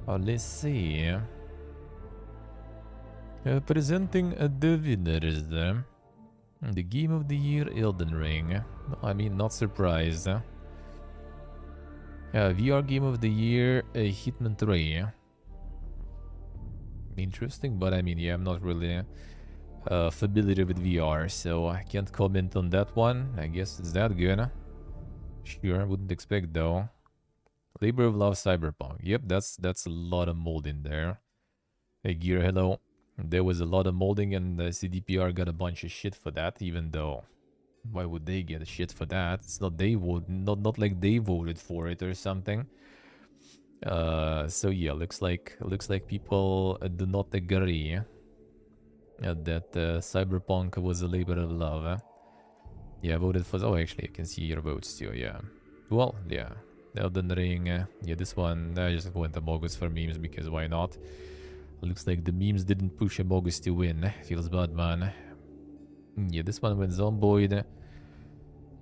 Let's see. Presenting the winners. The Game of the Year, Elden Ring. I mean, not surprised. VR Game of the Year, Hitman 3. Interesting, but I mean, yeah, I'm not really familiar with VR, so I can't comment on that one. I guess it's that good. Sure, I wouldn't expect though. Labor of Love Cyberpunk. Yep, that's a lot of molding there. Hey Gear, hello. There was a lot of molding and the CDPR got a bunch of shit for that, even though why would they get shit for that? It's not they vote, not like they voted for it or something. So yeah, looks like people do not agree that Cyberpunk was a labor of love. Yeah, I voted for. Oh, actually, I can see your votes too. Yeah. Well, yeah. Elden Ring. Yeah, this one I just went Amogus for memes because why not? Looks like the memes didn't push Amogus to win. Feels bad, man. Yeah, this one went Zomboid.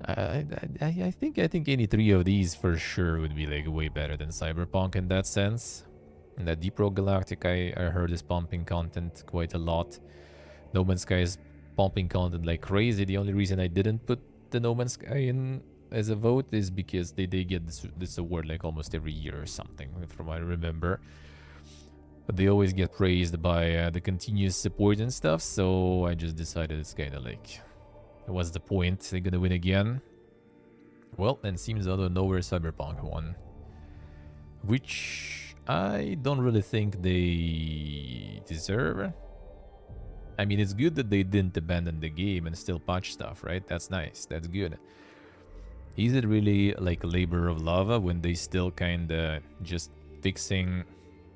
I think any three of these for sure would be like way better than Cyberpunk in that sense. And that Deep Rock Galactic I heard is pumping content quite a lot. No Man's Sky is pumping content like crazy. The only reason I didn't put the No Man's Sky in as a vote is because they get this award like almost every year or something, from what I remember. But they always get praised by the continuous support and stuff, so I just decided it's kind of like, what's the point? They're gonna win again? Well, and seems out of nowhere Cyberpunk won. Which I don't really think they deserve. I mean, it's good that they didn't abandon the game and still patch stuff, right? That's nice, that's good. Is it really like a labor of love when they still kinda just fixing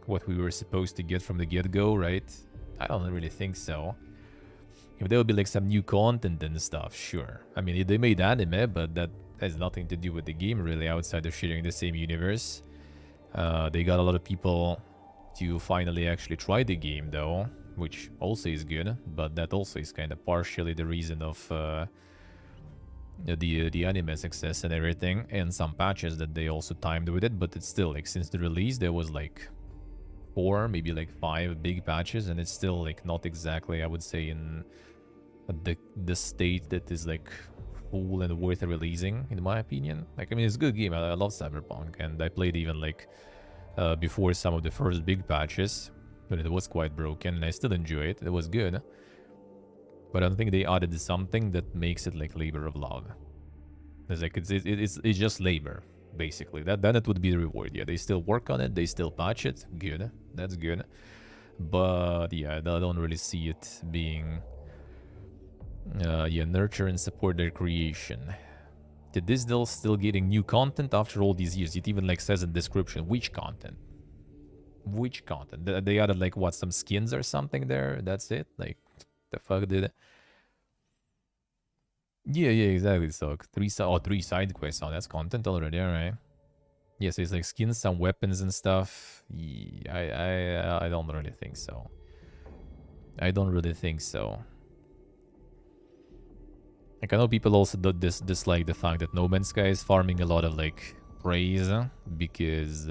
what we were supposed to get from the get-go, right? I don't really think so. If there would be like some new content and stuff, sure. I mean, they made anime, but that has nothing to do with the game really, outside of sharing the same universe. They got a lot of people to finally actually try the game though, which also is good, but that also is kind of partially the reason of the anime success and everything, and some patches that they also timed with it. But it's still like, since the release there was like 4, maybe like 5 big patches, and it's still like not exactly, I would say, in the state that is like full and worth releasing, in my opinion. Like, I mean, it's a good game. I love Cyberpunk, and I played even like before some of the first big patches, but it was quite broken, and I still enjoy it. It was good, but I don't think they added something that makes it like labor of love. It's like it's just labor, basically. Then it would be the reward. Yeah, they still work on it, they still patch it. Good, that's good. But yeah, I don't really see it being yeah, nurture and support their creation. Did this still getting new content after all these years? It even like says in description which content. Which content? They added like what, some skins or something there? That's it? Like, the fuck did it? Yeah, exactly. So 3 side quests. Oh, that's content already, alright. Yeah, so it's like skins, some weapons and stuff. Yeah, I don't really think so. I don't really think so. Like, I know people also dislike the fact that No Man's Sky is farming a lot of like praise because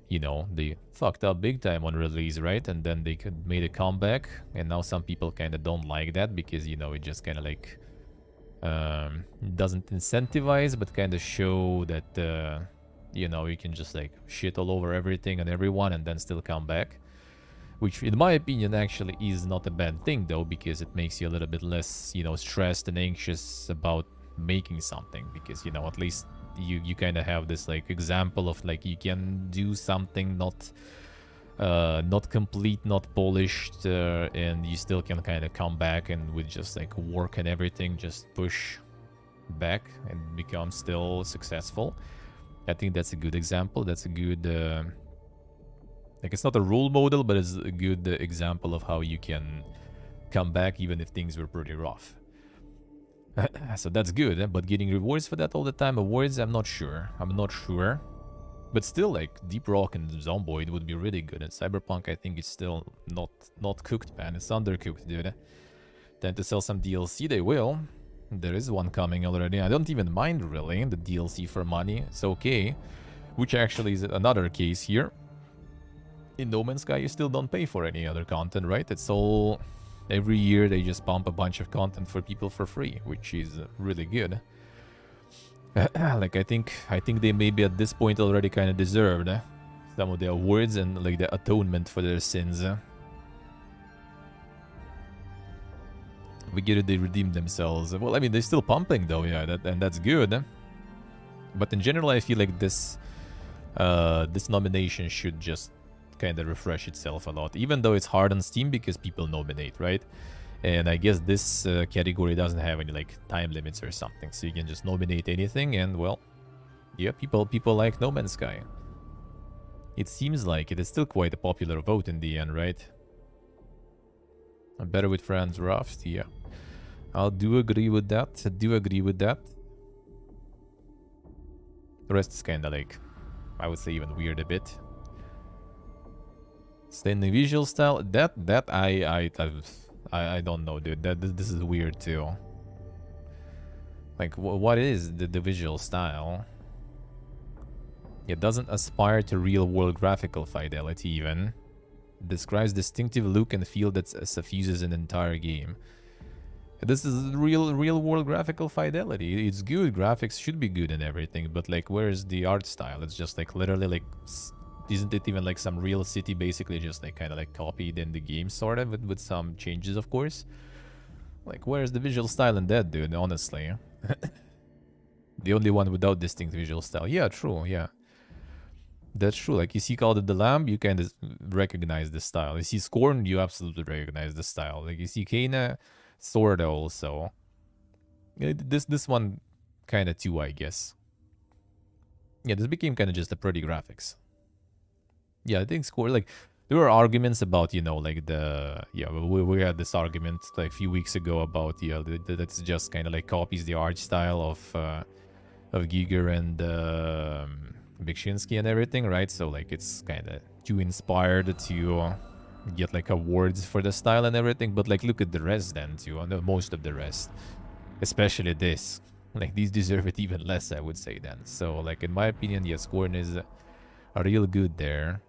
you know, they fucked up big time on release, right? And then they made a comeback, and now some people kind of don't like that because, you know, it just kind of like doesn't incentivize, but kind of show that you know, you can just like shit all over everything and everyone and then still come back, which in my opinion actually is not a bad thing though, because it makes you a little bit less, you know, stressed and anxious about making something, because, you know, at least you kind of have this like example of like you can do something not complete, not polished, and you still can kind of come back and with just like work and everything just push back and become still successful. I think that's a good example. That's a good like, it's not a role model, but it's a good example of how you can come back even if things were pretty rough. So that's good, but getting rewards for that all the time, awards, I'm not sure. But still, like, Deep Rock and Zomboid would be really good, and Cyberpunk, I think, is still not cooked, man. It's undercooked, dude. Tend to sell some DLC, they will. There is one coming already. I don't even mind, really, the DLC for money. It's okay. Which actually is another case here. In No Man's Sky, you still don't pay for any other content, right? It's all... Every year they just pump a bunch of content for people for free, which is really good. Like, I think they maybe at this point already kind of deserved some of the awards and like the atonement for their sins. We get it, they redeemed themselves. Well, I mean, they're still pumping though, yeah, and that's good. But in general, I feel like this nomination should just kind of refresh itself a lot, even though it's hard on Steam because people nominate, right? And I guess this category doesn't have any like time limits or something, so you can just nominate anything, and well, yeah, people like No Man's Sky. It seems like it is still quite a popular vote in the end, right? Better with Friends Raft, yeah. I do agree with that. The rest is kind of like, I would say, even weird a bit. Standing visual style, that I don't know, dude. This is weird too. Like, what is the visual style? It doesn't aspire to real-world graphical fidelity even. Describes distinctive look and feel that suffuses an entire game. This is real-world graphical fidelity. It's good. Graphics should be good and everything, but like, where's the art style? It's just like literally like, isn't it even like some real city basically just like kind of like copied in the game, sort of, with some changes, of course? Like, where's the visual style in that, dude? Honestly. The only one without distinct visual style. Yeah, true, yeah. That's true. Like, you see Call of the Lamb, you kind of recognize the style. You see Scorn, you absolutely recognize the style. Like, you see Kena, sorta also. This one kind of too, I guess. Yeah, this became kind of just a pretty graphics. Yeah, I think Scorn, like, there were arguments about, you know, like the... Yeah, we had this argument like a few weeks ago about, yeah, that's just kind of like copies the art style of Giger and Bikshinsky and everything, right? So like it's kind of too inspired to get like awards for the style and everything, but like look at the rest then too, and most of the rest, especially this, like these deserve it even less, I would say then. So like in my opinion, yes, Scorn is a real good there.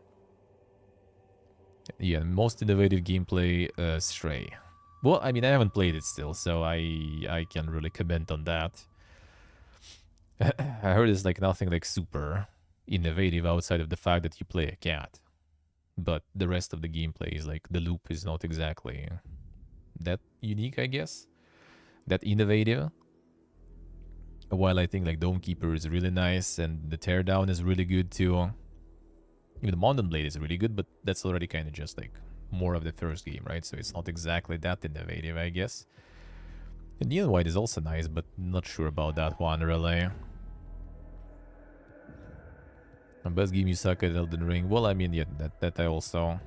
Yeah, most innovative gameplay, Stray. Well, I mean, I haven't played it still, so I can't really comment on that. I heard it's like nothing like super innovative outside of the fact that you play a cat. But the rest of the gameplay is like, the loop is not exactly that unique, I guess. That innovative. While I think like Dome Keeper is really nice and the Teardown is really good too. Even the Mountain Blade is really good, but that's already kind of just like more of the first game, right? So it's not exactly that innovative, I guess. And Neon White is also nice, but not sure about that one really. And best game you suck at Elden Ring. Well, I mean, yeah, that I also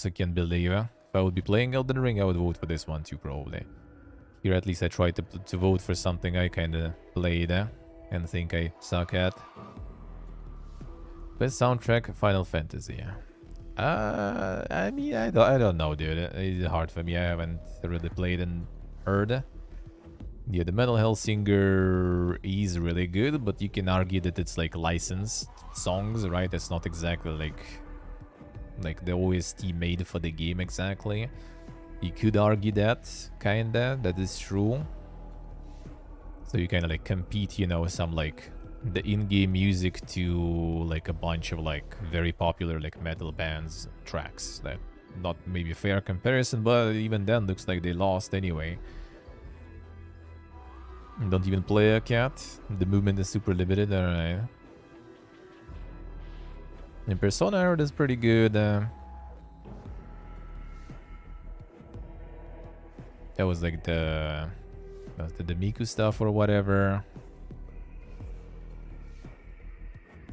can believe. If I would be playing Elden Ring, I would vote for this one too, probably. Here at least I tried to vote for something I kind of played and think I suck at. Best soundtrack, Final Fantasy. I mean, I don't know, dude. It's hard for me. I haven't really played and heard. Yeah, the Metal Hellsinger is really good, but you can argue that it's like licensed songs, right? It's not exactly like the OST made for the game exactly. You could argue that, kinda. That is true. So you kind of like compete, you know, some like the in-game music to like a bunch of like very popular like metal bands tracks. That not maybe a fair comparison, but even then looks like they lost anyway. Don't even play a cat. The movement is super limited. Alright. And Persona art is pretty good. That was like the Miku stuff or whatever.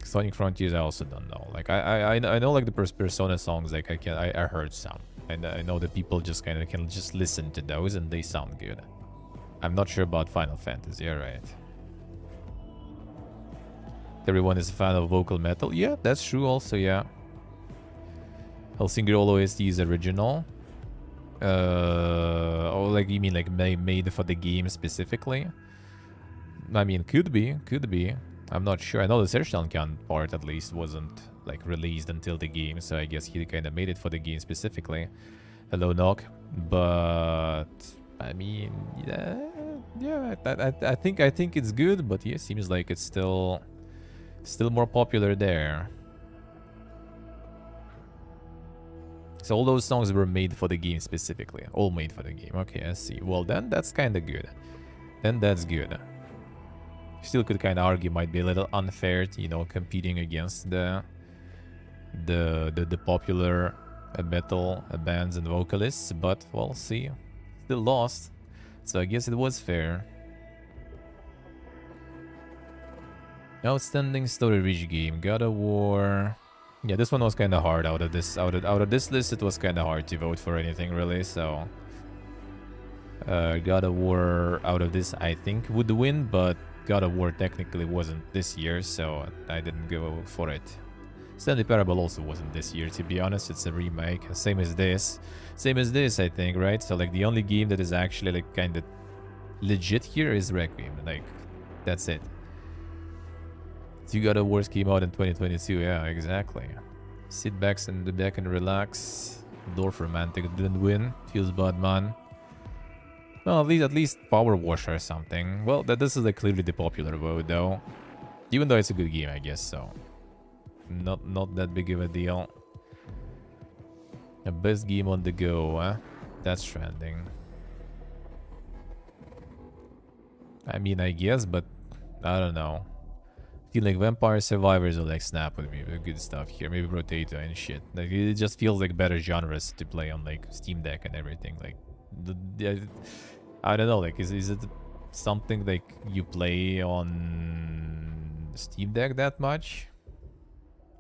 Sonic Frontiers I also don't know. Like I know like the Persona songs, like I heard some. And I know that people just kind of can just listen to those and they sound good. I'm not sure about Final Fantasy, alright. Everyone is a fan of vocal metal. Yeah, that's true also, yeah. Hellsinger All OST is original. Oh, like you mean like made for the game specifically? I mean, could be. I'm not sure. I know the search count part at least wasn't like released until the game, so I guess he kind of made it for the game specifically. Hello, Knock. But I mean, yeah. I think it's good, but yeah, seems like it's still more popular there. So all those songs were made for the game specifically. All made for the game. Okay, I see. Well, then that's kind of good. Then that's good. Still could kind of argue might be a little unfair, you know, competing against the popular metal bands and vocalists, but we'll see. Still lost, so I guess it was fair. Outstanding story rich game, God of War. Yeah, this one was kind of hard out of this list. It was kind of hard to vote for anything really. So God of War out of this I think would win, but God of War technically wasn't this year, so I didn't go for it. Stanley Parable also wasn't this year, to be honest. It's a remake, same as this, I think, right? So like the only game that is actually like kind of legit here is Requiem. Like that's it. Two God of Wars came out in 2022. Yeah, exactly. Sit back and relax. Dwarf Romantic didn't win. Feels bad, man. Well, at least Power Wash or something. Well, this is like clearly the popular vote, though. Even though it's a good game, I guess so. Not that big of a deal. The best game on the go, huh? That's trending. I mean, I guess, but I don't know. Feel like Vampire Survivors will like snap with me with good stuff here. Maybe Rotato and shit. Like it just feels like better genres to play on like Steam Deck and everything. Like I don't know. Like is it something like you play on Steam Deck that much?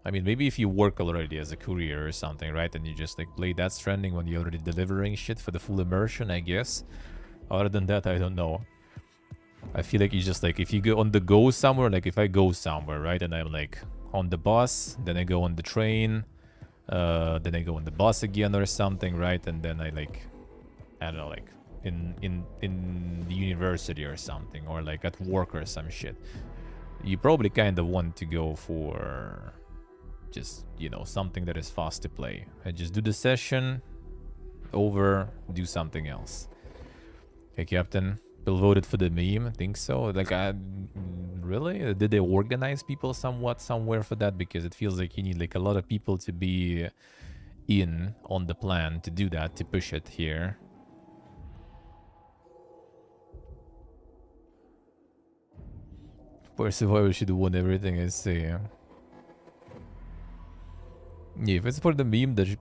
I mean, maybe if you work already as a courier or something, right? And you just like play Death Stranding when you're already delivering shit for the full immersion, I guess. Other than that, I don't know. I feel like you just like, if you go on the go somewhere, like if I go somewhere, right? And I'm like on the bus, then I go on the train, then I go on the bus again or something, right? And then I like, I don't know, like in the university or something, or like at work or some shit. You probably kind of want to go for just, you know, something that is fast to play. I just do the session, over, do something else. Okay, Captain. Bill voted for the meme. I think so. Like, really? Did they organize people somewhat somewhere for that? Because it feels like you need like a lot of people to be in on the plan to do that, to push it here. Poor Survivor should have won everything, I see. Yeah, if it's for the meme, there should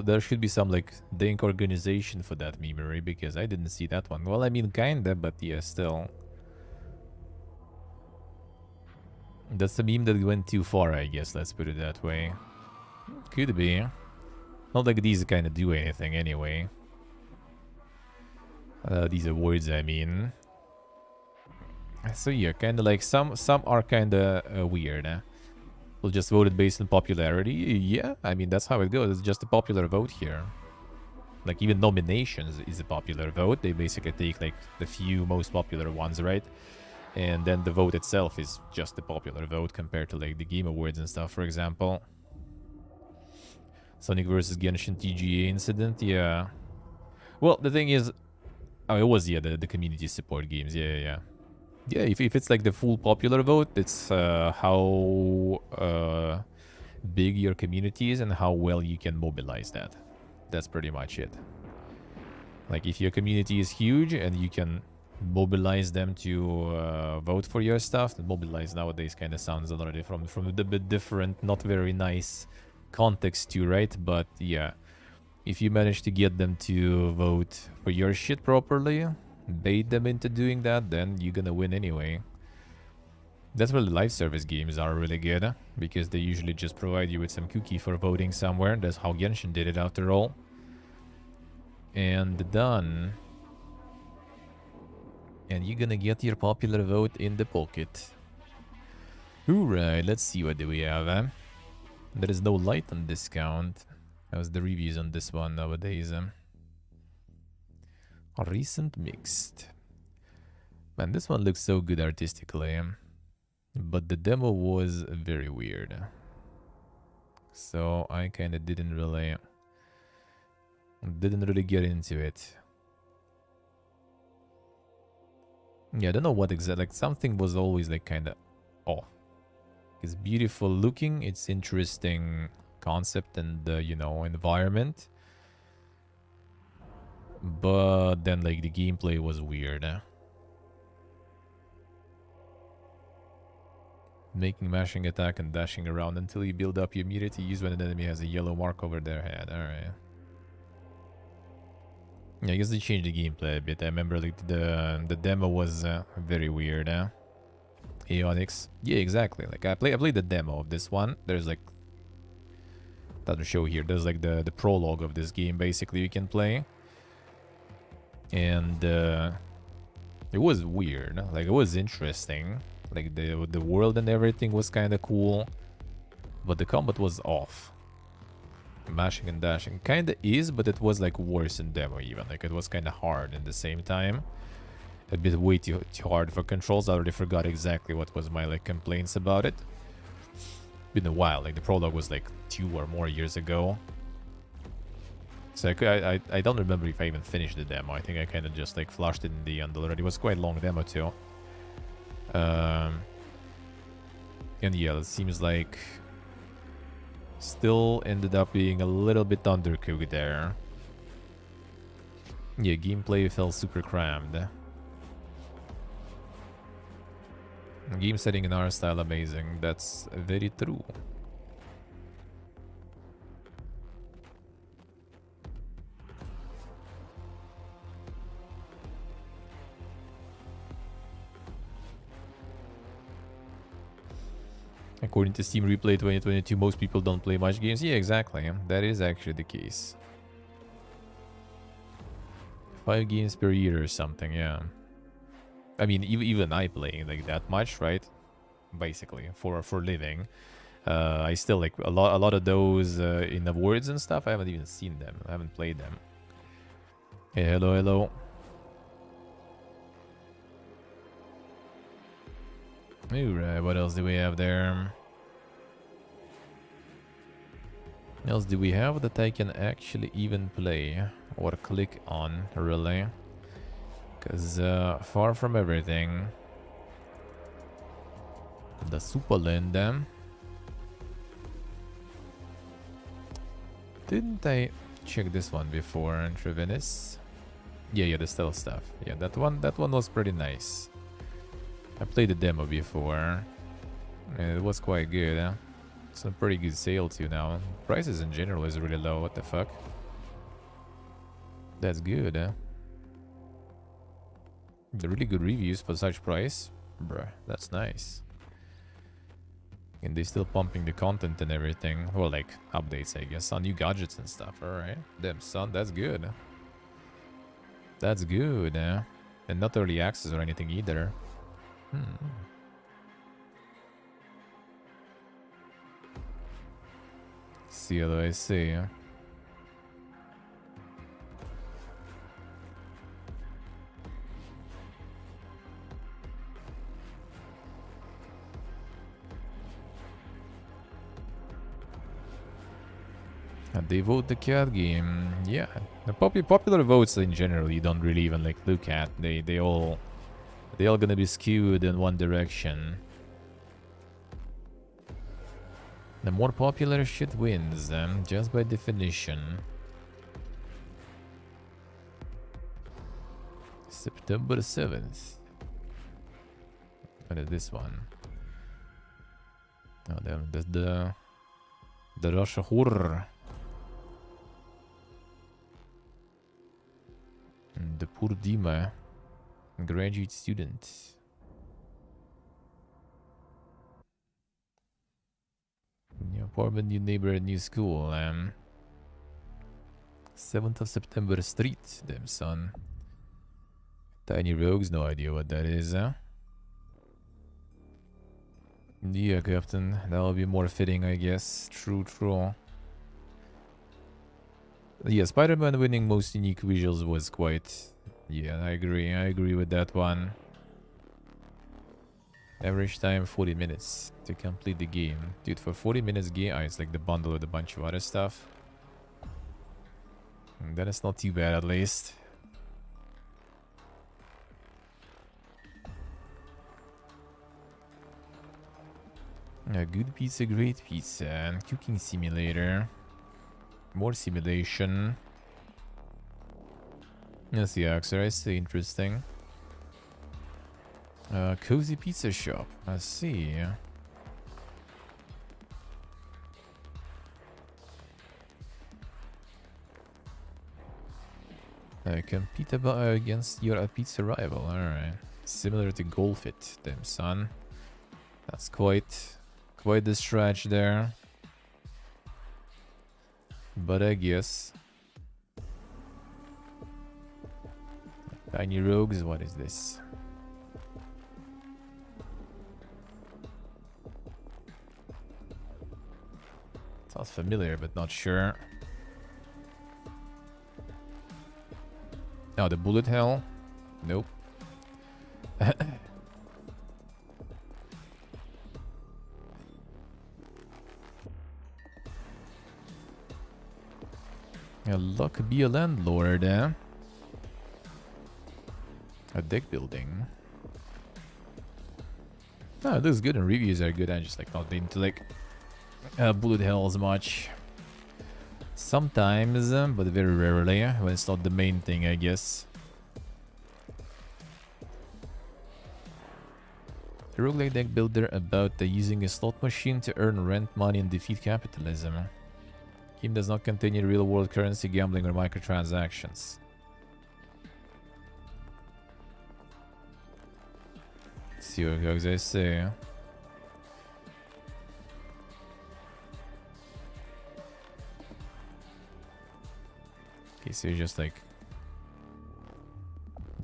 there should be some like dank organization for that memery, because I didn't see that one. Well, I mean, kinda, but yeah, still. That's the meme that went too far, I guess. Let's put it that way. Could be. Not like these kind of do anything anyway. These awards, I mean. So yeah, kind of like some are kind of weird. We'll just vote it based on popularity. Yeah, I mean, that's how it goes. It's just a popular vote here. Like, even nominations is a popular vote. They basically take, like, the few most popular ones, right? And then the vote itself is just a popular vote compared to, like, the Game Awards and stuff, for example. Sonic vs. Genshin TGA incident, yeah. Well, the thing is... Oh, it was, yeah, the community support games. Yeah. Yeah, if it's like the full popular vote, it's how big your community is and how well you can mobilize that. That's pretty much it. Like, if your community is huge and you can mobilize them to vote for your stuff, mobilize nowadays kind of sounds already from a bit different, not very nice context too, right? But yeah, if you manage to get them to vote for your shit properly, bait them into doing that, then you're gonna win anyway. That's where the live service games are really good, because they usually just provide you with some cookie for voting somewhere. That's how Genshin did it after all. And done. And you're gonna get your popular vote in the pocket. Alright, let's see, what do we have, There is no light on discount. How's the reviews on this one nowadays, Recent mixed. Man, this one looks so good artistically. But the demo was very weird. So I kind of didn't really get into it. Yeah, I don't know what exactly, like something was always like kind of off. It's beautiful looking, it's interesting concept and you know, environment. But then like the gameplay was weird. Making mashing attack and dashing around until you build up your immunity. Use when an enemy has a yellow mark over their head. Alright. Yeah, I guess they changed the gameplay a bit. I remember like the demo was very weird. Aeonix. Yeah, exactly. Like I played the demo of this one. There's like doesn't show here. There's like the prologue of this game basically you can play. And it was weird. Like it was interesting. Like the world and everything was kind of cool. But the combat was off. Mashing and dashing kind of is, but it was like worse in demo even. Like it was kind of hard at the same time. A bit way too hard for controls. I already forgot exactly what was my like complaints about it. Been a while. Like the prologue was like 2 or more years ago. So I don't remember if I even finished the demo. I think I kind of just like flushed it in the end already. It was quite a long demo too. And yeah, it seems like still ended up being a little bit undercooked there. Yeah, gameplay felt super crammed. Game setting and art style amazing. That's very true. According to Steam Replay 2022, most people don't play much games. Yeah, exactly. That is actually the case. 5 games per year or something, yeah. I mean, even I play like that much, right? Basically, for living. I still like a lot of those in awards and stuff. I haven't even seen them. I haven't played them. Hey, hello, hello. Alright, what else do we have there? What else do we have that I can actually even play or click on, really? Because far from everything. The Superland. Didn't I check this one before, Trevenis? Yeah, the stealth stuff. Yeah, that one was pretty nice. I played the demo before. And it was quite good. Some pretty good sale too now. Prices in general is really low. What the fuck? That's good. The really good reviews for such price. Bruh, that's nice. And they still pumping the content and everything. Well, like updates, I guess, on new gadgets and stuff. Alright. Damn, son, that's good. That's good. And not early access or anything either. See how do I see? And they vote the cat game. Yeah, the popular votes in general you don't really even like look at. They all gonna be skewed in one direction. The more popular shit wins, just by definition. September 7th. What is this one? Oh damn, that's the Russia Hur. The poor Dima. Graduate student. New apartment, new neighborhood, new school. 7th of September Street. Damn son. Tiny Rogues, no idea what that is. Yeah, Captain. That'll be more fitting, I guess. True. Yeah, Spider-Man winning most unique visuals was quite... Yeah, I agree with that one. Average time 40 minutes to complete the game. Dude, for 40 minutes game, it's like the bundle with a bunch of other stuff. And that is not too bad at least. A good pizza, great pizza, and cooking simulator. More simulation. Yes, the Axer, I see, interesting. Cozy pizza shop, I see. Compete against your pizza rival, alright. Similar to Golf It, damn son. That's quite the stretch there. But I guess. Tiny Rogues, what is this? Sounds familiar, but not sure. Oh, the bullet hell? Nope. Yeah, luck be a landlord, eh? A deck building. Oh, it looks good and reviews are good. I'm just like not into like bullet hell as much. Sometimes, but very rarely, when it's not the main thing, I guess. A roguelike deck builder about using a slot machine to earn rent money and defeat capitalism. Game does not contain any real-world currency, gambling, or microtransactions. Let's see what I say. Okay, so you're just like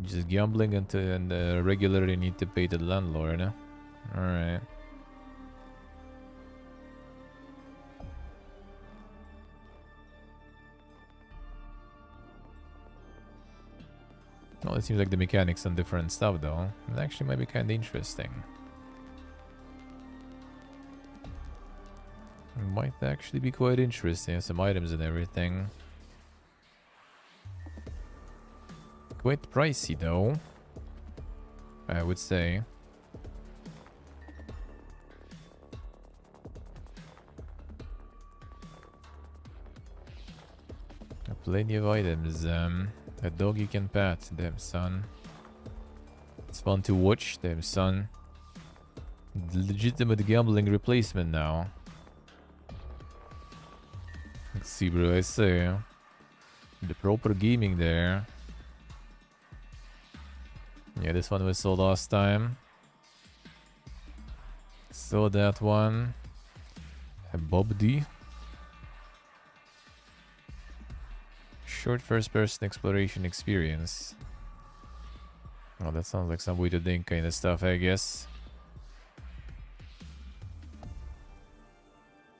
just gambling and regularly need to pay the landlord. Huh? All right. Well, it seems like the mechanics and different stuff, though. It actually might be kind of interesting. It might actually be quite interesting. Some items and everything. Quite pricey, though. I would say. Plenty of items. A dog you can pet, damn son. It's fun to watch, damn son. The legitimate gambling replacement now. Let's see, bro, I say. The proper gaming there. Yeah, this one we saw last time. Saw that one. A Bob D. Short first-person exploration experience. Oh, that sounds like some way to think kind of stuff, I guess.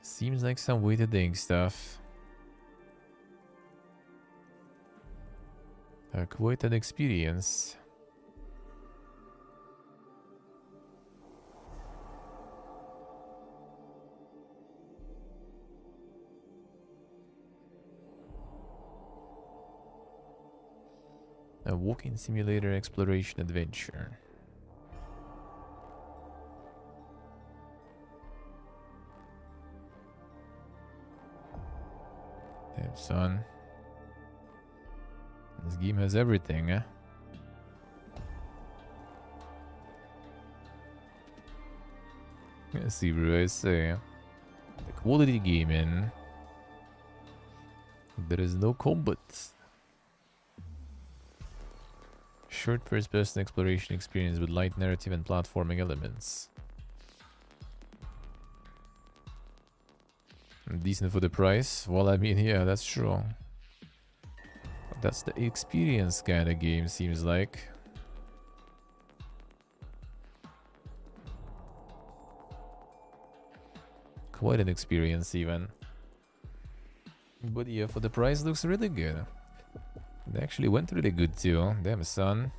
Seems like some way to think stuff. Quite an experience. A walking simulator exploration adventure. Damn, son. This game has everything, eh? Let's see what I say. The quality gaming. There is no combat. Short first-person exploration experience with light narrative and platforming elements. Decent for the price? Well, I mean, yeah, that's true. That's the experience kind of game, seems like. Quite an experience, even. But yeah, for the price, looks really good. It actually went really good too. Damn, son.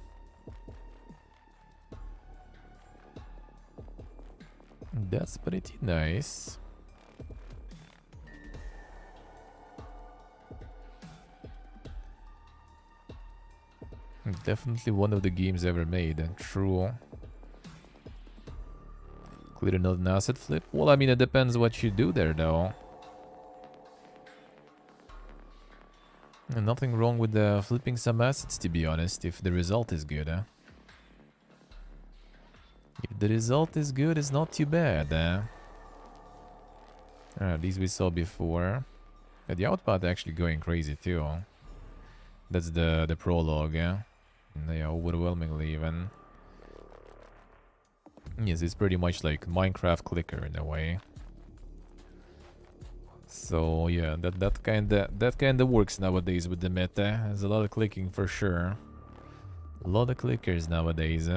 That's pretty nice. Definitely one of the games ever made. True. Clear not an asset flip? Well, I mean, it depends what you do there, though. And nothing wrong with flipping some assets, to be honest, if the result is good, eh? If the result is good, it's not too bad, eh? These we saw before. The outpath actually going crazy, too. That's the prologue, yeah? Yeah, overwhelmingly even. Yes, it's pretty much like Minecraft clicker in a way. So yeah, that kinda works nowadays with the meta. There's a lot of clicking for sure. A lot of clickers nowadays.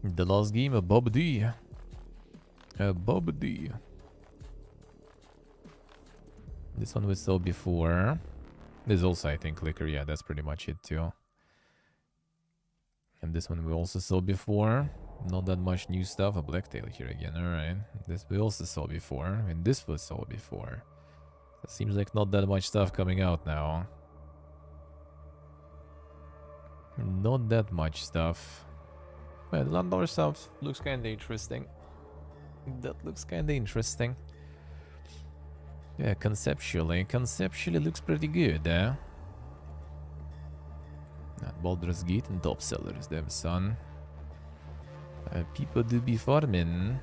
The last game, a Bob D. A Bob D. This one we saw before. There's also, I think, clicker. Yeah, that's pretty much it too. And this one we also saw before. Not that much new stuff. A Blacktail here again. Alright. This we also saw before. And this we saw before. It seems like not that much stuff coming out now. Not that much stuff. Well, the Landor stuff looks kinda interesting. That looks kinda interesting. Yeah, conceptually looks pretty good, eh? Baldur's Gate and top sellers, them son. People do be farming.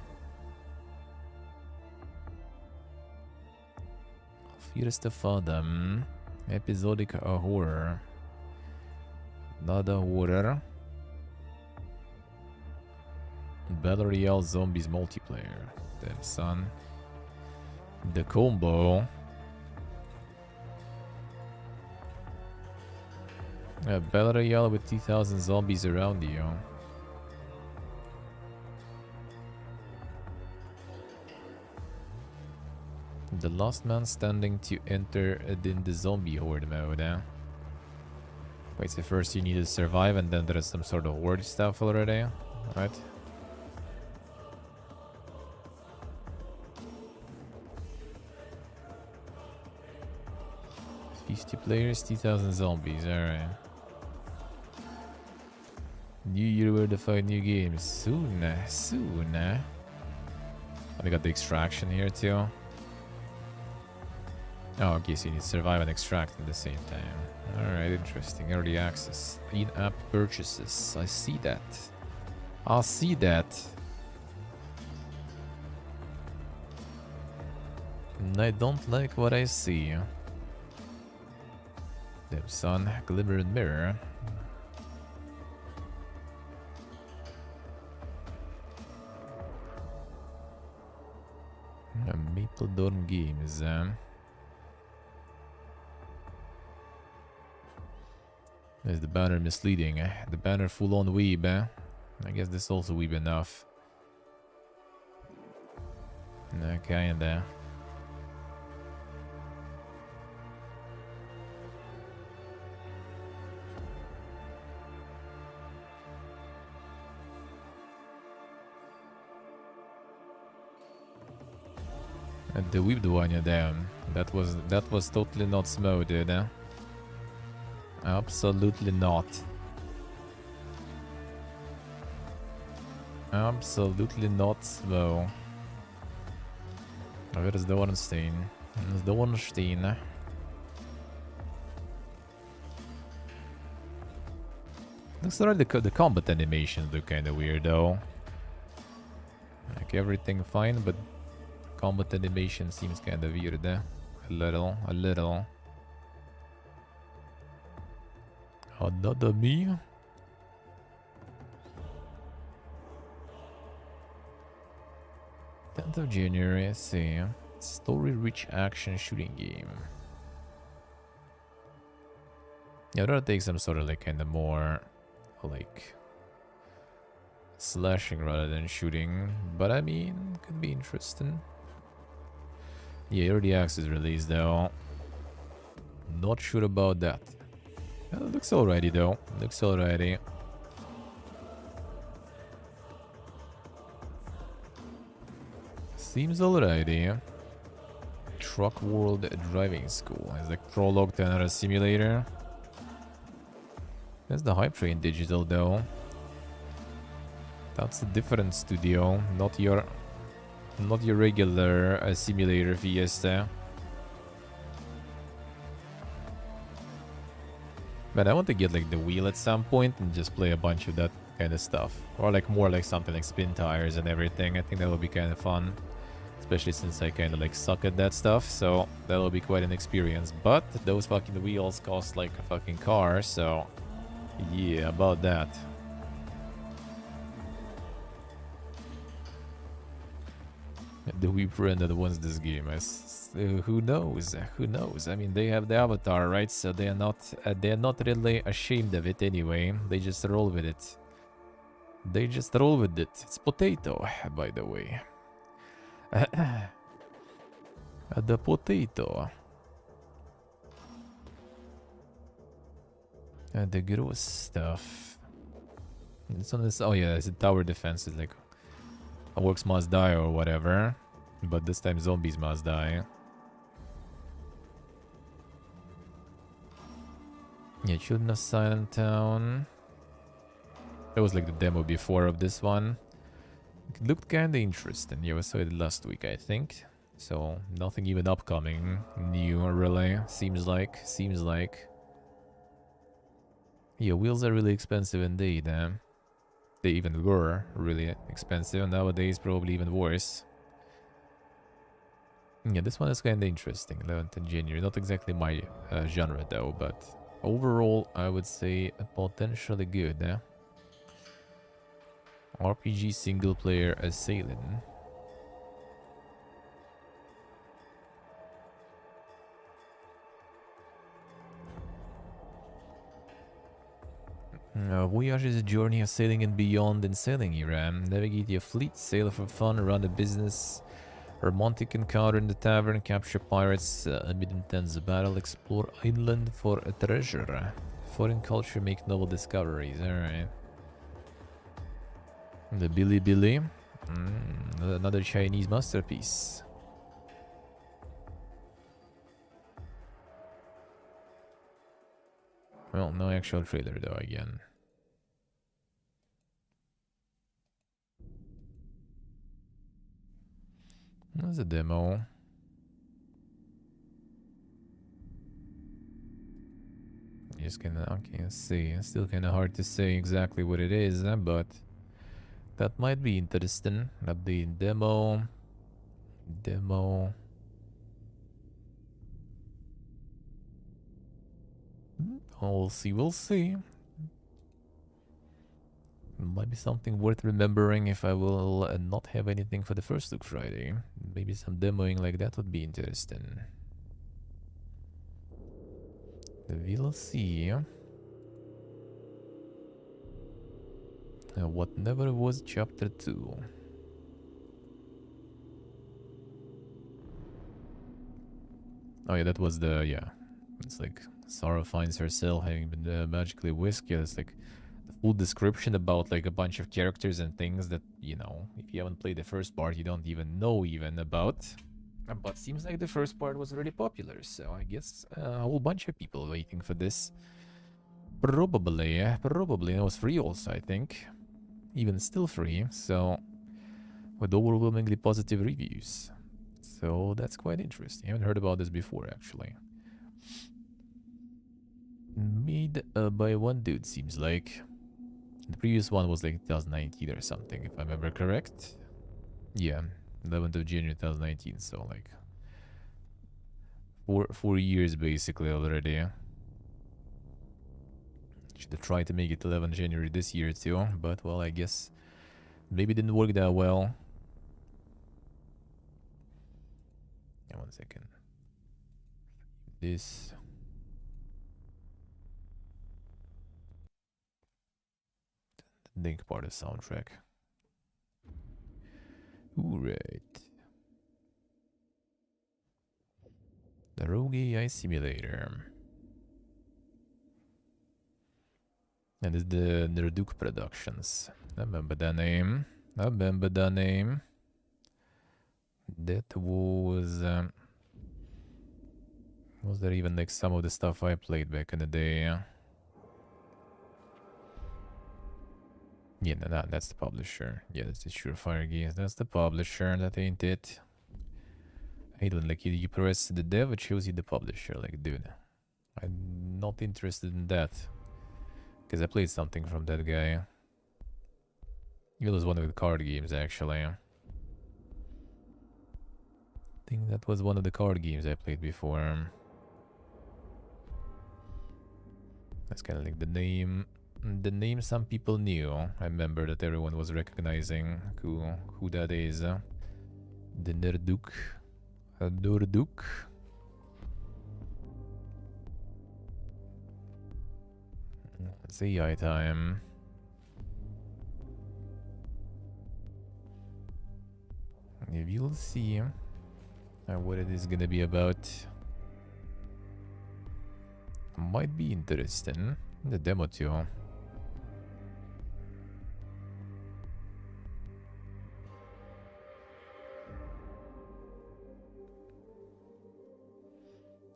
First of Adam. Episodic horror. Not a horror. Battle Royale Zombies multiplayer. Them son. The combo. A Battle Royale with 2,000 zombies around you. The last man standing to enter in the zombie horde mode, eh? Wait, so first you need to survive and then there is some sort of horde stuff already, right? $50 players, 2,000 zombies, alright. New year where to find new games. Soon, soon. I got the extraction here too. Oh, okay, so you need to survive and extract at the same time. Alright, interesting. Early access. In-app purchases. I see that. I see that. And I don't like what I see. Damn son, glimmer and mirror. Maple Dorm Games. Is the banner misleading? The banner full on weeb. I guess this also weeb enough. Kinda. And the weebed one, yeah, damn. That was totally not smooth, dude. Absolutely not. Absolutely not slow. Where is the Ornstein? It's the Ornstein. Looks like the combat animations look kinda weird though. Like everything fine, but combat animation seems kinda weird. A little. Another me? 10th of January, I see. Story-rich action shooting game. Yeah, I'd rather take some sort of like kinda more like slashing rather than shooting. But I mean, could be interesting. Yeah, early access release though. Not sure about that. Looks alrighty though. Looks alrighty. Seems alrighty. Truck World Driving School. It's like prologue to another simulator. That's the Hype Train digital though. That's a different studio, not your regular simulator Fiesta. But I want to get like the wheel at some point and just play a bunch of that kind of stuff. Or like more like something like spin tires and everything. I think that would be kind of fun. Especially since I kind of like suck at that stuff. So that will be quite an experience. But those fucking wheels cost like a fucking car. So yeah, about that. The Wii friend that wants this game is who knows? Who knows? I mean, they have the avatar, right? So they are not really ashamed of it anyway. They just roll with it. They just roll with it. It's potato, by the way. The potato. The gross stuff. It's on this. Oh yeah, it's a tower defense. It's like orcs must die or whatever, but this time zombies must die. Yeah, Children of Silent Town. That was like the demo before of this one. It looked kinda interesting. Yeah, we saw it last week, I think. So nothing even upcoming new, really. Seems like. Yeah, wheels are really expensive indeed. They even were really expensive. Nowadays, probably even worse. Yeah, this one is kind of interesting. 11th of January. Not exactly my genre, though, but overall, I would say potentially good. RPG single player assailant. Voyage is a journey of sailing and beyond in sailing era. Navigate your fleet, sail for fun, run a business, romantic encounter in the tavern, capture pirates amid intense battle, explore inland for a treasure. Foreign culture, make novel discoveries. Alright. The Billy Billy. Another Chinese masterpiece. Well, no actual trailer though, again. That's a demo. Just kinda, okay, let's see. It's still kinda hard to say exactly what it is, but that might be interesting. Update demo. Demo. We'll see, we'll see. Might be something worth remembering if I will not have anything for the first look Friday. Maybe some demoing like that would be interesting. We'll see. What never was chapter 2. Oh yeah, that was the, yeah. It's like Sarah finds herself having been magically whisked. Yeah, it's like the full description about like a bunch of characters and things that, you know, if you haven't played the first part, you don't even know even about. But seems like the first part was really popular, so I guess a whole bunch of people waiting for this. Probably, yeah, probably. It was free also, I think. Even still free, so with overwhelmingly positive reviews. So that's quite interesting. I haven't heard about this before, actually. Made by one dude, seems like. The previous one was like 2019 or something, if I remember correct. Yeah, 11th of January 2019, so like 4 years basically already. Should have tried to make it 11 January this year too, but well, I guess maybe it didn't work that well. Yeah, 1 second. This. Link part of soundtrack. Alright. The Rogue AI Simulator. And it's the Nerduk Productions. I remember that name. That was there even like some of the stuff I played back in the day? Yeah, no, that's the publisher. Yeah, that's the Surefire Games. That's the publisher. That ain't it. I hate when like you press the dev, it shows you the publisher. Like, dude, I'm not interested in that. Because I played something from that guy. It was one of the card games, actually. I think that was one of the card games I played before. That's kind of like the name. The name some people knew. I remember that everyone was recognizing who that is. The Nerduk. Norduk. It's AI time. We'll see what it is gonna be about. Might be interesting. The demo too.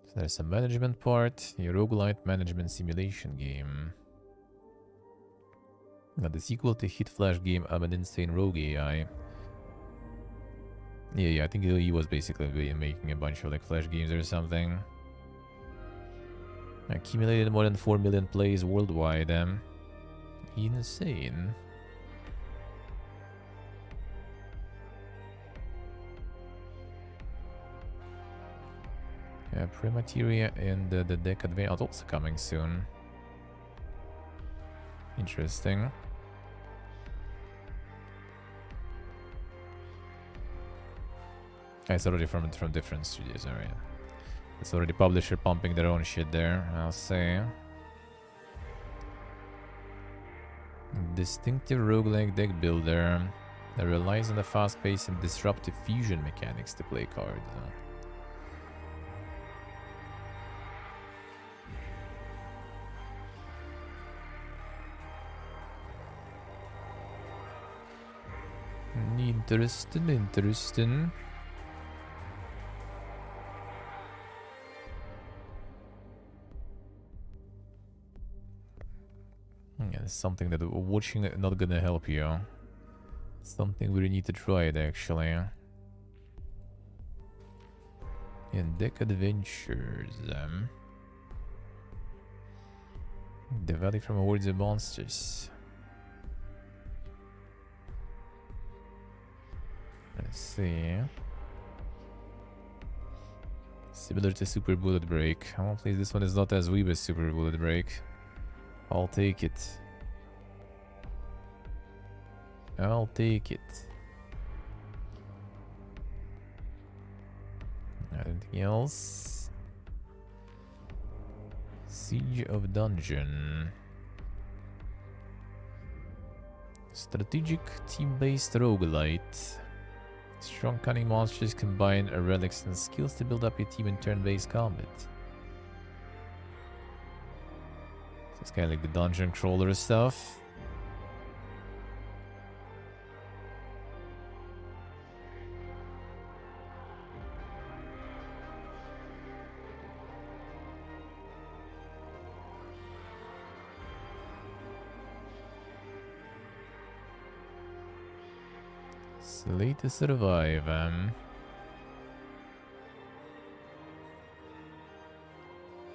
So there's a management part, a roguelite management simulation game. Now the sequel to hit flash game I'm an Insane Rogue AI. Yeah, I think he was basically making a bunch of like flash games or something. Accumulated more than 4 million plays worldwide. Insane. Yeah, Premateria and the deck advance also coming soon. Interesting. It's already from different studios, alright. It's already publisher pumping their own shit there, I'll say. Distinctive roguelike deck builder that relies on the fast-paced and disruptive fusion mechanics to play cards. Interesting. Yeah, it's something that watching it not gonna help you. Something we need to try it actually. And deck adventures. The Valley from Hordes of Monsters. Let's see. Similar to Super Bullet Break. I won't play this one. Is not as weeb as Super Bullet Break. I'll take it. I'll take it. Anything else? Siege of Dungeon. Strategic team-based roguelite. Strong cunning monsters combine relics and skills to build up your team in turn-based combat. So it's kind of like the dungeon crawler stuff. Slay to survive.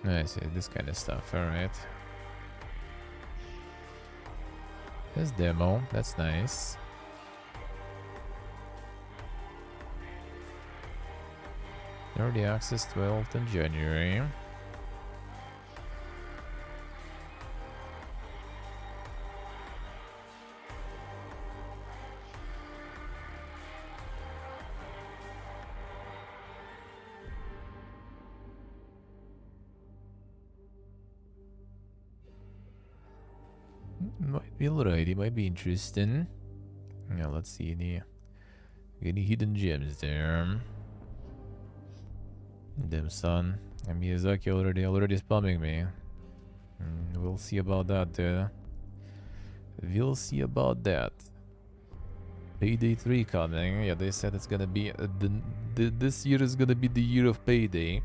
I see this kind of stuff. All right. There's demo. That's nice. Early access 12th in January. Might be alright, it might be interesting. Yeah, let's see any hidden gems there. Damn son. And Miyazaki already spamming me. We'll see about that, We'll see about that. Payday 3 coming. Yeah, they said it's gonna be this year is gonna be the year of Payday.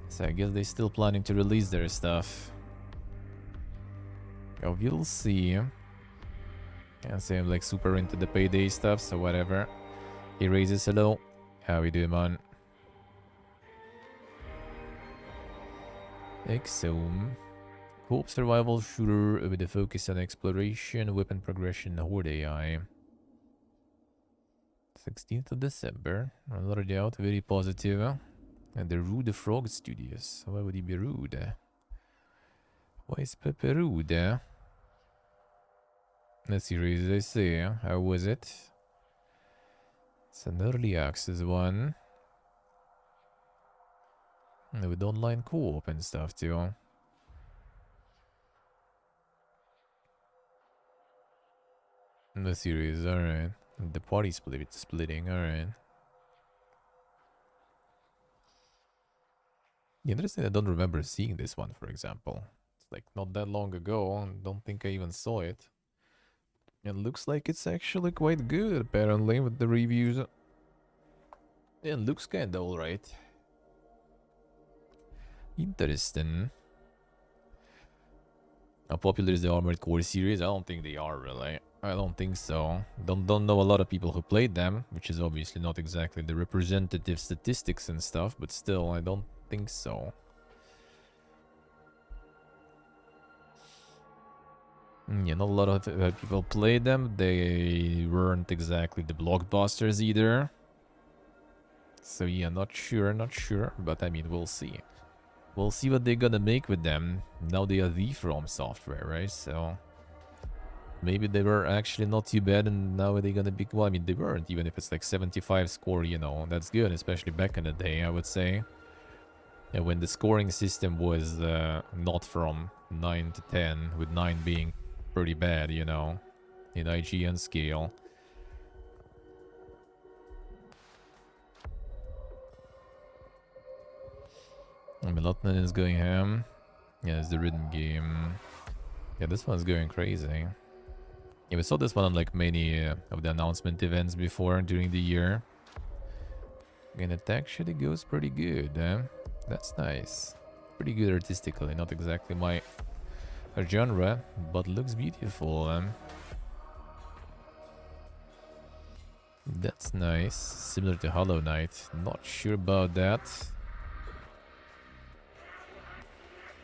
So I guess they're still planning to release their stuff. Oh, we'll see. Can't say I'm like super into the Payday stuff, so whatever. He raises hello. How we doing, man? Exome. Co-op survival shooter with a focus on exploration, weapon progression, horde AI. 16th of December. Already out, very positive. And the Rude Frog Studios. Why would he be rude? Why is Pepe rude? Let's see, as I say, how was it? It's an early access one. And with online co-op and stuff too. The series, alright. The party splitting, alright. Interesting, I don't remember seeing this one, for example. It's like not that long ago, and don't think I even saw it. It looks like it's actually quite good, apparently, with the reviews. Yeah, it looks kinda alright. Interesting. How popular is the Armored Core series? I don't think they are, really. I don't think so. Don't know a lot of people who played them, which is obviously not exactly the representative statistics and stuff, but still, I don't think so. Yeah, not a lot of people played them. They weren't exactly the blockbusters either. So yeah, not sure, but I mean, we'll see. We'll see what they're gonna make with them. Now they are the From Software, right? So maybe they were actually not too bad, and now they're gonna be... Well, I mean, they weren't, even if it's like 75 score, you know. That's good, especially back in the day, I would say. And when the scoring system was not from 9 to 10, with 9 being pretty bad, you know, in IGN scale. Melotnan is going ham. Yeah, it's the rhythm game. Yeah, this one's going crazy. Yeah, we saw this one on like many of the announcement events before during the year. And it actually goes pretty good. That's nice. Pretty good artistically, not exactly my genre, but looks beautiful. That's nice. Similar to Hollow Knight. Not sure about that.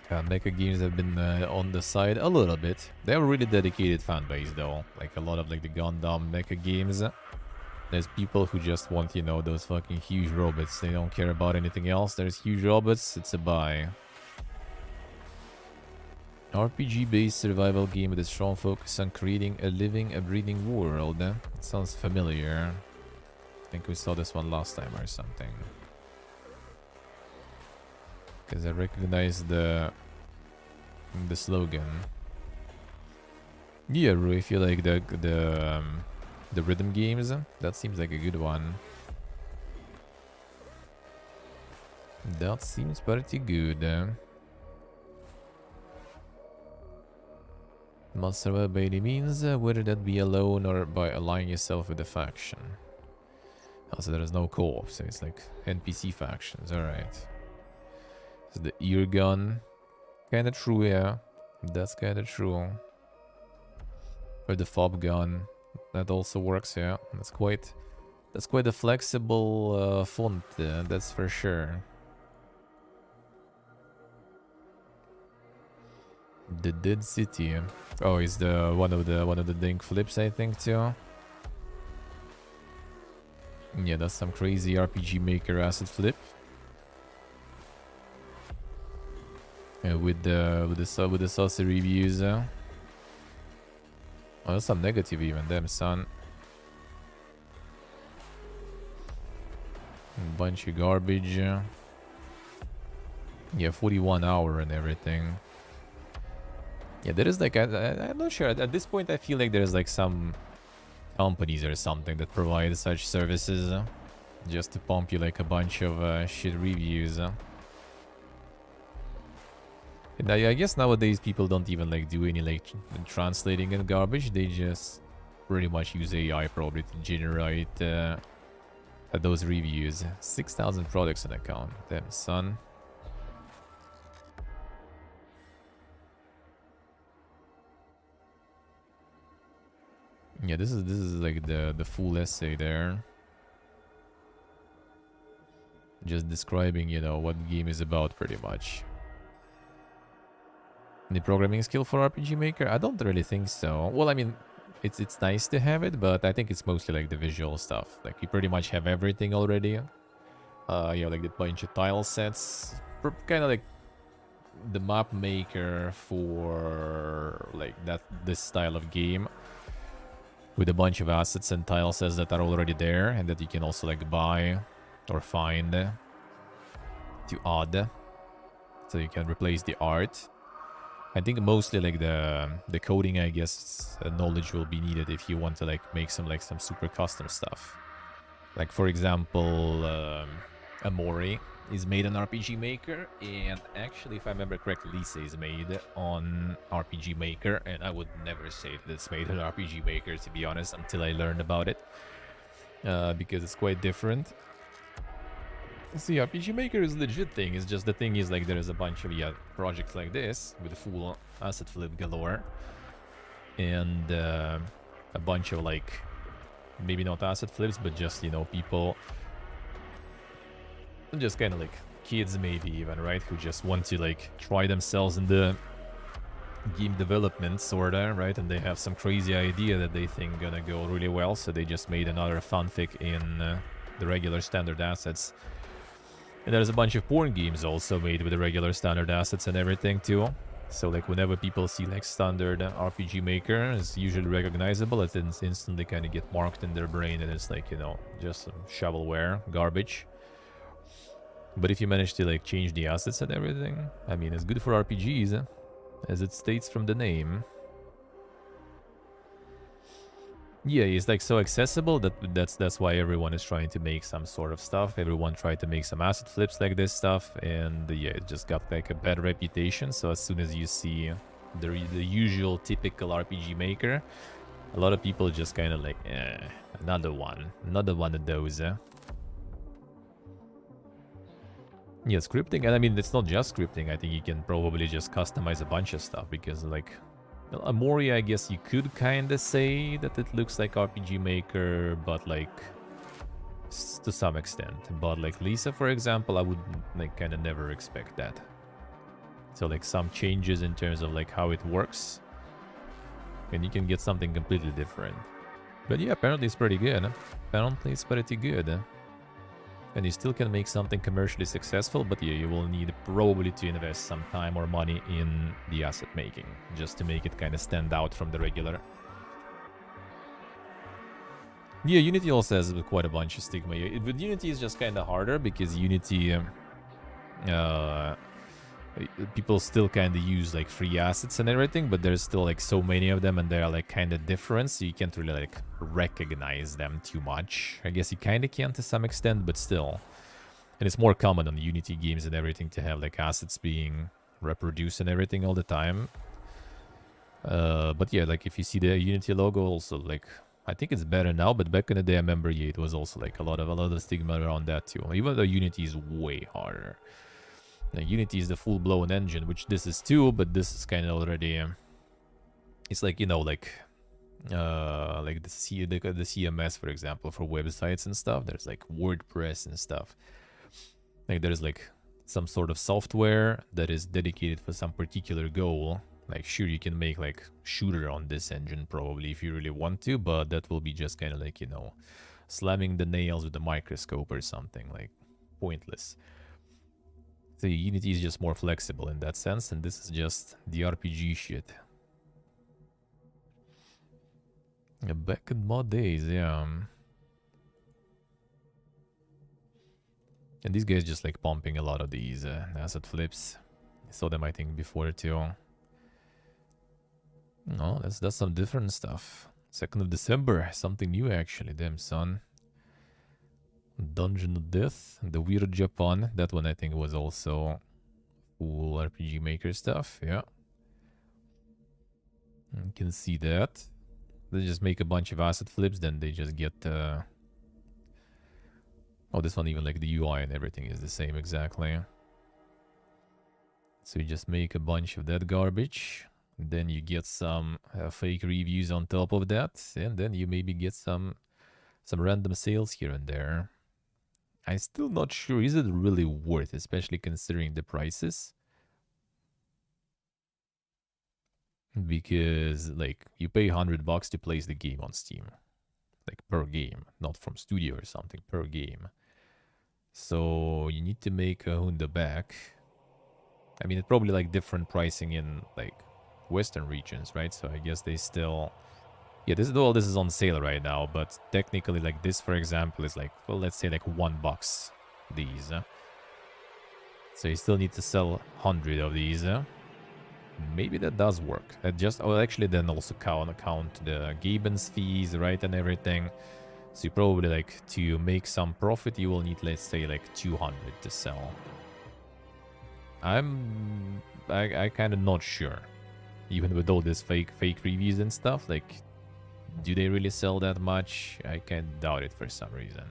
Mecha games have been on the side a little bit. They have a really dedicated fan base though. Like a lot of like the Gundam mecha games. There's people who just want, you know, those fucking huge robots. They don't care about anything else. There's huge robots. It's a buy. RPG-based survival game with a strong focus on creating a living, a breathing world. It sounds familiar. I think we saw this one last time or something. Because I recognize the slogan. Yeah, Rui, if you like the rhythm games, that seems like a good one. That seems pretty good. Must survive by any means, whether that be alone or by aligning yourself with a faction. Also, there is no co-op, so it's like NPC factions, alright. So the ear gun, kinda true, yeah. That's kinda true. Or the fob gun, that also works, yeah. That's quite a flexible font, that's for sure. The Dead City. Oh, is the one of the dink flips, I think, too. Yeah, that's some crazy RPG Maker asset flip. With the saucy reviews. Oh, that's some negative even, damn son. Bunch of garbage. Yeah, 41 hour and everything. Yeah, there is like I'm not sure. At this point, I feel like there's like some companies or something that provide such services just to pump you like a bunch of shit reviews. And I guess nowadays people don't even like do any like translating and garbage. They just pretty much use AI probably to generate those reviews. 6,000 products on account. Damn, son. Yeah, this is like the full essay there. Just describing, you know, what the game is about pretty much. Any programming skill for RPG Maker? I don't really think so. Well, I mean, it's nice to have it, but I think it's mostly like the visual stuff. Like you pretty much have everything already. Yeah, like the bunch of tile sets. Kind of like the map maker for like this style of game. With a bunch of assets and tile sets that are already there and that you can also like buy or find to add. So you can replace the art. I think mostly like the coding, I guess, knowledge will be needed if you want to like make some super custom stuff. Like for example, Amori is made on RPG Maker, and actually, if I remember correctly, Lisa is made on RPG Maker, and I would never say that it's made on RPG Maker, to be honest, until I learned about it, because it's quite different. See, RPG Maker is a legit thing. It's just the thing is like there is a bunch of projects like this with a full asset flip galore, and a bunch of like maybe not asset flips, but just, you know, people, just kind of like kids maybe even, right, who just want to like try themselves in the game development sorta, right, and they have some crazy idea that they think gonna go really well, so they just made another fanfic in the regular standard assets. And there's a bunch of porn games also made with the regular standard assets and everything too. So like whenever people see like standard RPG Maker, it's usually recognizable. It instantly kind of get marked in their brain and it's like, you know, just some shovelware, garbage. But if you manage to like change the assets and everything, I mean, it's good for RPGs, as it states from the name. Yeah, it's like so accessible that's why everyone is trying to make some sort of stuff. Everyone tried to make some asset flips like this stuff, and yeah, it just got like a bad reputation. So as soon as you see the usual typical RPG Maker, a lot of people just kind of like, another one of those. Yeah, scripting, and I mean, it's not just scripting. I think you can probably just customize a bunch of stuff, because like Amori, I guess you could kind of say that it looks like RPG Maker, but like to some extent. But like Lisa, for example, I would like kind of never expect that. So like some changes in terms of like how it works, and you can get something completely different. But yeah, apparently it's pretty good. Apparently it's pretty good. And you still can make something commercially successful, but yeah, you will need probably to invest some time or money in the asset making, just to make it kind of stand out from the regular. Yeah, Unity also has quite a bunch of stigma. With Unity is just kind of harder, because Unity, people still kind of use like free assets and everything, but there's still like so many of them, and they're like kind of different, so you can't really like recognize them too much. I guess you kind of can to some extent, but still. And it's more common on Unity games and everything to have like assets being reproduced and everything all the time. But yeah, like if you see the Unity logo also, like I think it's better now, but back in the day I remember, yeah, it was also like a lot of stigma around that too, even though Unity is way harder. Now, Unity is the full-blown engine, which this is too, but this is kind of already... it's like, you know, like the CMS, for example, for websites and stuff. There's like WordPress and stuff. Like there's like some sort of software that is dedicated for some particular goal. Like sure, you can make like shooter on this engine probably if you really want to, but that will be just kind of like, you know, slamming the nails with a microscope or something, like pointless. So Unity is just more flexible in that sense, and this is just the RPG shit. Yeah, back in mod days, yeah. And these guys just like pumping a lot of these asset flips. I saw them, I think, before too. No, that's some different stuff. 2nd of December, something new actually, damn son. Dungeon of Death, the Weird Japan. That one I think was also full RPG Maker stuff, yeah. You can see that. They just make a bunch of asset flips, then they just get... Oh, this one even like the UI and everything is the same exactly. So you just make a bunch of that garbage. Then you get some fake reviews on top of that. And then you maybe get some random sales here and there. I'm still not sure. Is it really worth, especially considering the prices? Because, like, you pay $100 to place the game on Steam. Like, per game. Not from studio or something. Per game. So, you need to make a Honda back. I mean, it's probably, like, different pricing in, like, Western regions, right? So, I guess they still... Yeah, this is on sale right now. But technically, like, this, for example, is, like, well, let's say, like, $1. These. So, you still need to sell 100 of these. Maybe that does work. Just, oh, actually then also count the Gaben's fees, right, and everything. So you probably, like, to make some profit, you will need, let's say, like 200 to sell. I kind of not sure. Even with all this fake reviews and stuff, like, do they really sell that much? I kind of doubt it for some reason.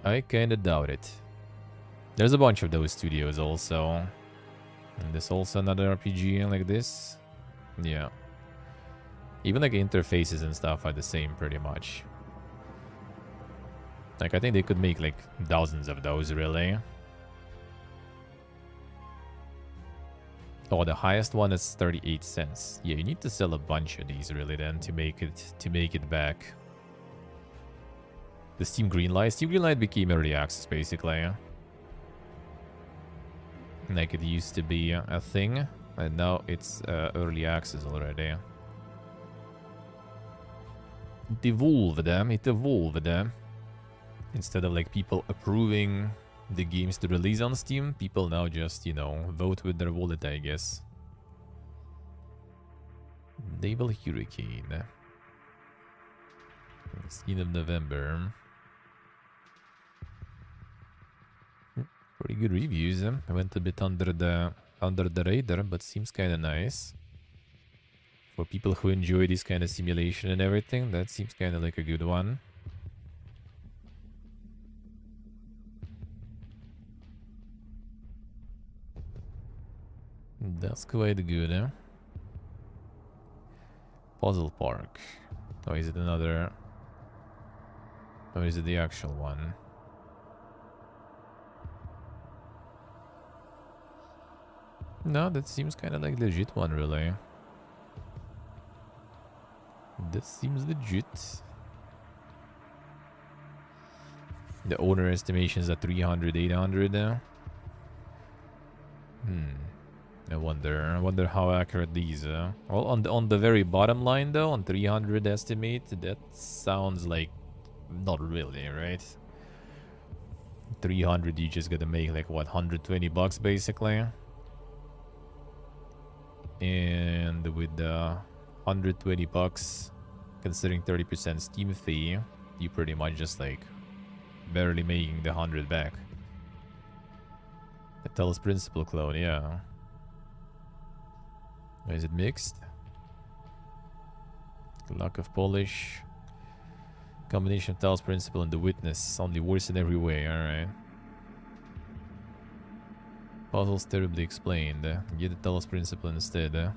I kind of doubt it. There's a bunch of those studios also. And there's also another RPG like this. Yeah. Even like interfaces and stuff are the same pretty much. Like I think they could make like thousands of those really. Oh, the highest one is 38 cents. Yeah, you need to sell a bunch of these really then to make it back. The Steam Greenlight. Steam Greenlight became early access basically. Like it used to be a thing, and now it's early access already. It evolved. Instead of like people approving the games to release on Steam, people now just, you know, vote with their wallet, I guess. Naval Hurricane. Skin of November. Pretty good reviews. I went a bit under the radar, but seems kind of nice. For people who enjoy this kind of simulation and everything, that seems kind of like a good one. That's quite good, eh? Puzzle Park. Or is it another... Or is it the actual one? No, that seems kind of like legit one, really. That seems legit. The owner estimations at 300, 800 now. I wonder how accurate these are. Well, on the very bottom line though, on 300 estimate, that sounds like not really, right? 300, you just gotta make like what, 120 bucks basically. And with the 120 bucks, considering 30% Steam fee, you pretty much just like barely making the 100 back. The Talos Principle clone, yeah. Is it mixed? Lack of polish. Combination of Talos Principle and the Witness. Only worse in every way, alright. Puzzles terribly explained. Get the Talos Principle instead.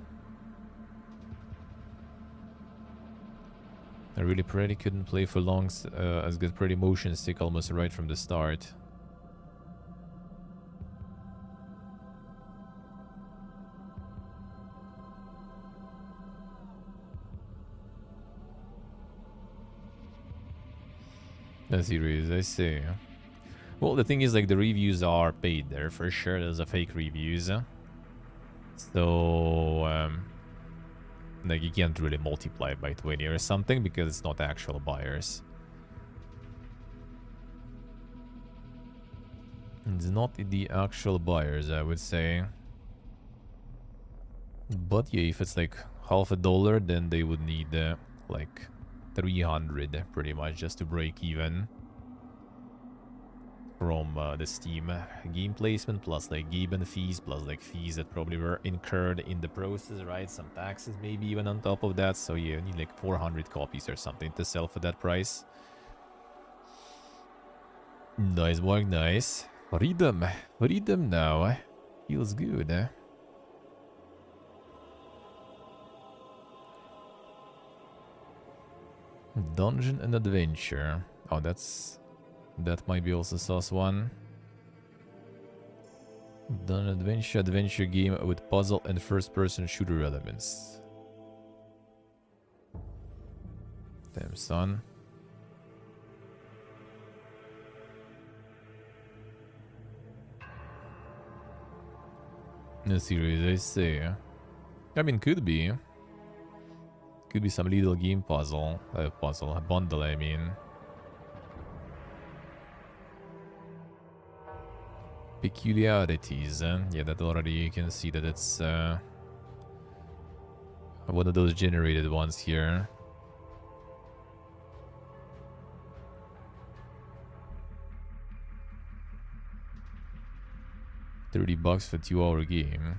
I really pray he couldn't play for long as got pretty motion sick almost right from the start. That's serious, I see. Well, the thing is, like, the reviews are paid there, for sure. There's a fake reviews. So, like, you can't really multiply it by 20 or something, because it's not actual buyers. It's not the actual buyers, I would say. But yeah, if it's like $50, then they would need, like... 300 pretty much just to break even. from the Steam game placement, plus like given fees, plus like fees that probably were incurred in the process, right? Some taxes maybe even on top of that. So yeah, you need like 400 copies or something to sell for that price. Nice work, nice. Freedom. Freedom now. Feels good, eh? Dungeon and Adventure. Oh, that might be also sauce one. Dungeon adventure game with puzzle and first-person shooter elements. Damn, son. The series, I say. I mean, could be. Could be some little game puzzle. A bundle, I mean. Peculiarities, yeah, that already you can see that it's one of those generated ones here. $30 for 2-hour game.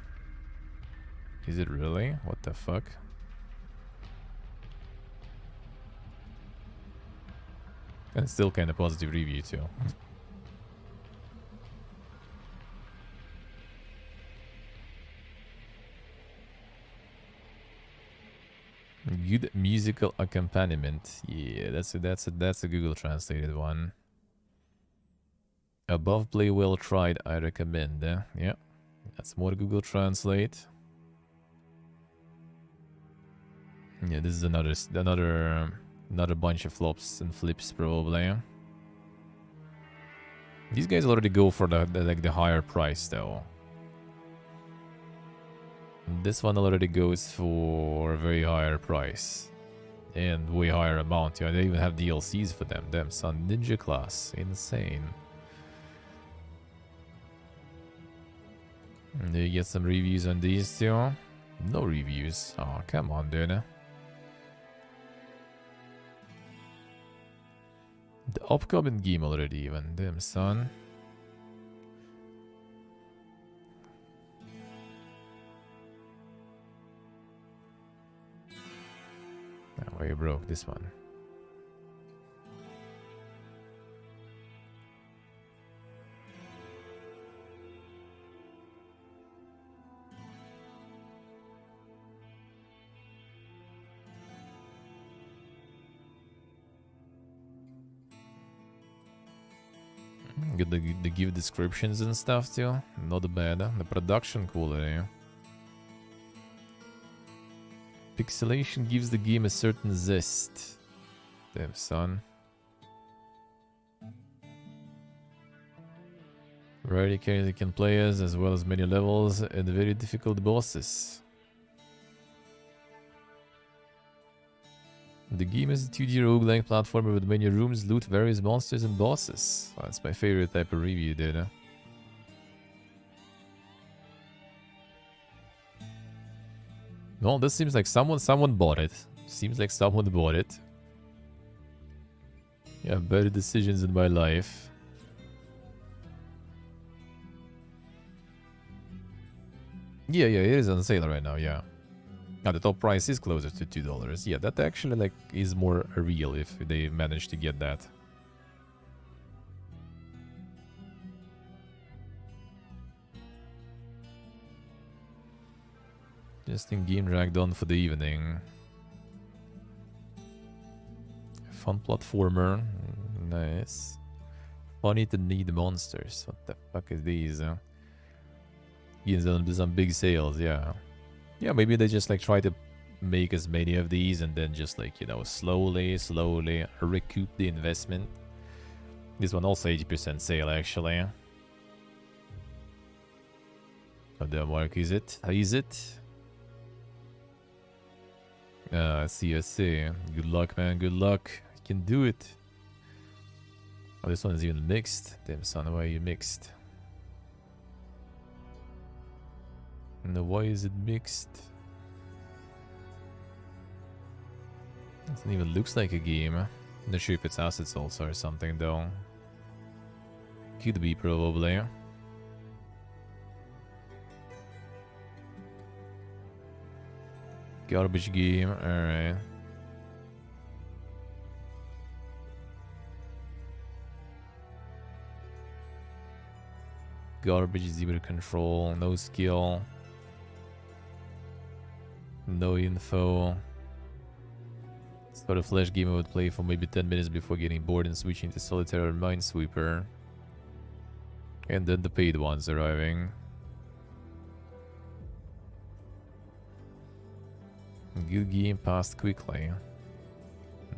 Is it really? What the fuck? And still kind of positive review too. Good musical accompaniment. Yeah, that's a Google translated one. Above play well tried, I recommend. Yeah, that's more Google Translate. Yeah, this is another bunch of flops and flips probably. These guys already go for the higher price though. This one already goes for a very higher price. And way higher amount. Yeah, they even have DLCs for them. Damn son, Ninja Class. Insane. And you get some reviews on these too? No reviews. Oh, come on, dude. The upcoming game already even. Damn son. Why you broke this one? Get the give descriptions and stuff too. Not bad. The production quality. Pixelation gives the game a certain zest. Damn son. Variety characters can play as well as many levels and very difficult bosses. The game is a 2D roguelike platformer with many rooms, loot, various monsters and bosses. Oh, that's my favorite type of review, dude. Well, this seems like someone bought it. Seems like someone bought it. Yeah, better decisions in my life. Yeah, it is on sale right now, yeah. Now the top price is closer to $2. Yeah, that actually like is more real if they manage to get that. Just in game dragged on for the evening. Fun platformer. Nice. Funny to need monsters. What the fuck is these? Gives them some big sales, yeah. Yeah, maybe they just like try to make as many of these and then just like, you know, slowly recoup the investment. This one also 80% sale actually. How the mark is it? How is it? I see. Good luck, man. Good luck. You can do it. Oh, this one is even mixed. Damn son, why are you mixed? No, why is it mixed? Doesn't even looks like a game. Not sure if it's assets also or something though. Could be, probably. Garbage game, alright. Garbage, zero control, no skill. No info. Sort of flash game I would play for maybe 10 minutes before getting bored and switching to solitaire or minesweeper. And then the paid ones arriving. Good game passed quickly.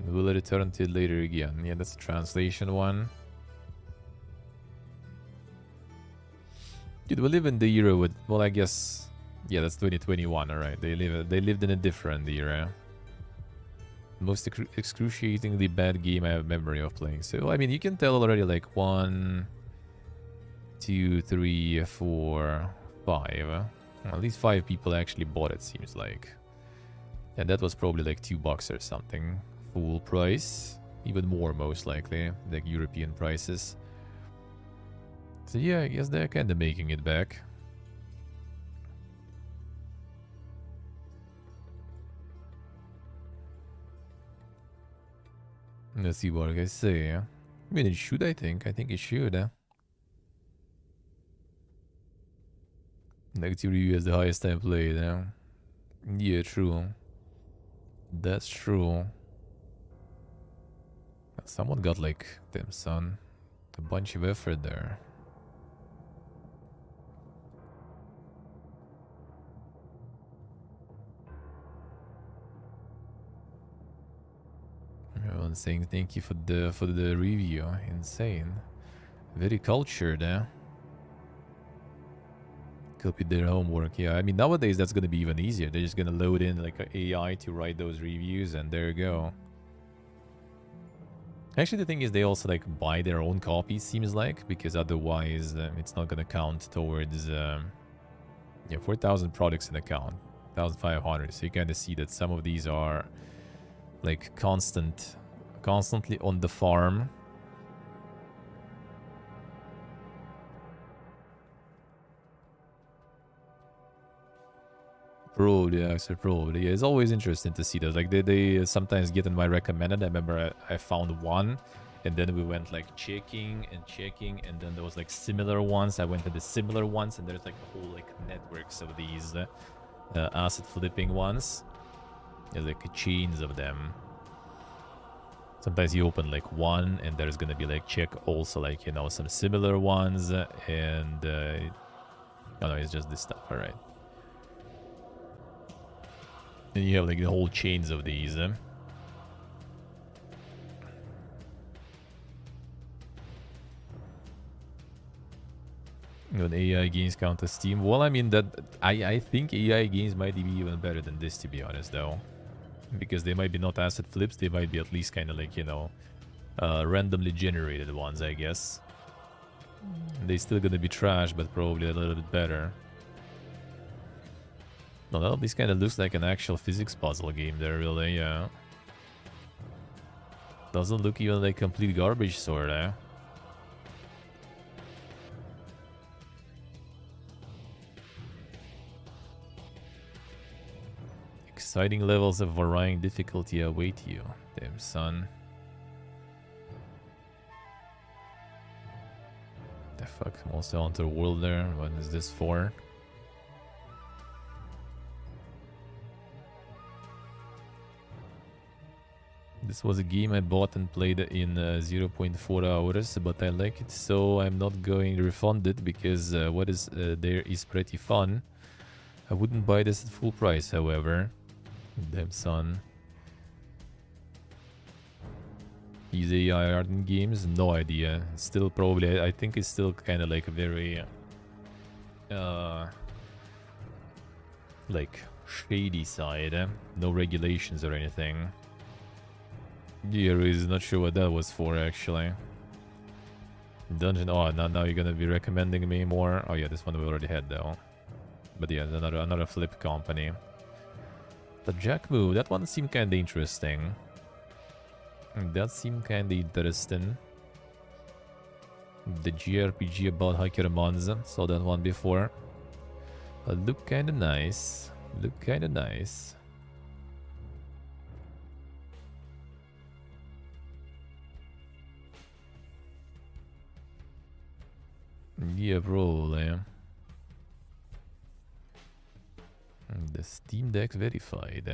Will it return to it later again? Yeah, that's a translation one. Dude, we live in the era with, well, I guess, yeah, that's 2021, alright. They lived in a different era. Most excruciatingly bad game I have memory of playing. So, I mean, you can tell already, like, 1, 2, 3, 4, 5. Well, at least 5 people actually bought it, seems like. And that was probably like $2 or something. Full price. Even more, most likely. Like European prices. So yeah, I guess they're kind of making it back. Let's see what I can say. I mean, it should, I think. I think it should. Negative review has the highest time played. Yeah, true. That's true. Someone got like, damn son, a bunch of effort there. Everyone saying thank you for the review. Insane. Very cultured, Copied their homework. Yeah, I mean, nowadays that's gonna be even easier. They're just gonna load in like an AI to write those reviews, and there you go. Actually, the thing is, they also like buy their own copies, seems like, because otherwise it's not gonna count towards yeah, 4,000 products in account, 1,500. So you kind of see that some of these are like constantly on the farm. Probably, yeah, so probably. Yeah, it's always interesting to see those. Like they sometimes get in my recommended. I remember I found one, and then we went like checking, and then there was like similar ones. I went to the similar ones, and there's like a whole like networks of these asset flipping ones. There's like chains of them. Sometimes you open like one, and there's gonna be like check also like, you know, some similar ones, and oh no, it's just this stuff. All right. And you have like the whole chains of these. When AI games count as Steam. Well, I mean that I think AI games might be even better than this, to be honest, though, because they might be not asset flips. They might be at least kind of like, you know, randomly generated ones, I guess. They're still gonna be trash, but probably a little bit better. No, this kind of looks like an actual physics puzzle game there, really, yeah. Doesn't look even like complete garbage sort, Exciting levels of varying difficulty await you. Damn, son. The fuck? I'm also onto the world there. What is this for? This was a game I bought and played in 0.4 hours, but I like it, so I'm not going to refund it because what is there is pretty fun. I wouldn't buy this at full price, however. Damn, son. Is AI art in games? No idea. Still probably, I think it's still kind of like a very like shady side. No regulations or anything. Yeah, is not sure what that was for, actually. Dungeon. Oh, now you're gonna be recommending me more. Oh yeah, this one we already had though. But yeah, another flip company. The Jack move. That one seemed kind of interesting. That seemed kind of interesting. The JRPG about Hakermanza. Saw that one before. Look kinda nice. Look kinda nice. Yeah, probably. The Steam Deck verified.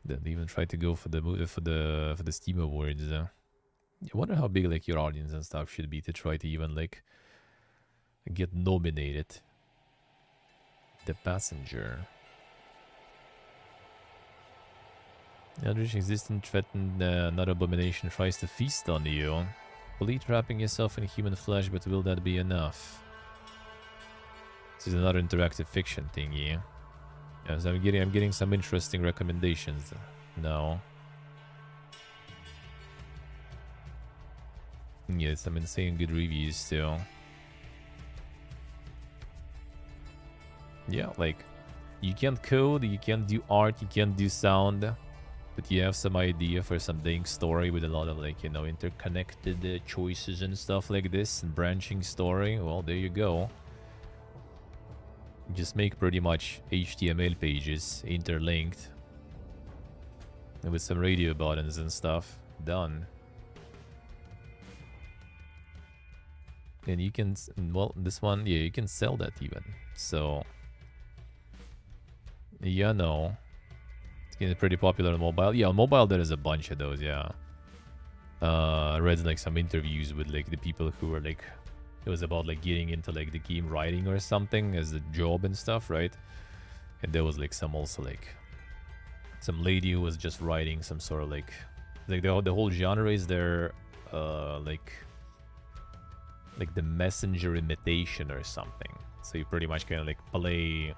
Didn't even try to go for the Steam Awards. I wonder how big like your audience and stuff should be to try to even like get nominated. The Passenger. Eldritch existent threatened another abomination tries to feast on you. Complete wrapping yourself in human flesh, but will that be enough? This is another interactive fiction thingy. Yes, I'm getting some interesting recommendations now. Yeah, some insane good reviews too. Yeah, like you can't code, you can't do art, you can't do sound, but you have some idea for some dang story with a lot of like, you know, interconnected choices and stuff like this, and branching story. Well, there you go. Just make pretty much HTML pages interlinked and with some radio buttons and stuff. Done. And you can, well, this one, yeah, you can sell that even. So, yeah, no. It's getting pretty popular on mobile. Yeah, on mobile there is a bunch of those, yeah. I read like some interviews with like the people who were like, it was about like getting into like the game writing or something as a job and stuff, right? And there was like some also like some lady who was just writing some sort of like the whole genre is their like the messenger imitation or something. So you pretty much kind of like play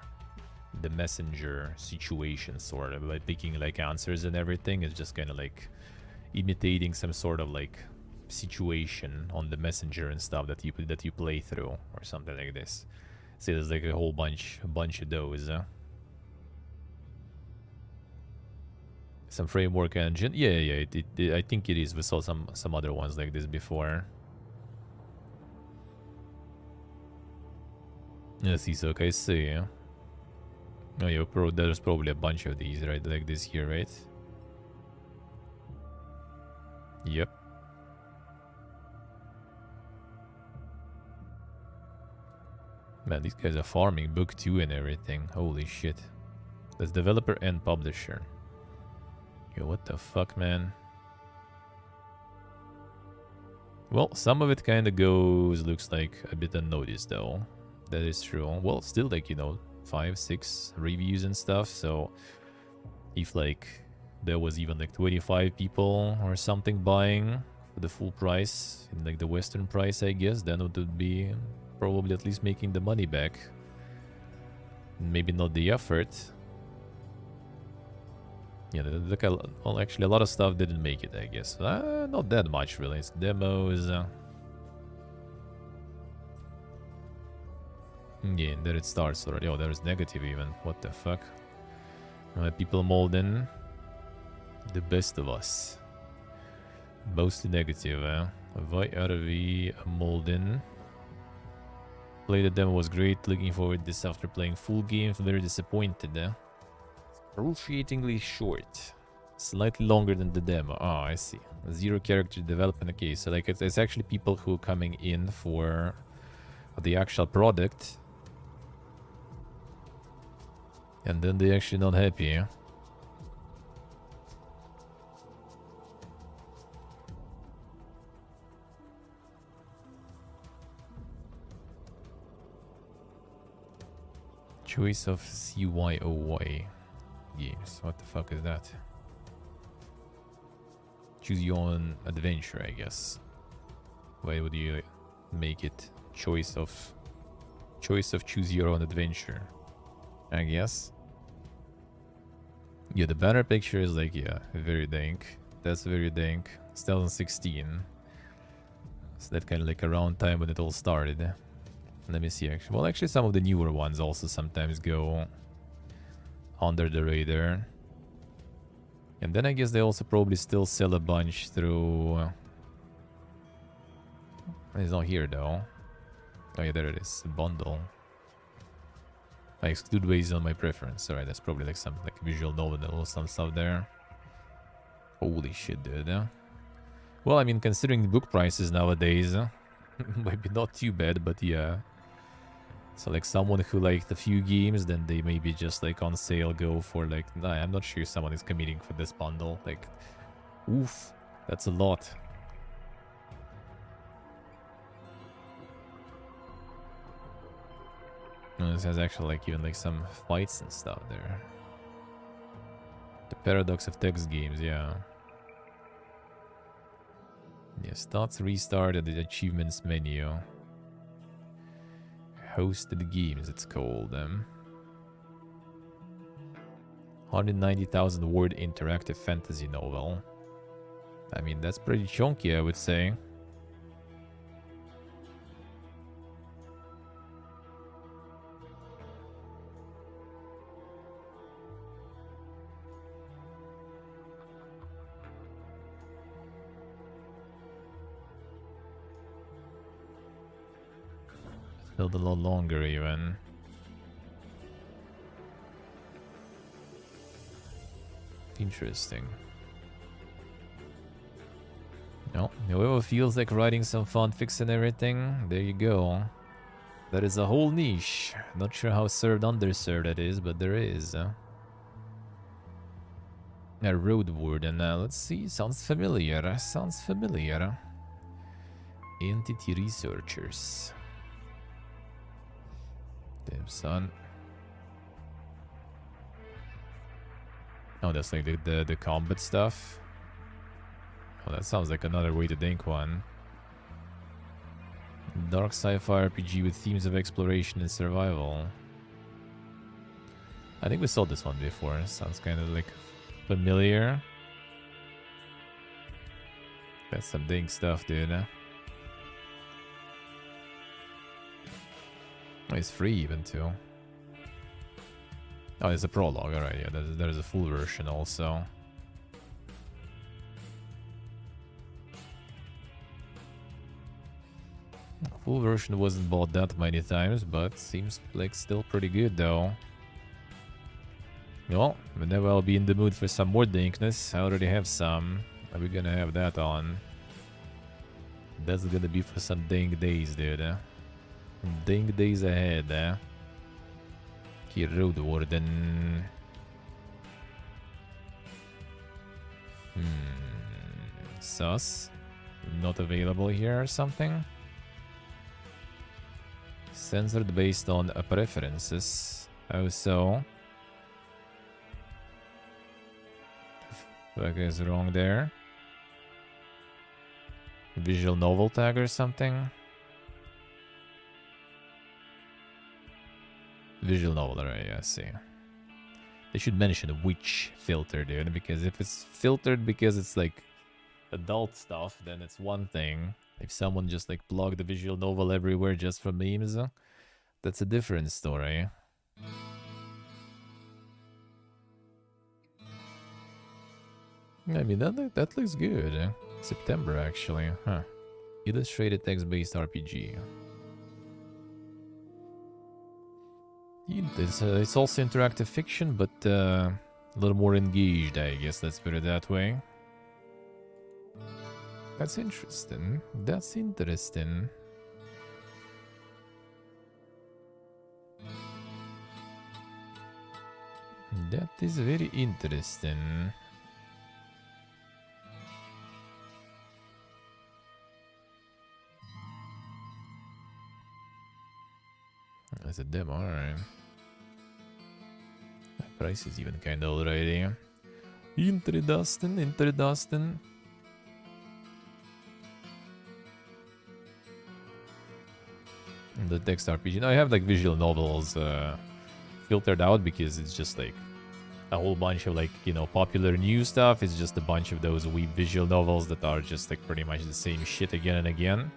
the messenger situation sort of by picking like answers and everything. It's just kind of like imitating some sort of like situation on the messenger and stuff that you play through or something like this. See, there's like a whole bunch of those. Some framework engine, yeah. I think it is. We saw some other ones like this before. Let's see. So okay, see. Oh yeah, there's probably a bunch of these, right? Like this here, right? Yep. Man, these guys are farming book 2 and everything. Holy shit. That's developer and publisher. Yo, what the fuck, man? Well, some of it kind of looks like a bit unnoticed, though. That is true. Well, still, like, you know, 5, 6 reviews and stuff. So, if, like, there was even, like, 25 people or something buying for the full price, in, like, the Western price, I guess, then it would be probably at least making the money back. Maybe not the effort. Yeah, look, well, actually, a lot of stuff didn't make it, I guess. Not that much, really. It's demos. Yeah, and there it starts already. Oh, there's negative even. What the fuck? People molding. The best of us. Mostly negative, Why are we molding? Play the demo was great. Looking forward to this after playing full game. Very disappointed, Excruciatingly short. Slightly longer than the demo. Oh, I see. 0 character development. Okay, so like it's actually people who are coming in for the actual product. And then they're actually not happy. Choice of CYOY games. What the fuck is that? Choose your own adventure, I guess. Why would you make it choice of choose your own adventure? I guess. Yeah, the banner picture is like, yeah, very dank. That's very dank. It's 2016. So that kind of like around time when it all started. Let me see, actually. Well, actually, some of the newer ones also sometimes go under the radar. And then I guess they also probably still sell a bunch through It's not here though. Oh yeah, there it is. Bundle. I exclude based on my preference. Alright, that's probably like some like visual novel or some stuff there. Holy shit, dude. Well, I mean, considering the book prices nowadays, maybe not too bad, but yeah. So like someone who liked a few games, then they maybe just like on sale go for like, nah, I'm not sure someone is committing for this bundle. Like, oof, that's a lot. No, this has actually like even like some fights and stuff there. The paradox of text games, yeah. Yeah, starts restart at the achievements menu. Hosted games, it's called. 190,000 word interactive fantasy novel. I mean, that's pretty chunky, I would say. Felt a lot longer even. Interesting. No, whoever feels like writing some fanfics and everything, there you go. That is a whole niche. Not sure how served, underserved that is, but there is. A road warden. Let's see. Sounds familiar. Sounds familiar. Entity researchers. Damn, son. Oh, that's like the combat stuff. Oh, that sounds like another way to think one. Dark sci-fi RPG with themes of exploration and survival. I think we saw this one before. Sounds kind of like familiar. That's some dang stuff, dude. Oh, it's free even too. Oh, it's a prologue, alright, yeah, there's a full version also. Full version wasn't bought that many times, but seems like still pretty good though. Well, whenever I'll be in the mood for some more dankness, I already have some. Are we gonna have that on? That's gonna be for some dank days, dude. Dank days ahead, Here, Road Warden. Sus. Not available here or something? Censored based on preferences. How so? What is wrong there? Visual novel tag or something? Visual novel, alright, yeah, I see. They should mention which filter, dude, because if it's filtered because it's like adult stuff, then it's one thing. If someone just like plugged the visual novel everywhere just for memes, that's a different story. I mean, that looks good. September, actually. Huh. Illustrated text-based RPG. It's also interactive fiction, but a little more engaged, I guess. Let's put it that way. That's interesting. That's interesting. That is very interesting. That's a demo, alright. That price is even kinda already. Interesting, interesting. The text RPG. Now I have like visual novels filtered out because it's just like a whole bunch of like, you know, popular new stuff. It's just a bunch of those weeb visual novels that are just like pretty much the same shit again and again.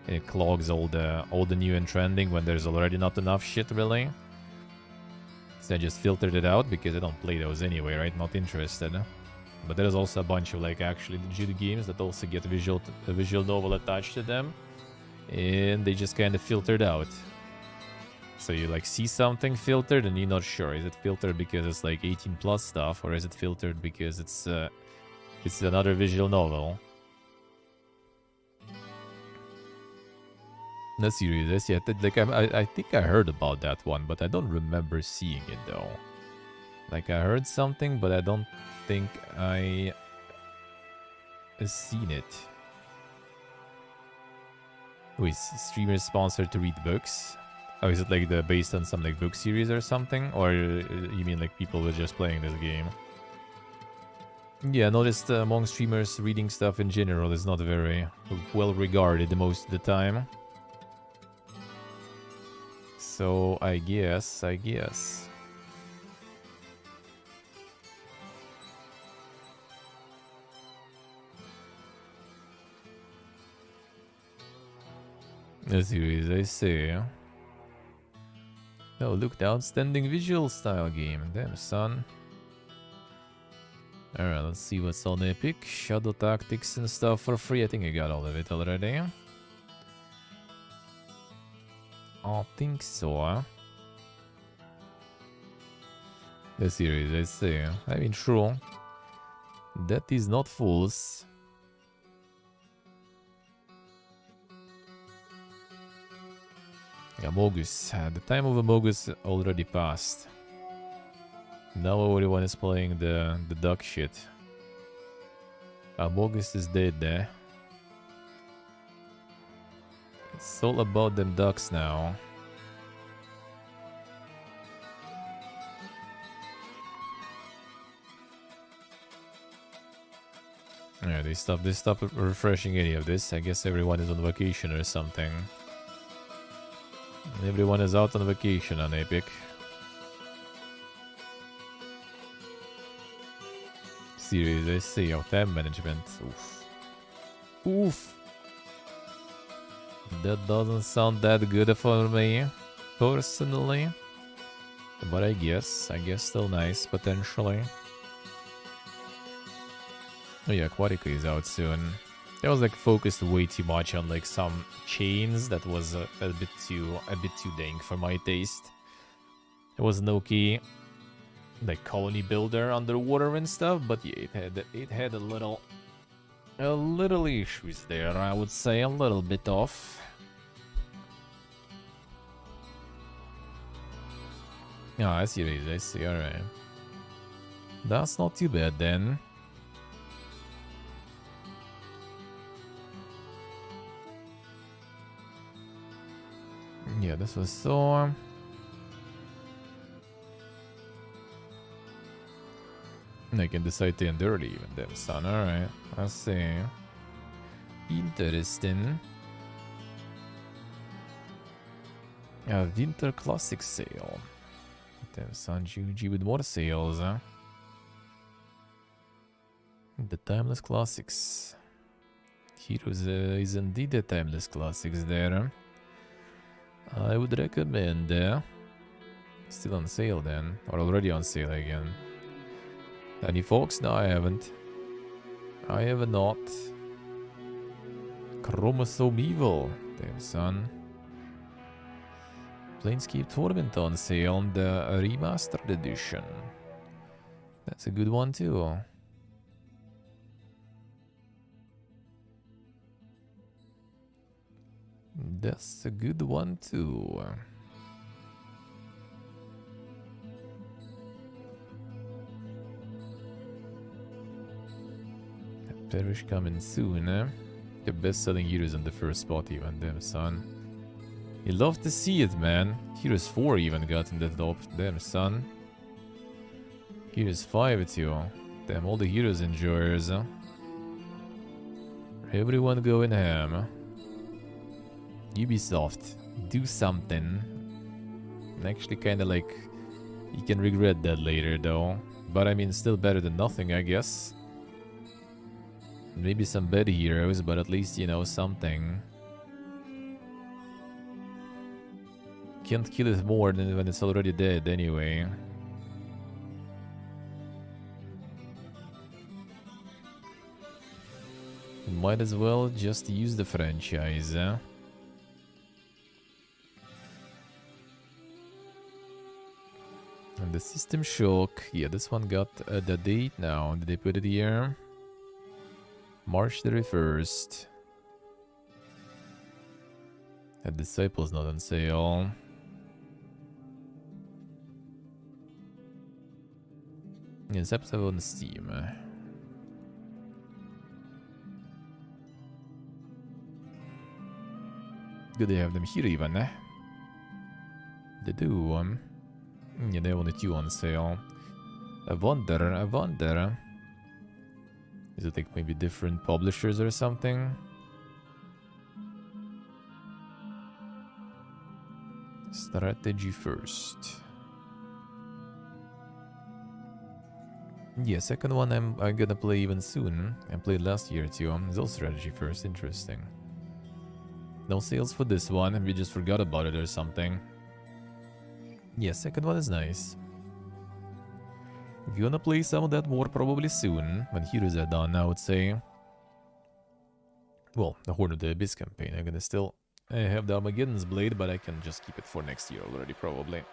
And it clogs all the new and trending when there's already not enough shit, really. So I just filtered it out because I don't play those anyway, right? Not interested. But there's also a bunch of like actually legit games that also get a visual novel attached to them. and they just kind of filtered out. So you like see something filtered and you're not sure. Is it filtered because it's like 18 plus stuff, or is it filtered because it's another visual novel? No, serious. Yeah, like I think I heard about that one, but I don't remember seeing it though. Like I heard something, but I don't think I seen it. Wait, streamer sponsored to read books? Oh, is it like based on some like book series or something? Or you mean like people were just playing this game? Yeah, I noticed among streamers reading stuff in general is not very well regarded most of the time. So I guess. The series, I see. Oh, look, the outstanding visual style game. Damn, son. Alright, let's see what's on Epic. Shadow Tactics and stuff for free. I think I got all of it already. I think so. The series, I see. I mean, true. That is not false. Amogus. The time of Amogus already passed. Now everyone is playing the duck shit. Amogus is dead there. It's all about them ducks now. Yeah, they stopped refreshing any of this. I guess everyone is on vacation or something. Everyone is out on vacation on Epic. Series, I see. Oh, time management. Oof. Oof. That doesn't sound that good for me, personally. But I guess still nice, potentially. Oh yeah, Aquatica is out soon. I was like focused way too much on like some chains that was a bit too dank for my taste. It was an okay like colony builder underwater and stuff, but yeah, it had a little issues there. I would say a little bit off. Ah, I see it is. I see. All right, that's not too bad then. Yeah, this was so... I can decide to end early even then, son. Alright, I see. Interesting. A winter classic sale. Damn, son, GG with more sales, huh? The timeless classics. Heroes is indeed the timeless classics there. I would recommend still on sale then, or already on sale again. Any folks? No, I haven't. I have not. Chromosome Evil, damn son. Planescape Torment on sale on the remastered edition. That's a good one too. That's a good one too. Perish coming soon, eh? The best-selling Heroes on the first spot even, damn son. You love to see it, man. Heroes 4 even got in the top, damn son. Heroes 5 too. Damn, all the Heroes enjoyers, huh? Everyone going ham. Ubisoft, do something. Actually, kind of like you can regret that later, though. But I mean, still better than nothing, I guess. Maybe some bad heroes, but at least you know something. Can't kill it more than when it's already dead, anyway. Might as well just use the franchise, eh? And the System Shock, yeah, this one got the date now. Did they put it here? March 31st. The Disciple's not on sale. Yeah, this episode on Steam. Good they have them here even. They do. Yeah, they have only 2 on sale. I wonder. Is it like maybe different publishers or something? Strategy first. Yeah, second one I'm gonna play even soon. I played last year too. It's all strategy first. Interesting. No sales for this one, and we just forgot about it or something. Yeah, second one is nice. Gonna play some of that more probably soon, when Heroes are done, I would say. Well, the Horn of the Abyss campaign, I'm gonna still have the Armageddon's Blade, but I can just keep it for next year already, probably.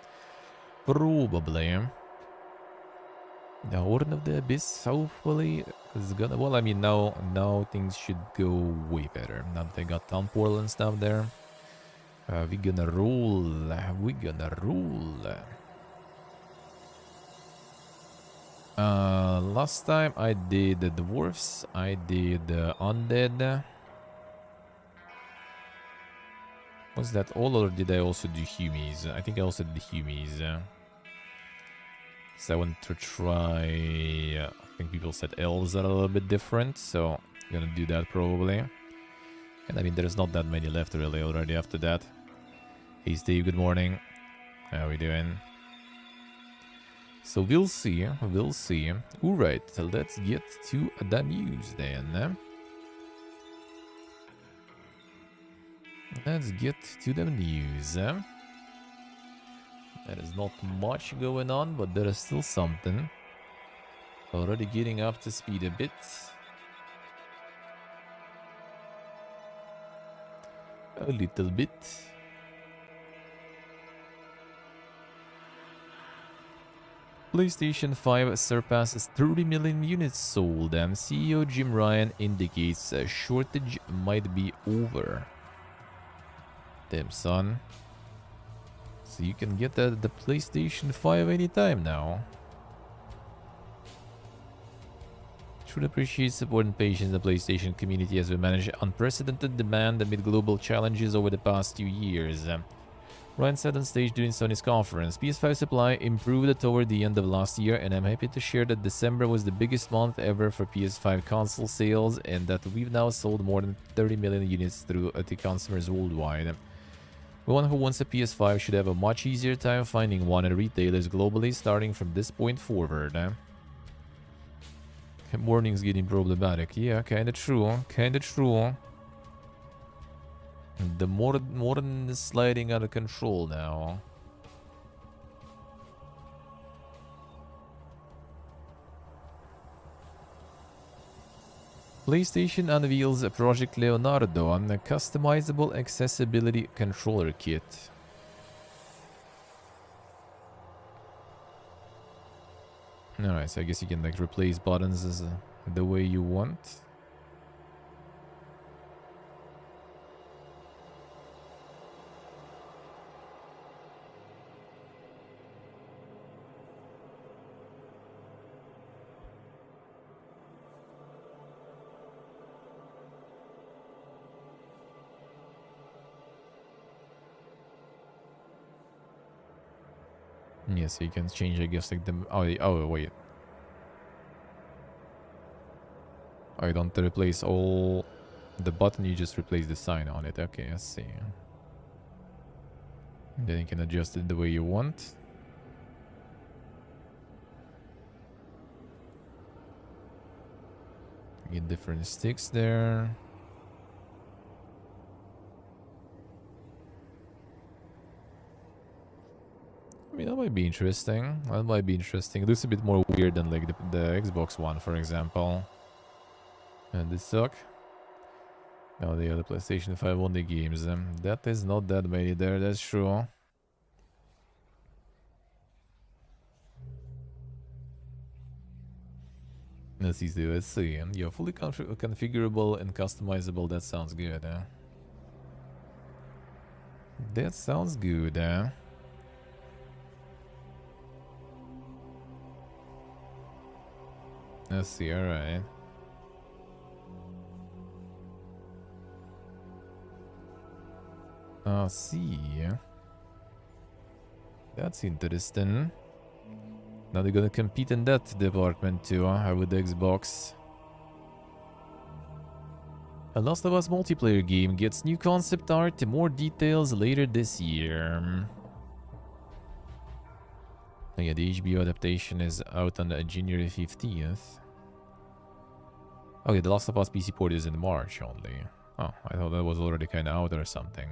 The Horn of the Abyss, hopefully, is gonna... Well, I mean, now things should go way better. Now that I got Town Portal and stuff there. We gonna roll. Last time I did the Dwarfs, I did Undead. Was that all, or did I also do Humies? I think I also did Humies. So I want to try... I think people said elves are a little bit different, so I'm gonna do that probably. And I mean, there's not that many left really already after that. Hey Steve, good morning. How are we doing? So we'll see. Alright, so let's get to the news then. Let's get to the news. There is not much going on, but there is still something. Already getting up to speed a bit. A little bit. PlayStation 5 surpasses 30 million units sold. CEO Jim Ryan indicates a shortage might be over. Damn, son. So you can get the PlayStation 5 anytime now. Should appreciate support and patience in the PlayStation community as we manage unprecedented demand amid global challenges over the past 2 years. Ryan said on stage during Sony's conference, PS5 supply improved toward the end of last year, and I'm happy to share that December was the biggest month ever for PS5 console sales, and that we've now sold more than 30 million units through to consumers worldwide. Anyone who wants a PS5 should have a much easier time finding one at retailers globally starting from this point forward. Morning's getting problematic. Yeah, kinda true. The modern is sliding out of control now. PlayStation unveils Project Leonardo on a customizable accessibility controller kit. Alright, so I guess you can like replace buttons as the way you want. Yeah, so you can change, I guess, like the... Oh, wait. Oh, you don't replace all the button, you just replace the sign on it. Okay, I see. Then you can adjust it the way you want. Get different sticks there. I mean, that might be interesting. It looks a bit more weird than like the Xbox One, for example. And this suck. Now the other PlayStation 5 only games. That is not that many there, that's true. Let's see, let's see. Yeah, fully configurable and customizable. That sounds good. That sounds good. Let's see. All right. See. That's interesting. Now they're gonna compete in that department too, with the Xbox. A Last of Us multiplayer game gets new concept art and more details later this year. Oh yeah, the HBO adaptation is out on January 15th. Okay, the Last of Us PC port is in March only. Oh, I thought that was already kind of out or something.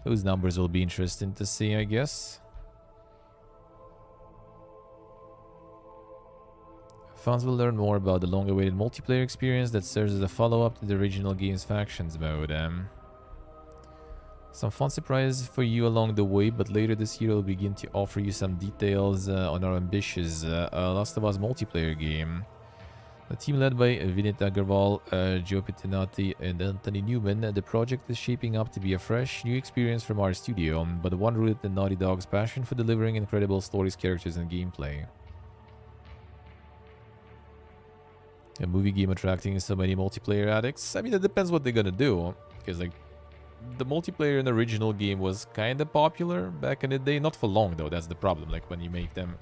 Those numbers will be interesting to see, I guess. Fans will learn more about the long-awaited multiplayer experience that serves as a follow-up to the original game's factions mode. Some fun surprises for you along the way, but later this year we'll begin to offer you some details on our ambitious Last of Us multiplayer game. A team led by Vinit Agarwal, Joe Pittinati, and Anthony Newman, the project is shaping up to be a fresh, new experience from our studio, but one rooted in Naughty Dog's passion for delivering incredible stories, characters, and gameplay. A movie game attracting so many multiplayer addicts? I mean, it depends what they're gonna do. Because, like, the multiplayer in the original game was kind of popular back in the day. Not for long, though. That's the problem. Like, when you make them,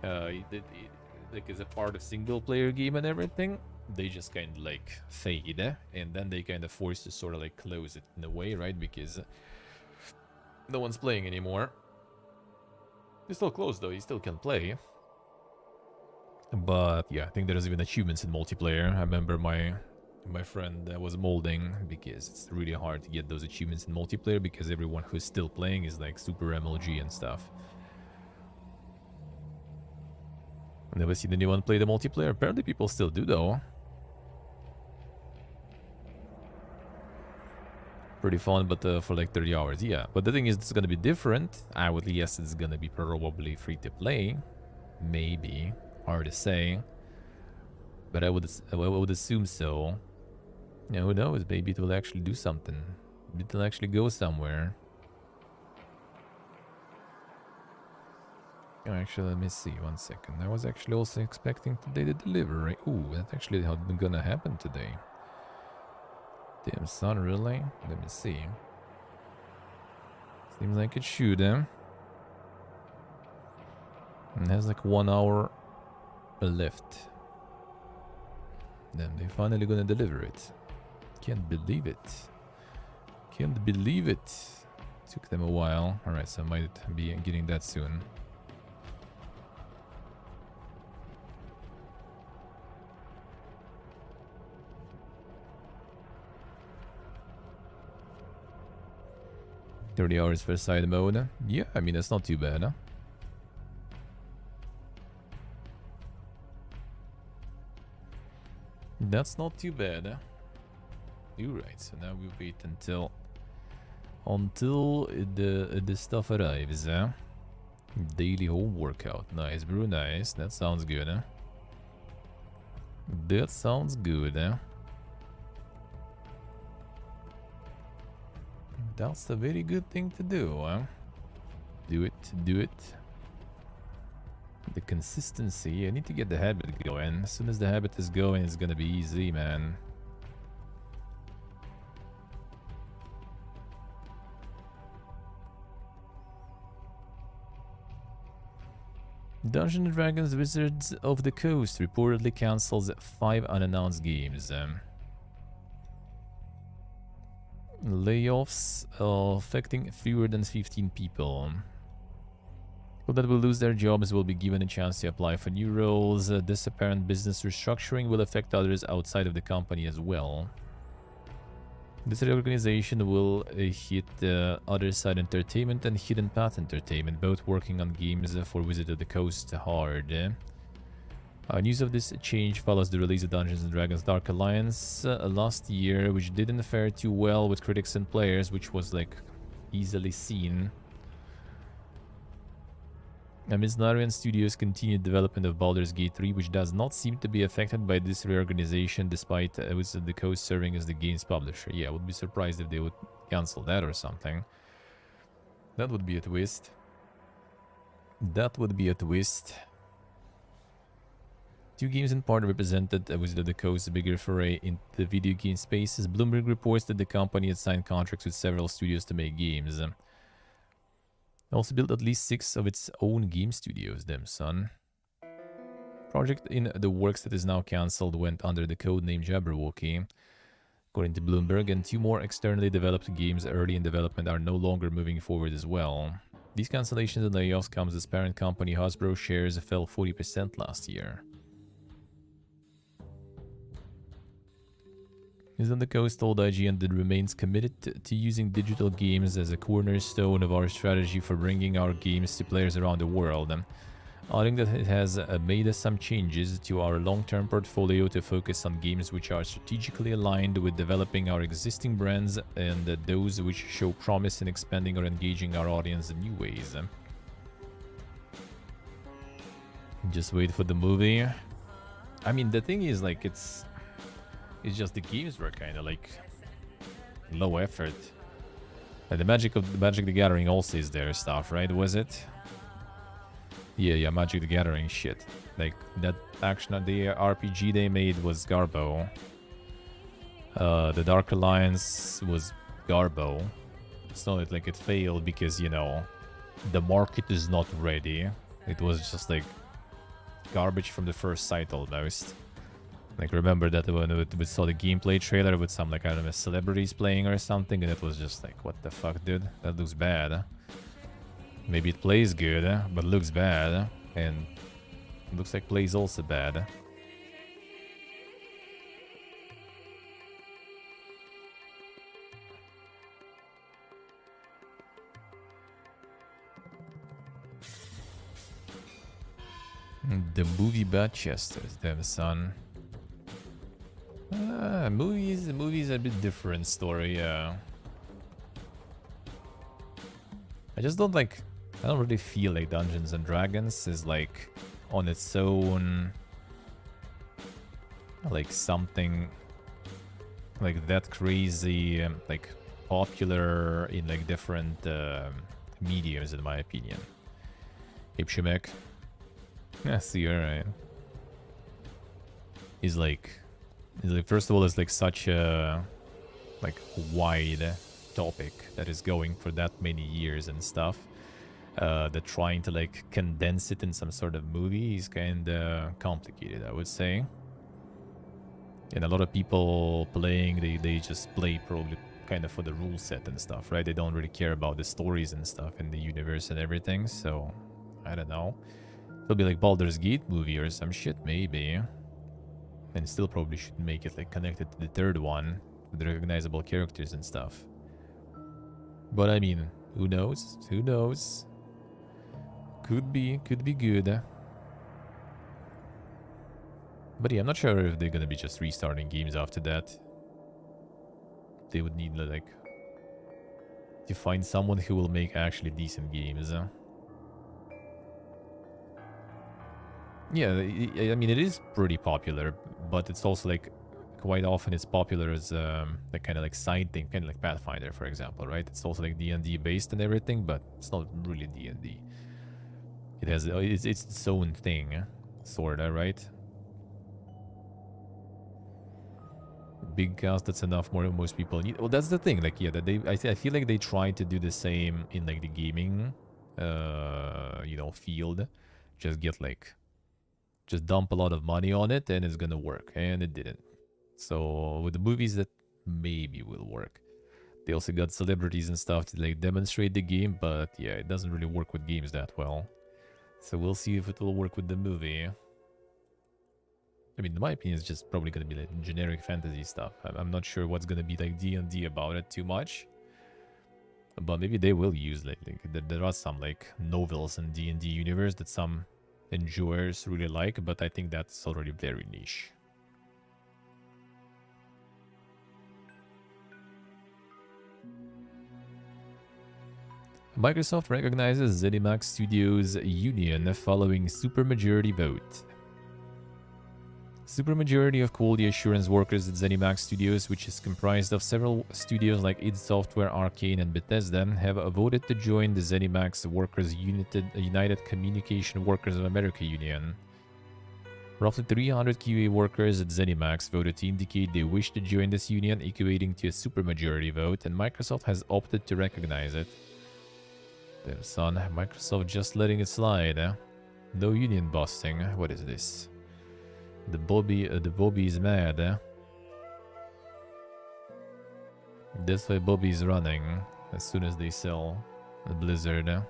like, as a part of single-player game and everything, they just kind of, like, fade. And then they kind of force to sort of, like, close it in a way, right? Because no one's playing anymore. It's still closed, though. You still can play. But yeah, I think there's even achievements in multiplayer. I remember my friend was molding because it's really hard to get those achievements in multiplayer because everyone who's still playing is like super MLG and stuff. Never seen anyone play the multiplayer. Apparently people still do though. Pretty fun, but for like 30 hours, yeah. But the thing is, it's gonna be different. I would guess it's gonna be probably free to play. Maybe. Hard to say, but I would assume so. Yeah, who knows? Maybe it will actually do something. It will actually go somewhere. Oh, actually, let me see. 1 second. I was actually also expecting today the delivery. Ooh, that actually hadn't gonna happen today. Damn son, really? Let me see. Seems like it should, eh? It has like 1 hour left. Then they're finally gonna deliver it. Can't believe it. Can't believe it. Took them a while. Alright, so I might be getting that soon. $30 hours for side mode. Yeah, I mean, that's not too bad, huh? That's not too bad. Alright, so now we wait until the stuff arrives. Daily home workout. Nice, bro. Nice. That sounds good. That sounds good. That's a very good thing to do. Do it. Do it. The consistency. I need to get the habit going. As soon as the habit is going, it's gonna be easy, man. Dungeons & Dragons Wizards of the Coast reportedly cancels 5 unannounced games. Layoffs affecting fewer than 15 people. People that will lose their jobs will be given a chance to apply for new roles. This apparent business restructuring will affect others outside of the company as well. This reorganization will hit Other Side Entertainment and Hidden Path Entertainment, both working on games for Wizard of the Coast hard. News of this change follows the release of Dungeons & Dragons Dark Alliance last year, which didn't fare too well with critics and players, which was like easily seen. Mizlarian Studios continued development of Baldur's Gate 3, which does not seem to be affected by this reorganization, despite Wizards of the Coast serving as the game's publisher. Yeah, I would be surprised if they would cancel that or something. That would be a twist. That would be a twist. Two games in part represented Wizards of the Coast's bigger foray into the video game space, as Bloomberg reports that the company had signed contracts with several studios to make games. Also built at least 6 of its own game studios, them son. Project in the works that is now cancelled went under the codename Jabberwocky, according to Bloomberg, and 2 more externally developed games early in development are no longer moving forward as well. These cancellations and layoffs comes as parent company Hasbro shares fell 40% last year. Wizards of the Coast told IGN that it remains committed to using digital games as a cornerstone of our strategy for bringing our games to players around the world, adding that it has made some changes to our long-term portfolio to focus on games which are strategically aligned with developing our existing brands and those which show promise in expanding or engaging our audience in new ways. Just wait for the movie. I mean, the thing is, like, it's just the games were kind of like low effort. Like the Magic the Gathering also is their stuff, right? Was it? Yeah, Magic the Gathering shit. Like that action, the RPG they made was Garbo. The Dark Alliance was Garbo. It's not like it failed because, you know, the market is not ready. It was just like garbage from the first sight almost. Like, remember that when we saw the gameplay trailer with some, like, I don't know, celebrities playing or something, and it was just like, what the fuck, dude? That looks bad. Maybe it plays good, but looks bad. And it looks like plays also bad. The movie Batchesters, damn son. Movies a bit different story, yeah. I just don't like, I don't really feel like Dungeons and Dragons is like on its own, like something like that crazy, like popular in like different mediums in my opinion. Ape Shemek. Yeah, see, alright. He's like, first of all, it's like such a like wide topic that is going for that many years and stuff. That trying to like condense it in some sort of movie is kind of complicated, I would say. And a lot of people playing, they just play probably kind of for the rule set and stuff, right? They don't really care about the stories and stuff in the universe and everything. So I don't know. It'll be like Baldur's Gate movie or some shit, maybe. And still probably should make it like connected to the third one with recognizable characters and stuff. But I mean, who knows? Who knows? Could be good. But yeah, I'm not sure if they're gonna be just restarting games after that. They would need like to find someone who will make actually decent games. Yeah, I mean, it is pretty popular, but it's also like quite often it's popular as like kind of like side thing, kind of like Pathfinder, for example, right? It's also like D&D based and everything, but it's not really D&D. It has it's its own thing, sorta, right? Big cast, that's enough. More than most people need. Well, that's the thing. Like, yeah, that I feel like they try to do the same in like the gaming, you know, field. Just dump a lot of money on it and it's gonna work, and it didn't. So with the movies, that maybe will work. They also got celebrities and stuff to like demonstrate the game, but yeah, it doesn't really work with games that well. So we'll see if it will work with the movie. I mean, in my opinion, it's just probably gonna be like generic fantasy stuff. I'm not sure what's gonna be like D&D about it too much. But maybe they will use like there are some like novels in D&D universe that some enjoyers really like, but I think that's already very niche. Microsoft recognizes ZeniMax Studios union following supermajority vote. Supermajority of quality assurance workers at ZeniMax Studios, which is comprised of several studios like id Software, Arcane, and Bethesda, have voted to join the ZeniMax Workers United Communication Workers of America Union. Roughly 300 QA workers at ZeniMax voted to indicate they wish to join this union, equating to a supermajority vote, and Microsoft has opted to recognize it. Damn son, Microsoft just letting it slide, eh? No union busting. What is this? The Bobby is mad, eh? That's why Bobby's running as soon as they sell the Blizzard.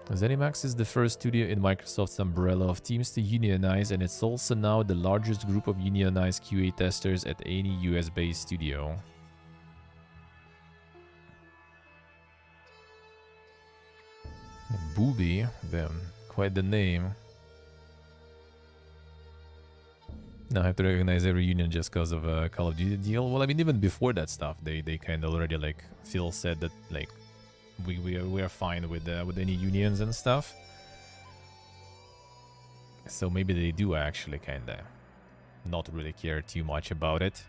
ZeniMax is the first studio in Microsoft's umbrella of teams to unionize, and it's also now the largest group of unionized QA testers at any US-based studio. Booby, damn, quite the name. Now I have to recognize every union just because of a Call of Duty deal. Well, I mean, even before that stuff, they kind of already, like, Phil said that, like, we are fine with any unions and stuff. So maybe they do actually kind of not really care too much about it.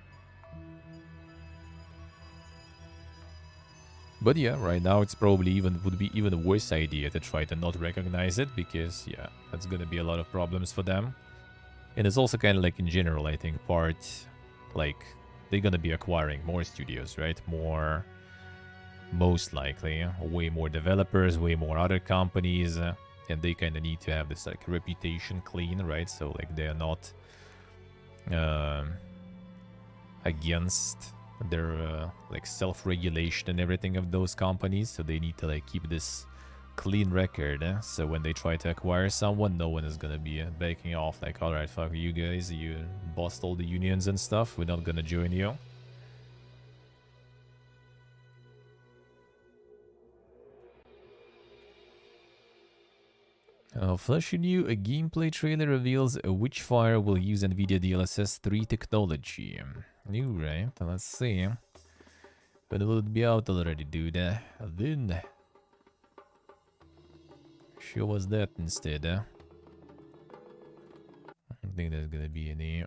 But yeah, right now it's probably would be even a worse idea to try to not recognize it, because yeah, that's gonna be a lot of problems for them. And it's also kind of like in general, I think like they're gonna be acquiring more studios, right? Most likely, way more developers, way more other companies, and they kind of need to have this like reputation clean, right? So like they are not against their like self-regulation and everything of those companies, so they need to like keep this clean record, so when they try to acquire someone, no one is gonna be backing off like, all right, fuck you guys, you bust all the unions and stuff, we're not gonna join you. Flash New, a gameplay trailer reveals a Witchfire will use NVIDIA DLSS 3 technology. New, right? Let's see. But will it be out already, dude? Then show us that instead. I don't think there's gonna be any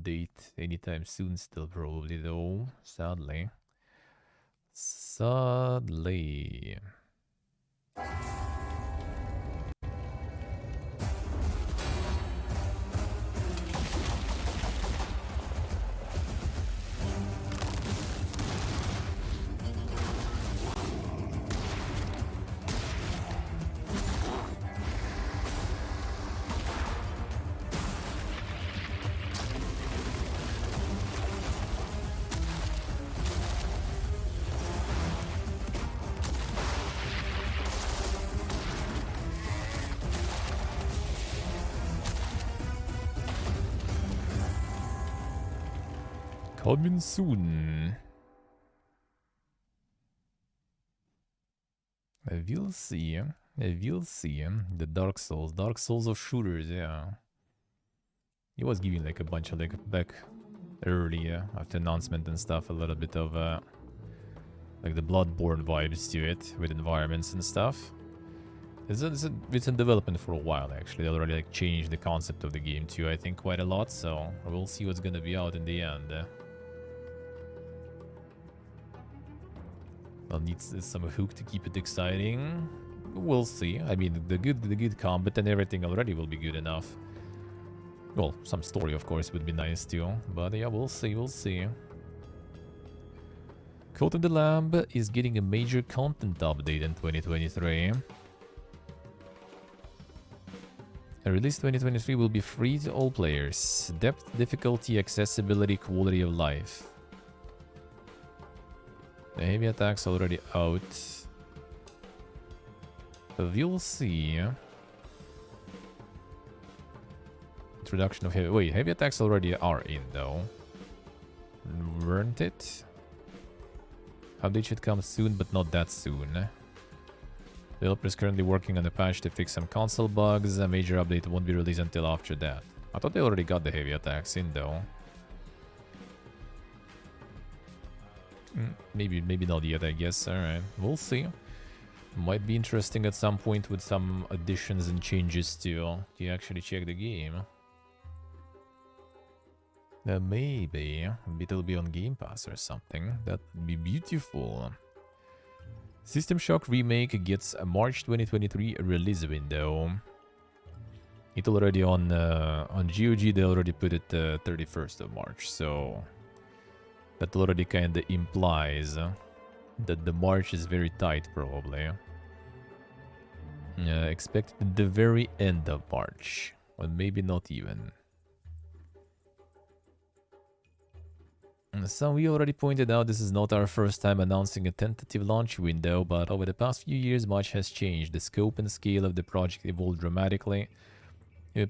date anytime soon still, probably, though. Sadly. Sadly. Coming soon. I will see. I will see. The Dark Souls of shooters, yeah. He was giving like a bunch of like back early after announcement and stuff, a little bit of like the Bloodborne vibes to it with environments and stuff. It's in development for a while actually. They already like changed the concept of the game too, I think, quite a lot. So we'll see what's gonna be out in the end. I'll need some hook to keep it exciting. We'll see. I mean, the good combat and everything already will be good enough. Well, some story, of course, would be nice too. But yeah, we'll see. We'll see. Cult of the Lamb is getting a major content update in 2023. Release 2023 will be free to all players. Depth, difficulty, accessibility, quality of life. The heavy attack's already out. We'll see. Introduction of heavy... Wait, heavy attacks already are in, though. Weren't it? Update should come soon, but not that soon. Developer is currently working on a patch to fix some console bugs. A major update won't be released until after that. I thought they already got the heavy attacks in, though. Maybe not yet, I guess. Alright, we'll see. Might be interesting at some point with some additions and changes to actually check the game. Maybe it'll be on Game Pass or something. That'd be beautiful. System Shock Remake gets a March 2023 release window. It already on GOG, they already put it 31st of March, so that already kind of implies that the March is very tight, probably. Expected the very end of March, or maybe not even. So we already pointed out this is not our first time announcing a tentative launch window, but over the past few years much has changed. The scope and scale of the project evolved dramatically.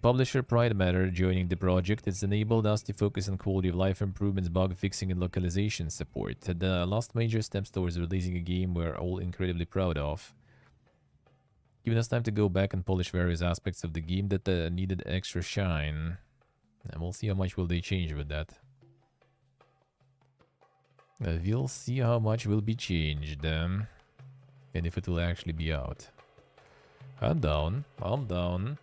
Publisher Pride Matter joining the project has enabled us to focus on quality of life improvements, bug fixing, and localization support. The last major steps towards releasing a game we're all incredibly proud of. Giving us time to go back and polish various aspects of the game that needed extra shine. And we'll see how much will they change with that. We'll see how much will be changed. And if it will actually be out. I'm down. I'm down.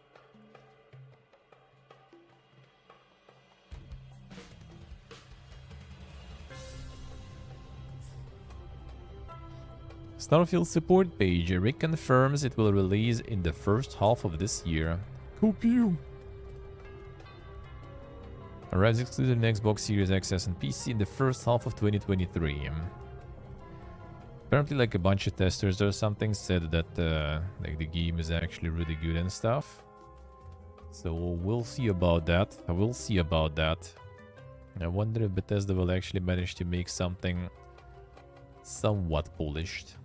Starfield support page. Rick confirms it will release in the first half of this year. Hope you. Arrives exclusive in Xbox Series X and PC in the first half of 2023. Apparently, like a bunch of testers or something said that like the game is actually really good and stuff. So we'll see about that. I will see about that. I wonder if Bethesda will actually manage to make something somewhat polished.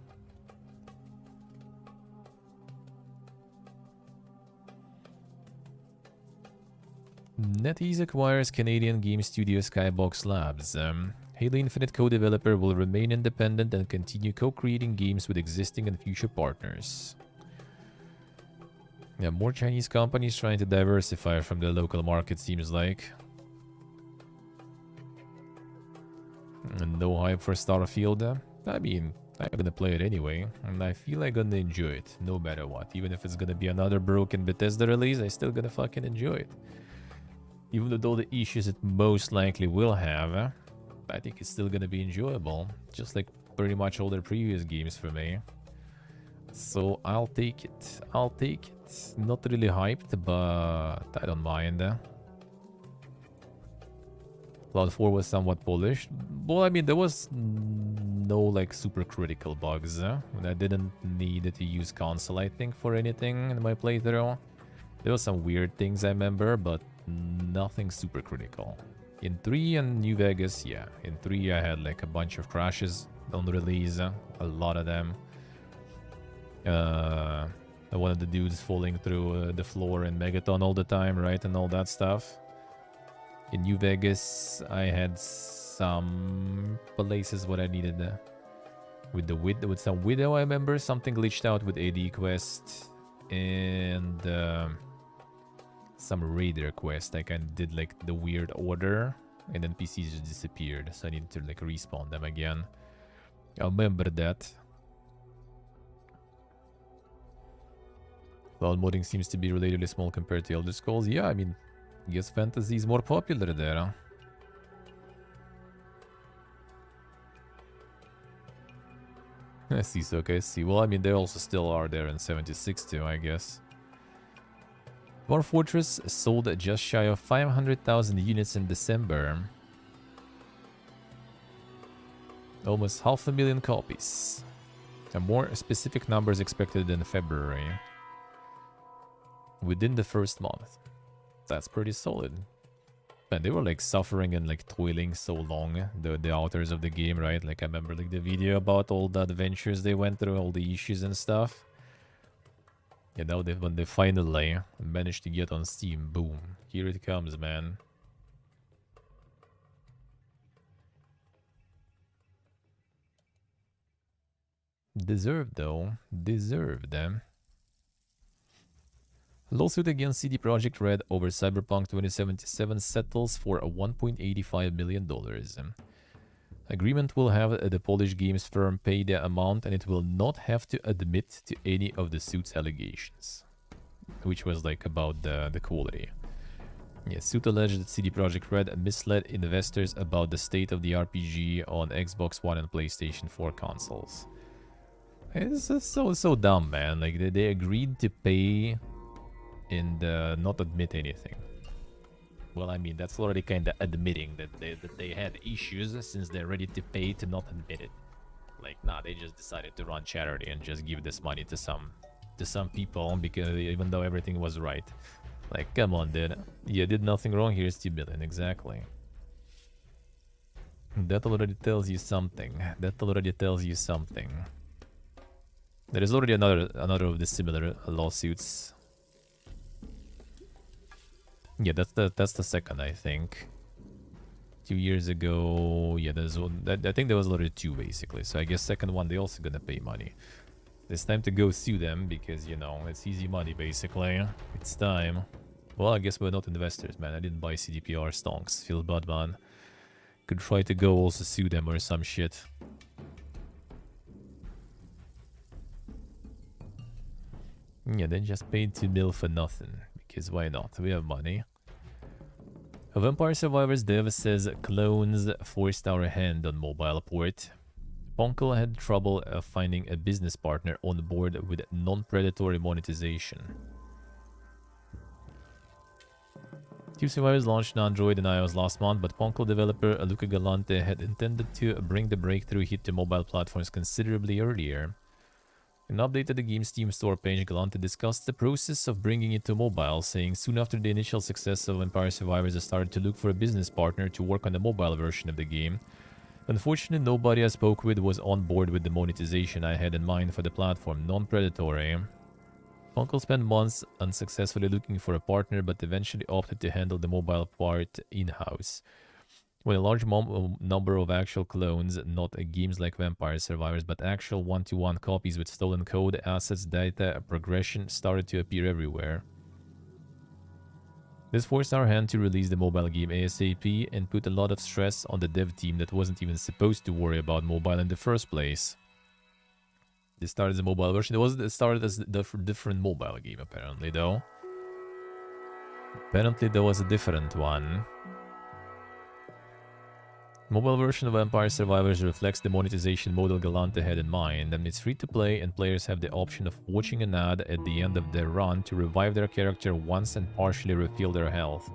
NetEase acquires Canadian game studio Skybox Labs. Halo Infinite co-developer will remain independent and continue co-creating games with existing and future partners. Yeah, more Chinese companies trying to diversify from the local market seems like. And no hype for Starfield. I mean, I'm gonna play it anyway, and I feel I'm gonna enjoy it, no matter what. Even if it's gonna be another broken Bethesda release, I still gonna fucking enjoy it. Even with all the issues it most likely will have, I think it's still gonna be enjoyable. Just like pretty much all their previous games for me. So I'll take it. I'll take it. Not really hyped, but I don't mind. Cloud 4 was somewhat polished. Well, I mean, there was no like super critical bugs. I didn't need to use console, I think, for anything in my playthrough. There was some weird things I remember, but nothing super critical. In 3 and New Vegas, yeah. In 3 I had like a bunch of crashes on release. A lot of them. One of the dudes falling through the floor in Megaton all the time, right? And all that stuff. In New Vegas, I had some places what I needed with some Widow. I remember something glitched out with AD quest and some Raider quest. I kind of did like the weird order, and then PCs just disappeared, so I needed to like respawn them again. I remember that. Cloud modding seems to be relatively small compared to Elder Scrolls. Yeah, I mean, I guess fantasy is more popular there, huh? I see, so okay, I see. Well, I mean, they also still are there in 76 too, I guess. Dwarf Fortress sold just shy of 500,000 units in December. Almost 500,000 copies. And more specific numbers expected in February. Within the first month. That's pretty solid. And they were like suffering and like toiling so long, the authors of the game, right? Like I remember like the video about all the adventures they went through, all the issues and stuff. Yeah, now when they finally managed to get on Steam, boom, here it comes, man. Deserved though, deserved. Lawsuit against CD Projekt Red over Cyberpunk 2077 settles for a $1.85 million. Agreement will have the Polish games firm pay the amount and it will not have to admit to any of the suit's allegations. Which was like about the quality. Yeah, suit alleged that CD Projekt Red misled investors about the state of the RPG on Xbox One and PlayStation 4 consoles. It's so dumb, man. Like they agreed to pay and not admit anything. Well, I mean, that's already kind of admitting that they had issues since they're ready to pay to not admit it. Like, nah, they just decided to run charity and just give this money to some people because even though everything was right. Like, come on, dude. You did nothing wrong. Here's 2 billion, exactly. That already tells you something. That already tells you something. There is already another of the similar lawsuits. Yeah, that's the second, I think. 2 years ago, yeah, there's one. I think there was already 2 basically. So I guess second one they also gonna pay money. It's time to go sue them because you know it's easy money basically. It's time. Well, I guess we're not investors, man. I didn't buy CDPR stonks. Feel bad, man. Could try to go also sue them or some shit. Yeah, they just paid 2 mil for nothing. Because why not? We have money. A Vampire Survivors dev says clones forced our hand on mobile port. Ponkel had trouble finding a business partner on board with non-predatory monetization. Two Survivors launched on Android and iOS last month, but Ponkel developer Luca Galante had intended to bring the breakthrough hit to mobile platforms considerably earlier. In an update to the game's Steam store page, Galante discussed the process of bringing it to mobile, saying soon after the initial success of Vampire Survivors, I started to look for a business partner to work on the mobile version of the game. Unfortunately, nobody I spoke with was on board with the monetization I had in mind for the platform, non-predatory. Uncle spent months unsuccessfully looking for a partner, but eventually opted to handle the mobile part in-house. When a large number of actual clones, not games like Vampire Survivors, but actual one-to-one copies with stolen code, assets, data, progression started to appear everywhere. This forced our hand to release the mobile game ASAP and put a lot of stress on the dev team that wasn't even supposed to worry about mobile in the first place. This started as a mobile version. It started as a different mobile game, apparently, though. Apparently, there was a different one. Mobile version of Vampire Survivors reflects the monetization model Galante had in mind, and it's free to play, and players have the option of watching an ad at the end of their run to revive their character once and partially refill their health.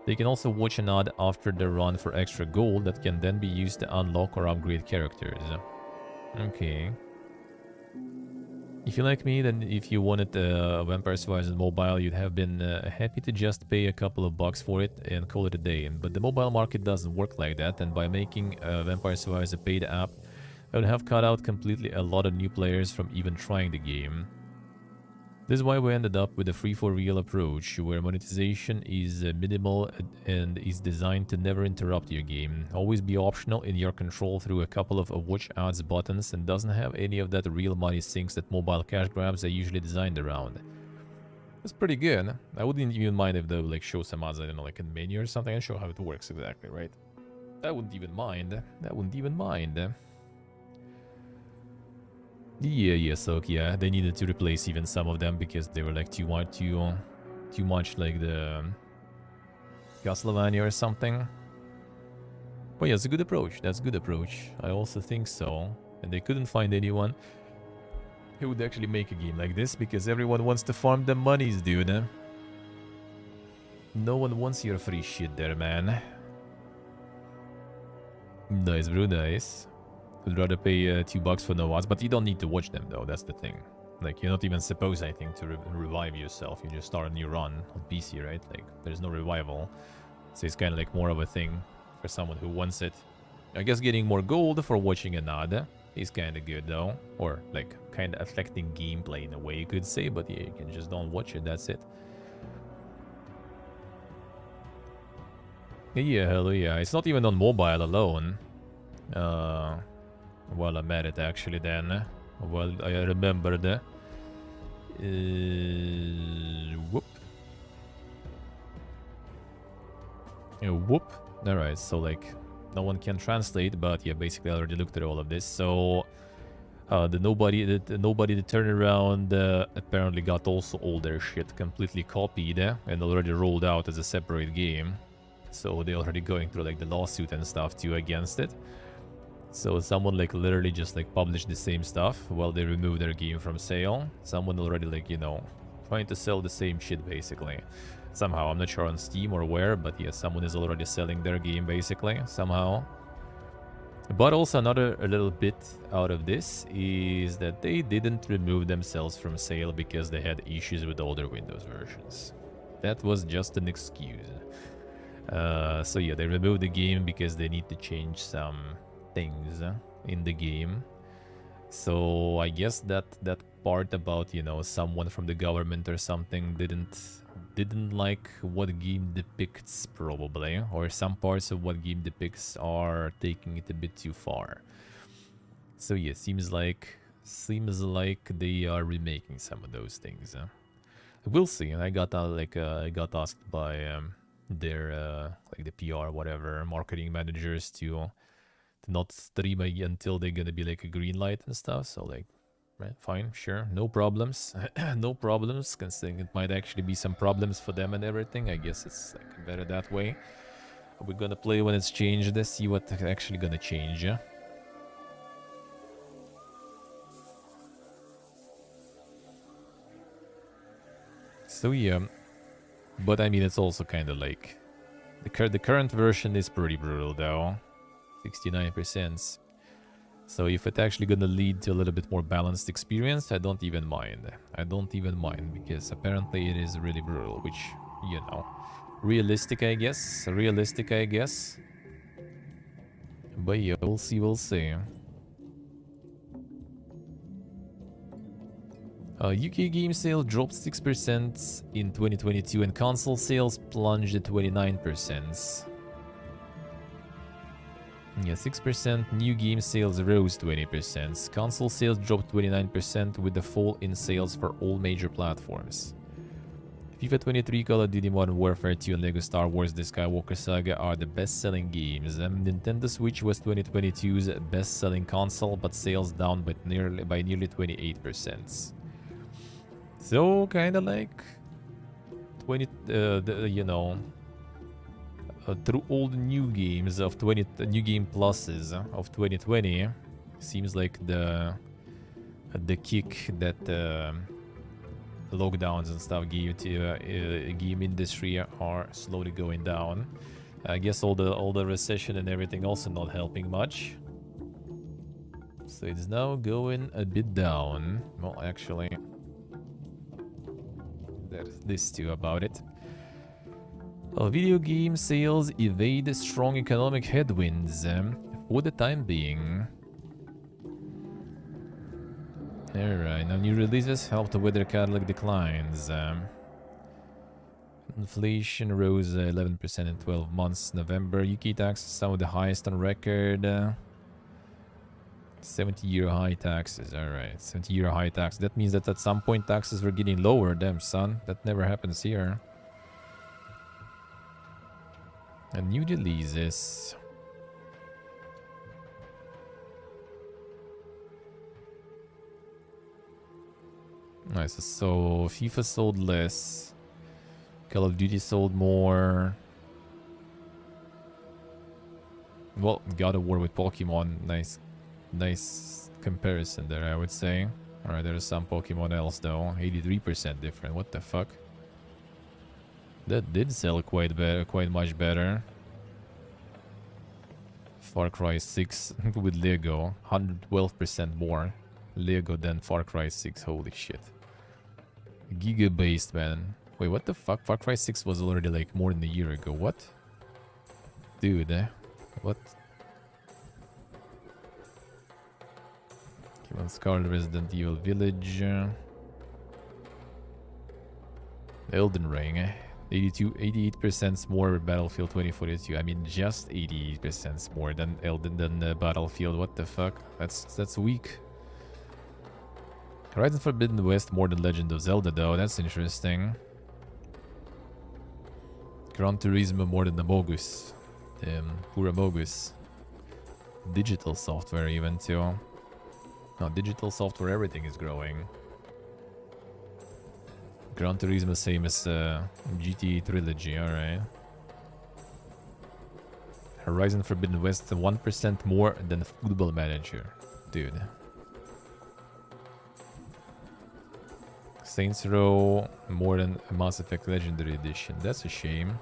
They can also watch an ad after their run for extra gold that can then be used to unlock or upgrade characters. Okay. If you like me, then if you wanted Vampire Survivors mobile, you'd have been happy to just pay a couple of bucks for it and call it a day. But the mobile market doesn't work like that, and by making Vampire Survivors a paid app, I would have cut out completely a lot of new players from even trying the game. This is why we ended up with a free-for-real approach, where monetization is minimal and is designed to never interrupt your game, always be optional in your control through a couple of watch ads buttons, and doesn't have any of that real money sinks that mobile cash grabs are usually designed around. It's pretty good. I wouldn't even mind if they would like show some ads, I don't know, like in the menu or something, and show how it works exactly, right? I wouldn't even mind. I wouldn't even mind. Yeah, so yeah, they needed to replace even some of them because they were like too much like the Castlevania or something. But yeah, it's a good approach. That's a good approach. I also think so. And they couldn't find anyone who would actually make a game like this because everyone wants to farm the monies, dude. No one wants your free shit there, man. Nice, bro, nice. Would rather pay $2 for no ads, but you don't need to watch them though, that's the thing. Like, you're not even supposed, I think, to revive yourself. You just start a new run on PC, right? Like, there's no revival. So it's kind of like more of a thing for someone who wants it. I guess getting more gold for watching an ad is kind of good though. Or, like, kind of affecting gameplay in a way, you could say. But yeah, you can just don't watch it, that's it. Yeah, hello, yeah. It's not even on mobile alone. Well, I'm at it actually then. Well, I remembered. Whoop. Whoop. Alright, so like, no one can translate, but yeah, basically I already looked at all of this. So the nobody the turnaround apparently got also all their shit completely copied and already rolled out as a separate game. So they're already going through like the lawsuit and stuff too against it. So someone like literally just like published the same stuff while they removed their game from sale. Someone already like, you know, trying to sell the same shit basically. Somehow, I'm not sure on Steam or where, but yeah, someone is already selling their game basically, somehow. But also another a little bit out of this is that they didn't remove themselves from sale because they had issues with older Windows versions. That was just an excuse. So yeah, they removed the game because they need to change some things in the game. So I guess that part about, you know, someone from the government or something didn't like what game depicts probably, or some parts of what game depicts are taking it a bit too far. So yeah, seems like they are remaking some of those things. We'll see. I got I got asked by their like the PR whatever marketing managers to not stream until they're gonna be like a green light and stuff. So like, right, fine, sure, no problems. No problems, considering it might actually be some problems for them and everything. I guess it's like better that way. We're gonna play when it's changed. Let's see what's actually gonna change. Yeah? So yeah, but I mean it's also kind of like the current version is pretty brutal though. 69%. So if it's actually gonna lead to a little bit more balanced experience, I don't even mind. I don't even mind because apparently it is really brutal, which, you know, realistic I guess. Realistic I guess. But yeah, we'll see, we'll see. UK game sales dropped 6% in 2022 and console sales plunged at 29%. Yeah, 6%. New game sales rose 20%. Console sales dropped 29% with the fall in sales for all major platforms. FIFA 23, Call of Duty Modern Warfare 2 and LEGO Star Wars The Skywalker Saga are the best-selling games. Nintendo Switch was 2022's best-selling console, but sales down by nearly 28%. So, kind of like 20, you know, through all the new games of new game pluses of 2020, seems like the kick that lockdowns and stuff gave to game industry are slowly going down. I guess all the recession and everything also not helping much. So it's now going a bit down. Well, actually, there's this too about it. Video game sales evade strong economic headwinds for the time being. Alright, now new releases help to weather catalog declines. Inflation rose 11% in 12 months. November, UK taxes some of the highest on record. 70-year high taxes. Alright, 70-year high tax. That means that at some point taxes were getting lower. Damn, son. That never happens here. And new releases. Nice. So FIFA sold less. Call of Duty sold more. Well, God of War with Pokemon. Nice comparison there, I would say. Alright, there's some Pokemon else though. 83% different. What the fuck? That did sell quite much better. Far Cry 6 with Lego, 112% more Lego than Far Cry 6. Holy shit. Giga-based, man. Wait, what the fuck? Far Cry 6 was already like more than a year ago. What? Dude, what? Come on, Scarlet Resident Evil Village. Elden Ring, 88% more Battlefield 2042. I mean, just 88% more than Battlefield. What the fuck? That's weak. Horizon Forbidden West more than Legend of Zelda, though. That's interesting. Gran Turismo more than Amogus. Damn, poor Amogus. Digital software even too. No, digital software, everything is growing. Gran Turismo, same as GTA Trilogy, alright. Horizon Forbidden West, 1% more than Football Manager. Dude. Saints Row, more than Mass Effect Legendary Edition. That's a shame.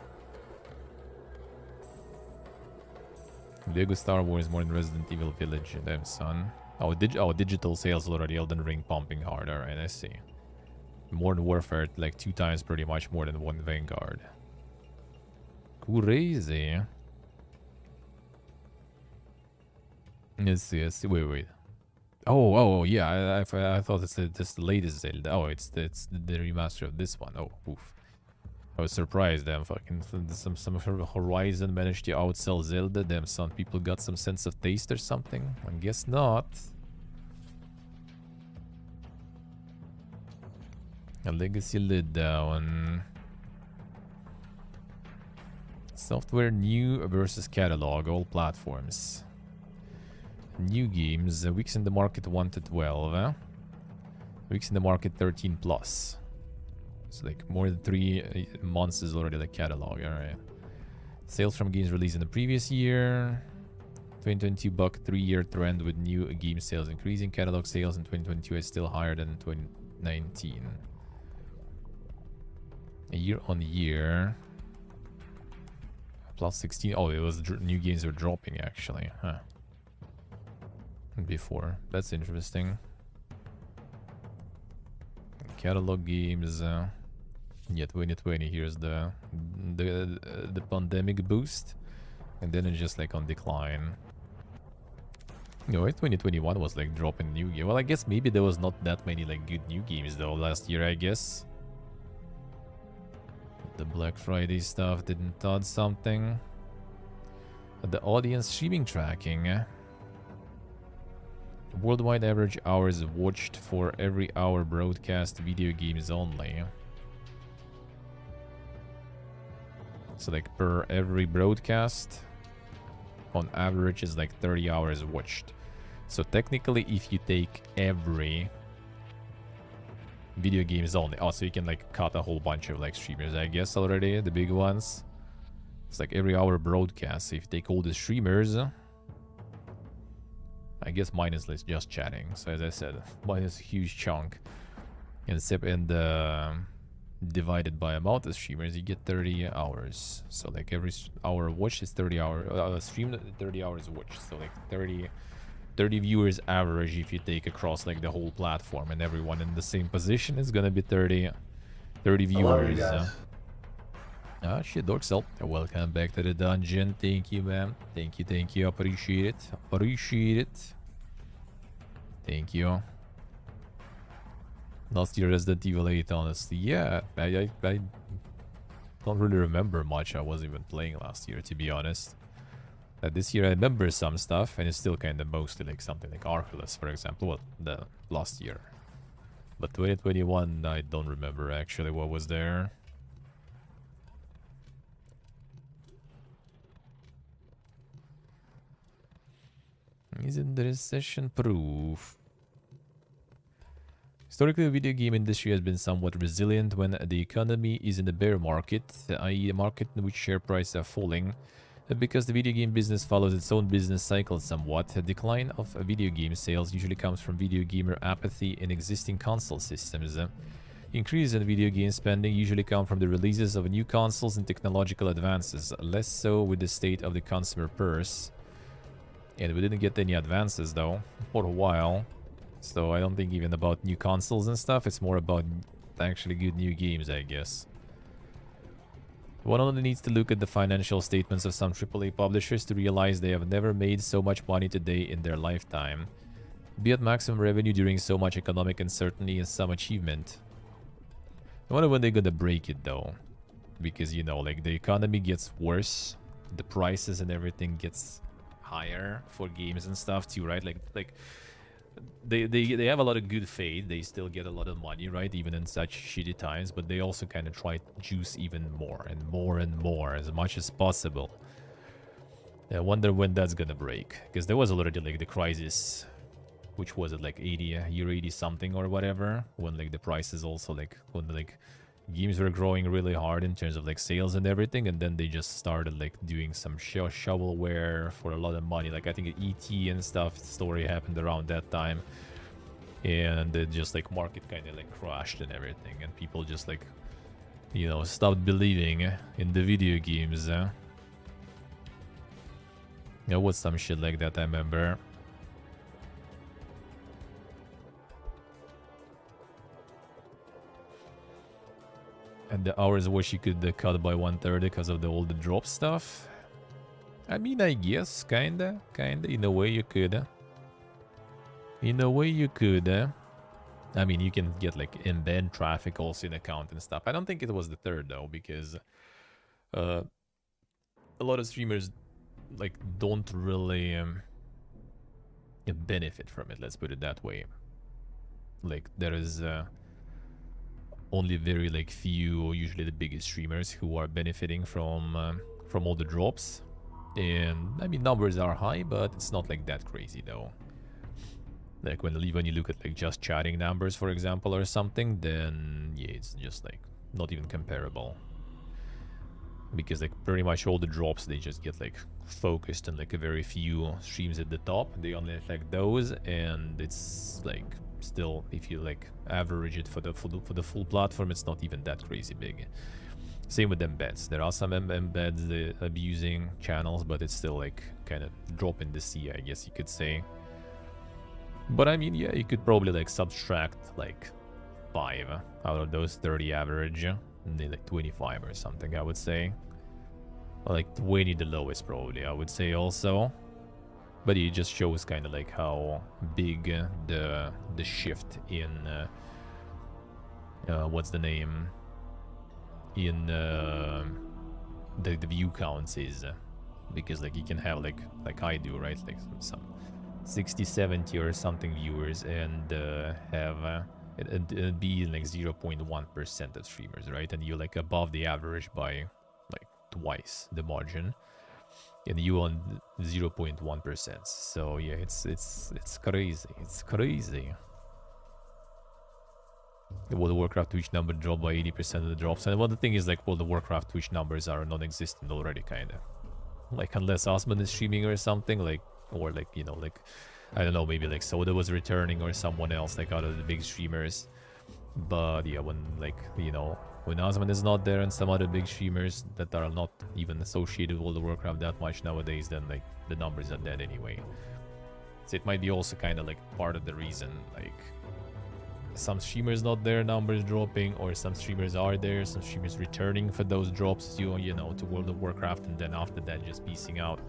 Lego Star Wars, more than Resident Evil Village. Damn, son. Oh, digital sales already. Elden Ring pumping hard. Alright, I see. Modern Warfare, like 2 times pretty much more than one Vanguard. Crazy. Let's see. Wait. Oh, yeah. I thought it's the latest Zelda. Oh, it's the remaster of this one. Oh, oof. I was surprised. Damn, fucking some Horizon managed to outsell Zelda. Damn, some people got some sense of taste or something. I guess not. A Legacy lid down. Software new versus catalog, all platforms. New games, weeks in the market 1 to 12. Weeks in the market 13 plus. It's like more than 3 months is already the catalog, alright. Sales from games released in the previous year. 2022 buck 3-year trend with new game sales increasing. Catalog sales in 2022 is still higher than 2019. Year on year. Plus 16. Oh, it was new games were dropping actually. Huh. Before. That's interesting. Catalog games. Yeah, 2020. Here's the pandemic boost, and then it's just like on decline. You know, 2021 was like dropping new game. Well, I guess maybe there was not that many like good new games though last year. I guess the Black Friday stuff didn't add something. The audience streaming tracking. Worldwide average hours watched for every hour broadcast video games only. So like per every broadcast, on average is like 30 hours watched. So technically if you take every video games only, oh, so you can like cut a whole bunch of like streamers, I guess already, the big ones. It's like every hour broadcast. So if you take all the streamers, I guess minus just chatting. So as I said, minus a huge chunk. And divided by amount of streamers, you get 30 hours. So like every hour watched is 30 hours. Streamed 30 hours watched. So like 30 viewers average if you take across like the whole platform, and everyone in the same position is gonna be 30 viewers. Ah, shit, Dorksel. Welcome back to the dungeon. Thank you, man. Thank you. Appreciate it. Thank you. Last year Resident Evil 8, honestly. Yeah, I don't really remember much I was even playing last year, to be honest. This year I remember some stuff, and it's still kind of mostly like something like Arculus, for example. Well, the last year. But 2021, I don't remember actually what was there. Isn't the recession proof? Historically, the video game industry has been somewhat resilient when the economy is in the bear market, i.e. a market in which share prices are falling. Because the video game business follows its own business cycle somewhat, a decline of video game sales usually comes from video gamer apathy in existing console systems. Increases in video game spending usually come from the releases of new consoles and technological advances, less so with the state of the consumer purse. And we didn't get any advances though, for a while. So I don't think even about new consoles and stuff, it's more about actually good new games, I guess. One only needs to look at the financial statements of some AAA publishers to realize they have never made so much money today in their lifetime. Be at maximum revenue during so much economic uncertainty is some achievement. I wonder when they're gonna break it though. Because, you know, like the economy gets worse, the prices and everything gets higher for games and stuff too, right? Like they have a lot of good faith. They still get a lot of money, right? Even in such shitty times, but they also kind of try to juice even more and more and more as much as possible. I wonder when that's gonna break, because there was already like the crisis, which was it, like 80 year 80 something or whatever, when like the prices also like when like games were growing really hard in terms of like sales and everything, and then they just started like doing some shovelware for a lot of money. Like I think ET and stuff story happened around that time, and it just like market kind of like crashed and everything, and people just like, you know, stopped believing in the video games. There was some shit like that, I remember. And the hours where she could cut by 1/3 because of all the drop stuff. I mean, I guess, kinda. In a way you could. In a way you could. I mean, you can get like embed traffic also in account and stuff. I don't think it was the third though, because a lot of streamers like don't really benefit from it, let's put it that way. Like there is only very like few, usually the biggest streamers, who are benefiting from all the drops. And I mean, numbers are high, but it's not like that crazy though. Like when you look at like just chatting numbers, for example, or something, then yeah, it's just like not even comparable. Because like pretty much all the drops, they just get like focused on like a very few streams at the top. They only affect those, and it's like still, if you like average it for the full platform, it's not even that crazy big. Same with embeds. There are some embeds abusing channels, but it's still like kind of drop in the sea, I guess you could say. But I mean, yeah, you could probably like subtract like 5 out of those 30 average, and then like 25 or something, I would say. Or like 20 the lowest probably, I would say also. But it just shows kind of like how big the shift in what's the name, in the view counts is. Because like you can have like I do, right, like some 60, 70 or something viewers, and have it'd be like 0.1% of streamers, right? And you're like above the average by like twice the margin, and you on 0.1%. So yeah, it's crazy. It's crazy. The World of Warcraft Twitch number dropped by 80% of the drops, and well, the thing is like World of Warcraft Twitch numbers are non-existent already, kinda. Like unless Osman is streaming or something, like, or like, you know, like, I don't know, maybe like Soda was returning or someone else like out of the big streamers. But yeah, when like, you know, when Osman is not there and some other big streamers that are not even associated with World of Warcraft that much nowadays, then like the numbers are dead anyway. So it might be also kind of like part of the reason, like some streamers not there, numbers dropping, or some streamers are there, some streamers returning for those drops to, you know, to World of Warcraft, and then after that just piecing out.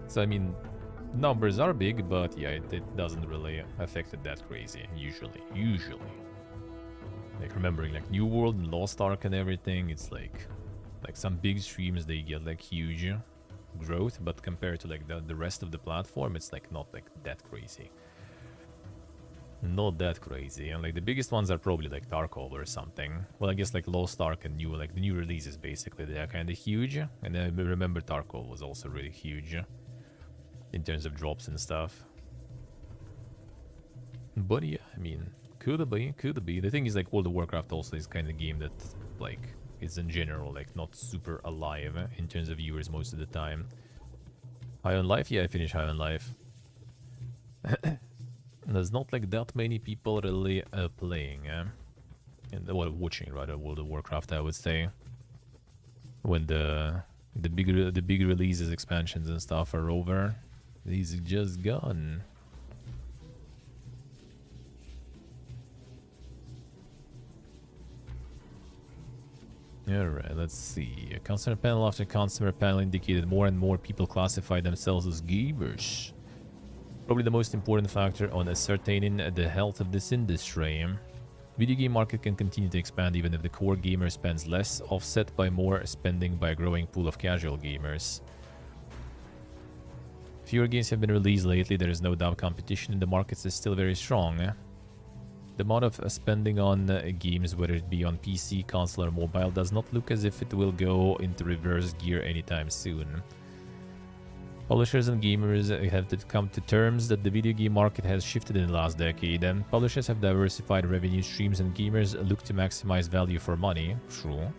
So I mean, numbers are big, but yeah, it doesn't really affect it that crazy, usually. Like remembering like New World and Lost Ark and everything, it's like some big streams, they get like huge growth, but compared to like the rest of the platform, it's like not like that crazy. Not that crazy. And like the biggest ones are probably like Tarkov or something. Well, I guess like Lost Ark and the new releases, basically, they are kind of huge. And I remember Tarkov was also really huge in terms of drops and stuff. But yeah, I mean, could be. The thing is like World of Warcraft also is kind of game that like is in general like not super alive in terms of viewers most of the time. High on Life? Yeah, I finished High on Life. There's not like that many people really playing, and well, watching rather World of Warcraft, I would say. When the big releases, expansions and stuff are over, these are just gone. Alright, let's see. A customer panel after customer panel indicated more and more people classify themselves as gamers. Probably the most important factor on ascertaining the health of this industry. Video game market can continue to expand even if the core gamer spends less, offset by more spending by a growing pool of casual gamers. Fewer games have been released lately, there is no doubt competition in the markets is still very strong. The amount of spending on games, whether it be on PC, console or mobile, does not look as if it will go into reverse gear anytime soon. Publishers and gamers have to come to terms that the video game market has shifted in the last decade, and publishers have diversified revenue streams and gamers look to maximize value for money. True.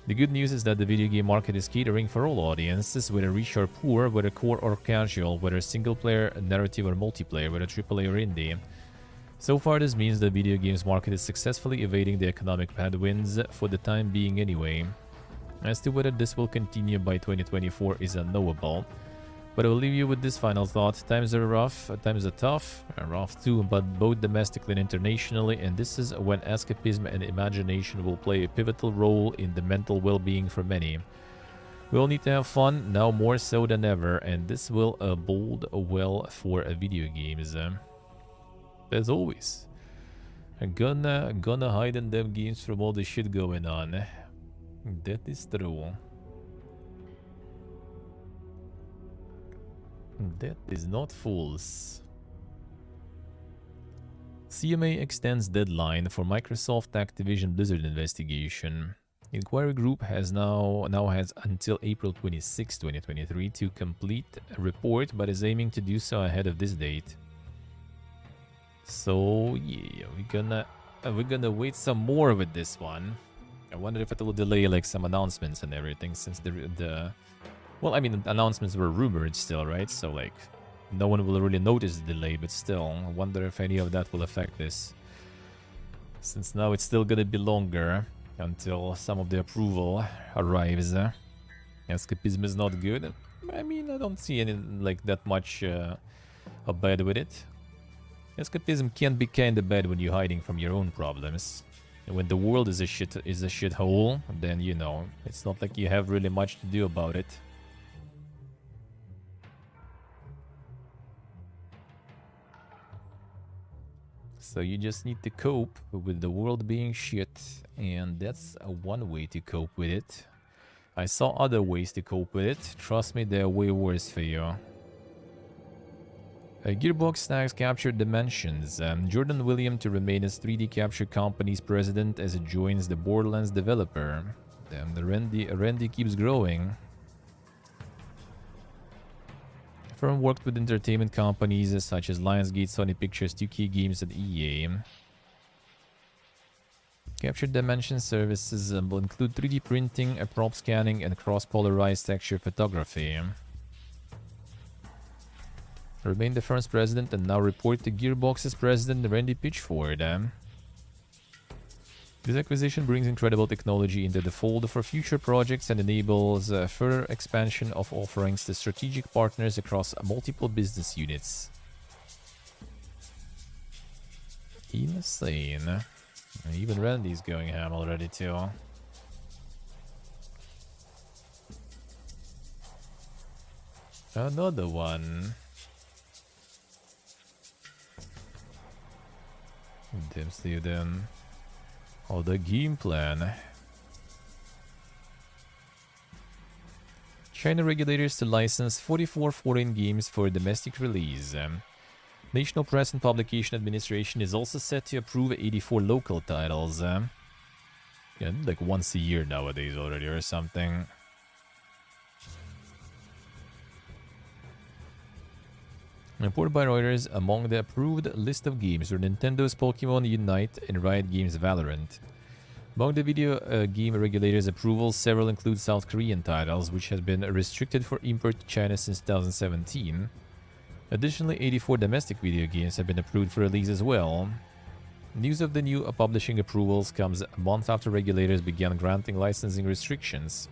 The good news is that the video game market is catering for all audiences, whether rich or poor, whether core or casual, whether single player, narrative or multiplayer, whether AAA or indie. So far, this means the video games market is successfully evading the economic headwinds for the time being anyway. As to whether this will continue by 2024 is unknowable. But I will leave you with this final thought. Times are rough, times are tough, rough too, but both domestically and internationally, and this is when escapism and imagination will play a pivotal role in the mental well-being for many. We all need to have fun, now more so than ever, and this will bode well for video games. As always, I'm gonna hide in them games from all the shit going on. That is true. That is not false. CMA extends deadline for Microsoft Activision Blizzard investigation. Inquiry group now has until April 26, 2023 to complete a report, but is aiming to do so ahead of this date. So yeah, we're gonna wait some more with this one. I wonder if it will delay like some announcements and everything, since the well, I mean, announcements were rumored still, right? So, like, no one will really notice the delay, but still, I wonder if any of that will affect this. Since now it's still gonna be longer until some of the approval arrives. Escapism is not good. I mean, I don't see any, like, that much bad with it. Escapism can be kinda bad when you're hiding from your own problems. And when the world is a shithole, then, you know, it's not like you have really much to do about it. So you just need to cope with the world being shit, and that's one way to cope with it. I saw other ways to cope with it. Trust me, they're way worse for you. Gearbox snags captured Dimensions. Jordan Williams to remain as 3D Capture Company's president as it joins the Borderlands developer. Damn, the Randy keeps growing. The firm worked with entertainment companies such as Lionsgate, Sony Pictures, 2K Games, and EA. Captured Dimension services will include 3D printing, prop scanning, and cross-polarized texture photography. Remain the firm's president and now report to Gearbox's president Randy Pitchford. This acquisition brings incredible technology into the fold for future projects and enables further expansion of offerings to strategic partners across multiple business units. Insane. Even Randy's going ham already too. Another one. Damn, see them. Oh, the game plan. China regulators to license 44 foreign games for domestic release. National Press and Publication Administration is also set to approve 84 local titles. Yeah, like once a year nowadays already or something. Reported by Reuters, among the approved list of games were Nintendo's Pokemon Unite and Riot Games' Valorant. Among the video game regulators' approvals, several include South Korean titles, which have been restricted for import to China since 2017. Additionally, 84 domestic video games have been approved for release as well. News of the new publishing approvals comes a month after regulators began granting licensing restrictions.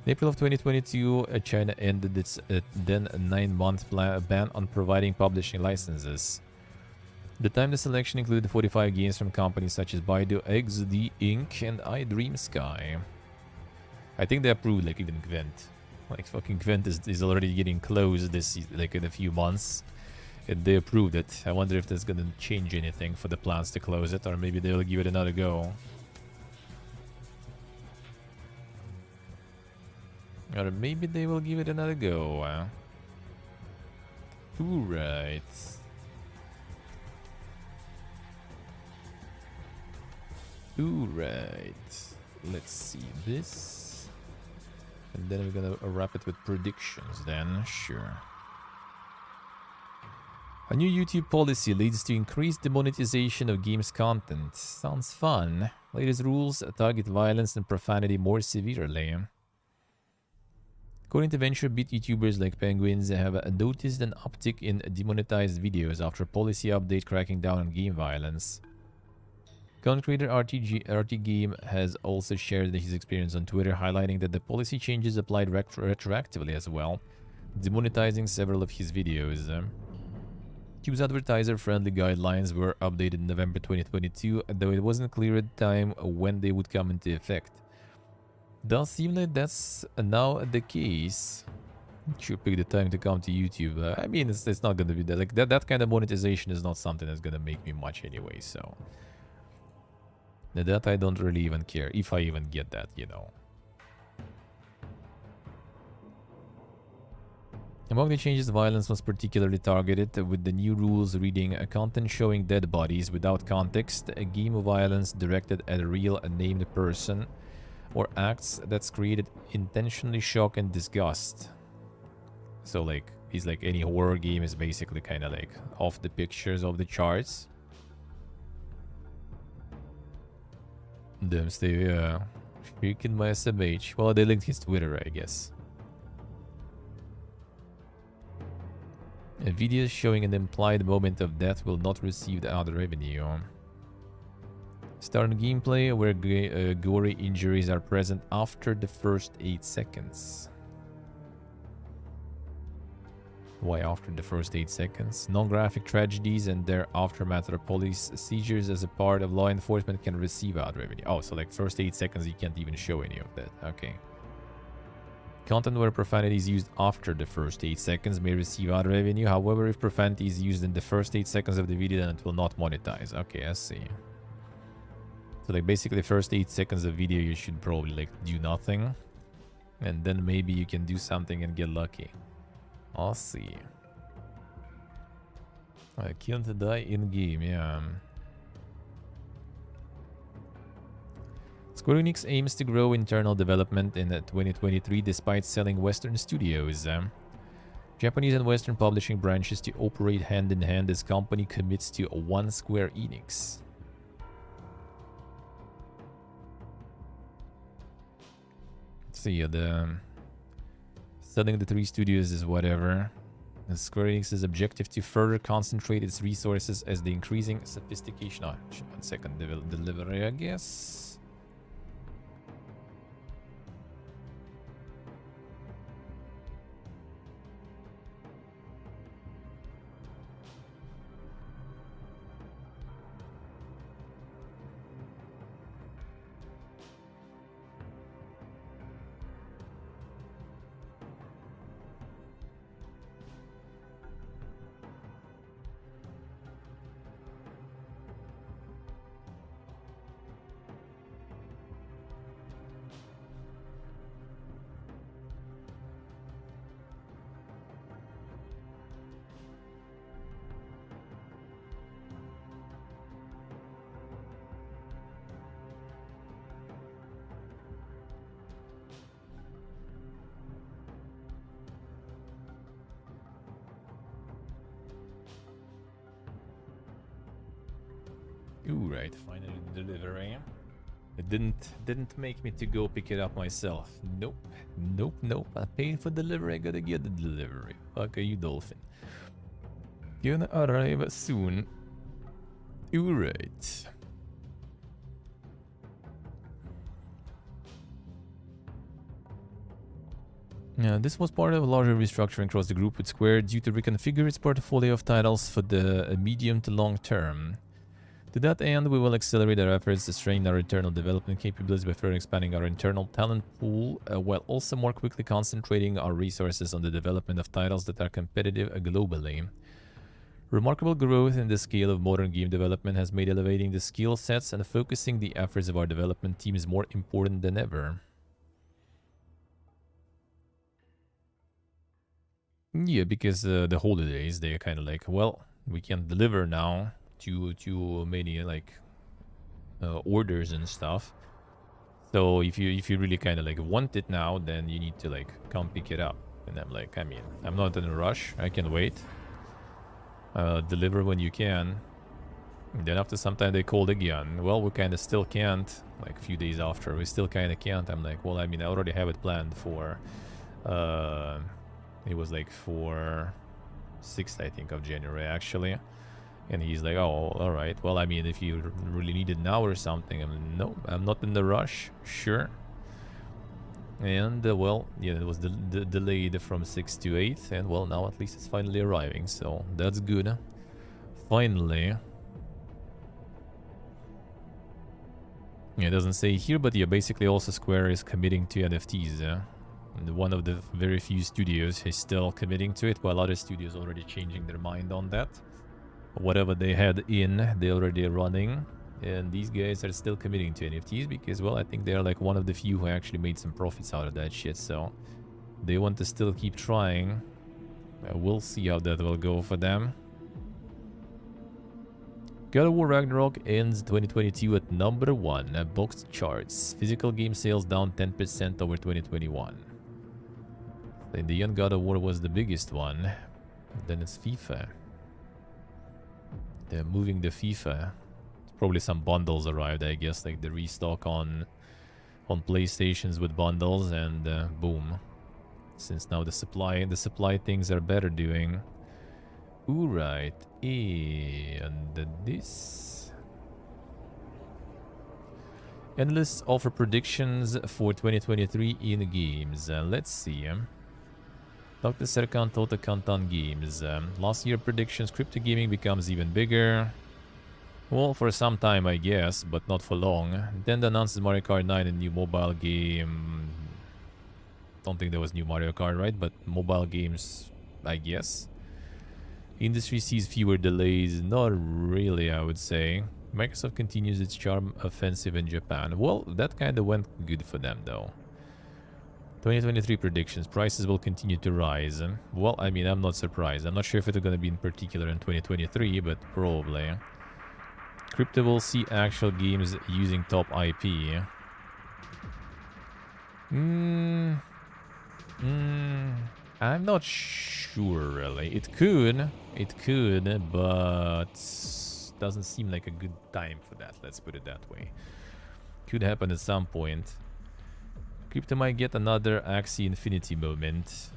In April of 2022, China ended its then 9-month ban on providing publishing licenses. At the time, the selection included 45 games from companies such as Baidu, XD Inc., and iDreamSky. I think they approved like even Gwent. Like fucking Gwent is already getting closed this like in a few months. And they approved it. I wonder if that's gonna change anything for the plans to close it, or maybe they'll give it another go. Or maybe they will give it another go. Alright. Alright. Let's see this. And then we're gonna wrap it with predictions then, sure. A new YouTube policy leads to increased demonetization of games content. Sounds fun. Latest rules target violence and profanity more severely. According to VentureBeat, YouTubers like Penguins have noticed an uptick in demonetized videos after policy update cracking down on game violence. Content creator RT Game has also shared his experience on Twitter, highlighting that the policy changes applied retroactively as well, demonetizing several of his videos. YouTube's advertiser-friendly guidelines were updated in November 2022, though it wasn't clear at the time when they would come into effect. Does seem like that's now the case. Should pick the time to come to YouTube. I mean, it's not gonna be that. Like that kind of monetization is not something that's gonna make me much anyway. So that I don't really even care if I even get that, you know. Among the changes, violence was particularly targeted, with the new rules reading content showing dead bodies without context, a game of violence directed at a real named person, or acts that's created intentionally shock and disgust. So like, he's like any horror game is basically kind of like off the pictures of the charts. Doomsday, yeah. Freaking my SMH. Well, they linked his Twitter, I guess. Videos showing an implied moment of death will not receive the ad revenue. Starting gameplay where gory injuries are present after the first 8 seconds. Why after the first 8 seconds? Non-graphic tragedies and their aftermath or police seizures as a part of law enforcement can receive ad revenue. Oh, so like first 8 seconds you can't even show any of that. Okay. Content where profanity is used after the first 8 seconds may receive ad revenue. However, if profanity is used in the first 8 seconds of the video, then it will not monetize. Okay, I see. So like basically the first 8 seconds of video you should probably like do nothing. And then maybe you can do something and get lucky. I'll see. I can't die in game, yeah. Square Enix aims to grow internal development in 2023 despite selling Western studios. Japanese and Western publishing branches to operate hand in hand as company commits to one Square Enix. So yeah, selling the 3 studios is whatever. And Square Enix's objective to further concentrate its resources as the increasing sophistication. Oh, 1 second, delivery, I guess. Ooh, right, finally delivery. It didn't make me to go pick it up myself. Nope, nope, nope. I paid for delivery, I gotta get the delivery. Fuck you, Dolphin. Gonna arrive soon. Ooh, right. Yeah, this was part of a larger restructuring across the group with Square due to reconfigure its portfolio of titles for the medium to long term. To that end, we will accelerate our efforts to strengthen our internal development capabilities by further expanding our internal talent pool, while also more quickly concentrating our resources on the development of titles that are competitive globally. Remarkable growth in the scale of modern game development has made elevating the skill sets and focusing the efforts of our development teams more important than ever. Yeah, because the holidays, they're kind of like, well, we can't deliver now. Too many like orders and stuff, So if you really kind of like want it now, then you need to like come pick it up. And I'm like, I mean, I'm not in a rush. I can wait. Deliver when you can. And then after some time they called again. Well, we kind of still can't. Like a few days after, we still kind of can't. I'm like, well, I mean, I already have it planned for. It was like for 6th, I think, of January actually. And he's like, oh, all right. Well, I mean, if you really need it now or something, I'm like, no, I'm not in the rush. Sure. And, well, yeah, it was delayed from 6th to 8th. And, well, now at least it's finally arriving. So that's good. Finally. Yeah, it doesn't say here, but yeah, basically also Square is committing to NFTs. And one of the very few studios is still committing to it, while other studios already changing their mind on that. Whatever they had in, they already running. And these guys are still committing to NFTs because, well, I think they're like one of the few who actually made some profits out of that shit. So they want to still keep trying. We'll see how that will go for them. God of War Ragnarok ends 2022 at number 1 at box charts. Physical game sales down 10% over 2021. In the end, God of War was the biggest one. Then it's FIFA. They're moving the FIFA. Probably some bundles arrived, I guess, like the restock on PlayStations with bundles, and boom. Since now the supply things are better doing. Alright, and this. Endless offer predictions for 2023 in games. Let's see. Dr. Serkan Tota Kantan games. Last year predictions, crypto gaming becomes even bigger. Well, for some time, I guess, but not for long. Then announces Mario Kart 9, a new mobile game. Don't think there was new Mario Kart, right? But mobile games, I guess. Industry sees fewer delays. Not really, I would say. Microsoft continues its charm offensive in Japan. Well, that kind of went good for them, though. 2023 predictions. Prices will continue to rise. Well, I mean, I'm not surprised. I'm not sure if it's going to be in particular in 2023, but probably. Crypto will see actual games using top IP. I'm not sure, really. It could, but doesn't seem like a good time for that. Let's put it that way. Could happen at some point. Crypto might get another Axie Infinity moment.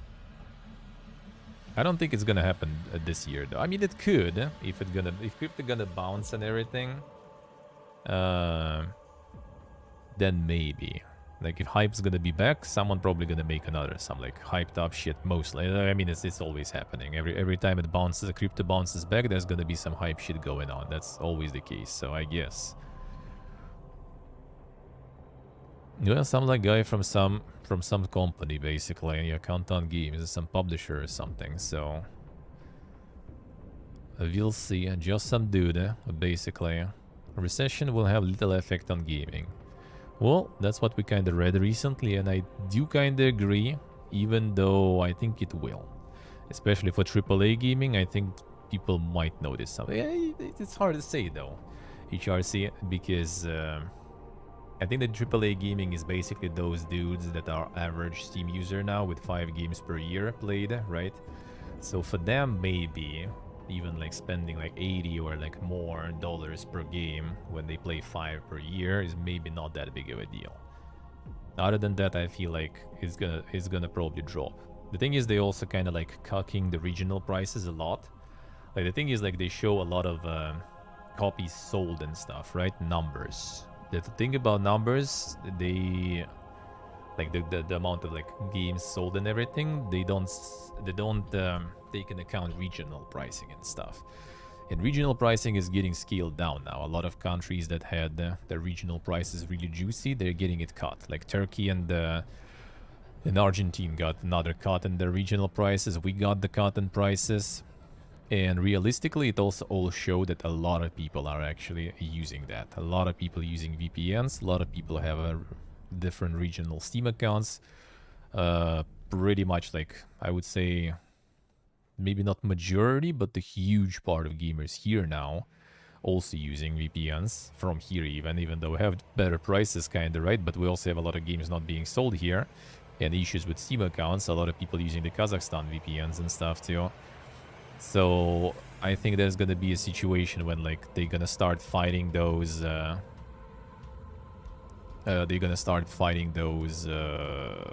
I don't think it's gonna happen this year, though. I mean, it could if crypto gonna bounce and everything. Then maybe. Like, if hype's gonna be back, someone probably gonna make some like hyped up shit mostly. I mean, it's always happening. Every time it bounces, the crypto bounces back, there's gonna be some hype shit going on. That's always the case. So I guess. Yeah, some like guy from some company basically. Yeah, Countdown Games, some publisher or something. So we'll see. Just some dude, basically. A recession will have little effect on gaming. Well, that's what we kind of read recently, and I do kind of agree, even though I think it will. Especially for AAA gaming, I think people might notice something. It's hard to say, though, HRC, because I think that AAA gaming is basically those dudes that are average Steam user now with 5 games per year played, right? So for them, maybe even like spending like 80 or like more dollars per game when they play 5 per year is maybe not that big of a deal. Other than that, I feel like it's gonna probably drop. The thing is, they also kind of like cucking the regional prices a lot. Like, the thing is, like, they show a lot of copies sold and stuff, right? Numbers. The thing about numbers, they like the amount of like games sold and everything, they don't take into account regional pricing and stuff. And regional pricing is getting scaled down now. A lot of countries that had their regional prices really juicy, they're getting it cut. Like Turkey and Argentina got another cut in their regional prices. We got the cut in prices. And realistically, it also all showed that a lot of people are actually using that. A lot of people using VPNs. A lot of people have different regional Steam accounts. Pretty much, like, I would say, maybe not majority, but the huge part of gamers here now also using VPNs from here even though we have better prices kinda, right? But we also have a lot of games not being sold here and issues with Steam accounts, a lot of people using the Kazakhstan VPNs and stuff too. So I think there's gonna be a situation when like they're gonna start fighting those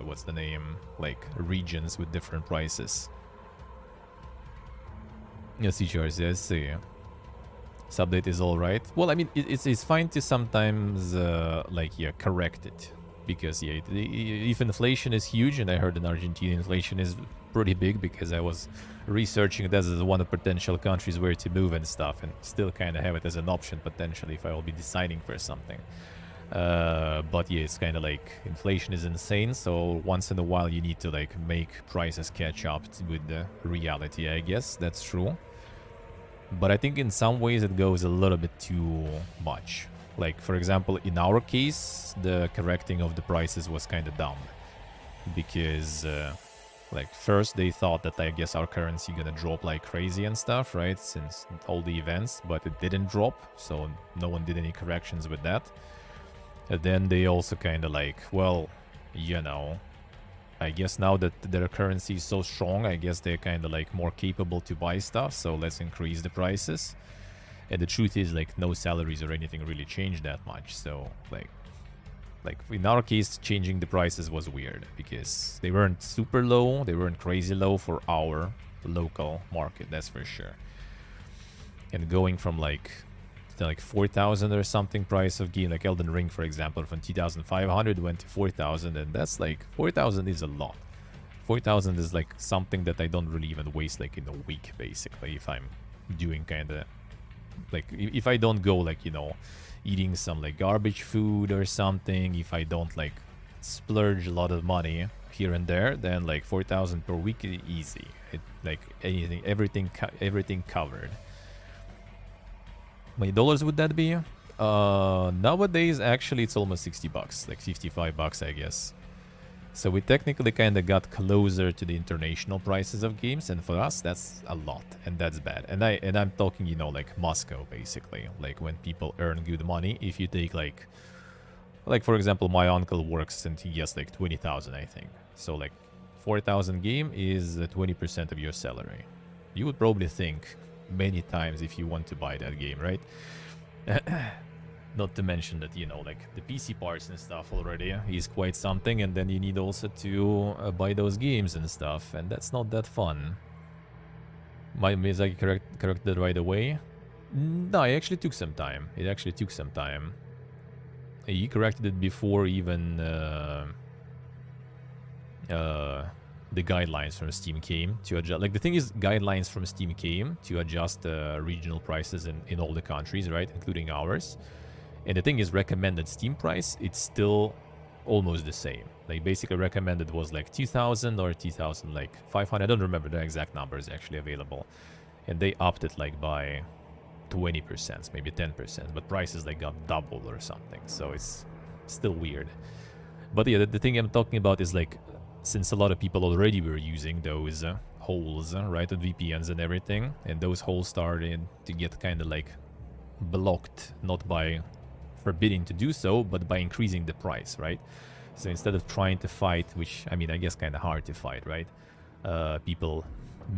what's the name, like regions with different prices. Yes, CHRs, yes, see. This update is alright. Well, I mean, it's fine to sometimes, like, yeah, correct it. Because, yeah, if inflation is huge, and I heard in Argentina inflation is pretty big because I was researching it as one of potential countries where to move and stuff, and still kind of have it as an option potentially if I will be deciding for something. But yeah, it's kind of like inflation is insane, so once in a while you need to like make prices catch up with the reality, I guess. That's true. But I think in some ways it goes a little bit too much. Like, for example, in our case, the correcting of the prices was kind of dumb. Because, like, first they thought that, I guess, our currency gonna drop like crazy and stuff, right? Since all the events, but it didn't drop, so no one did any corrections with that. And then they also kind of like, well, you know, I guess now that their currency is so strong, I guess they're kind of like more capable to buy stuff, so let's increase the prices. And the truth is, like, no salaries or anything really changed that much, so like in our case, changing the prices was weird because they weren't super low, they weren't crazy low for our local market, that's for sure. And going from like 4,000 or something price of game, like Elden Ring, for example, from 2,500 went to 4,000, and that's like 4,000 is a lot. 4,000 is like something that I don't really even waste like in a week, basically, if I'm doing kind of like, if I don't go like, you know, eating some like garbage food or something, if I don't like splurge a lot of money here and there, then like 4,000 per week is easy. It like anything, everything covered. How many dollars would that be? Nowadays, actually, it's almost 60 bucks, like 55 bucks, I guess. So we technically kind of got closer to the international prices of games, and for us, that's a lot, and that's bad. And I'm talking, you know, like Moscow, basically, like when people earn good money. If you take like for example, my uncle works and he gets like 20,000, I think. So like 4,000 game is 20% of your salary. You would probably think many times if you want to buy that game, right? Not to mention that, you know, like the PC parts and stuff already is quite something, and then you need also to buy those games and stuff, and that's not that fun. My Miyazaki corrected right away? No, it actually took some time. It actually took some time. He corrected it before even the guidelines from Steam came to adjust. Like, the thing is, guidelines from Steam came to adjust regional prices in all the countries, right, including ours. And the thing is, recommended Steam price, it's still almost the same. Like, basically recommended was like 2,000 or 2,000 like 500. I don't remember the exact numbers actually available. And they upped it like by 20%, maybe 10%, but prices like got doubled or something. So it's still weird. But yeah, the thing I'm talking about is like, since a lot of people already were using those holes, right, with VPNs and everything, and those holes started to get kind of like blocked, not by forbidding to do so, but by increasing the price, right? So instead of trying to fight, which, I mean, I guess kind of hard to fight, right? People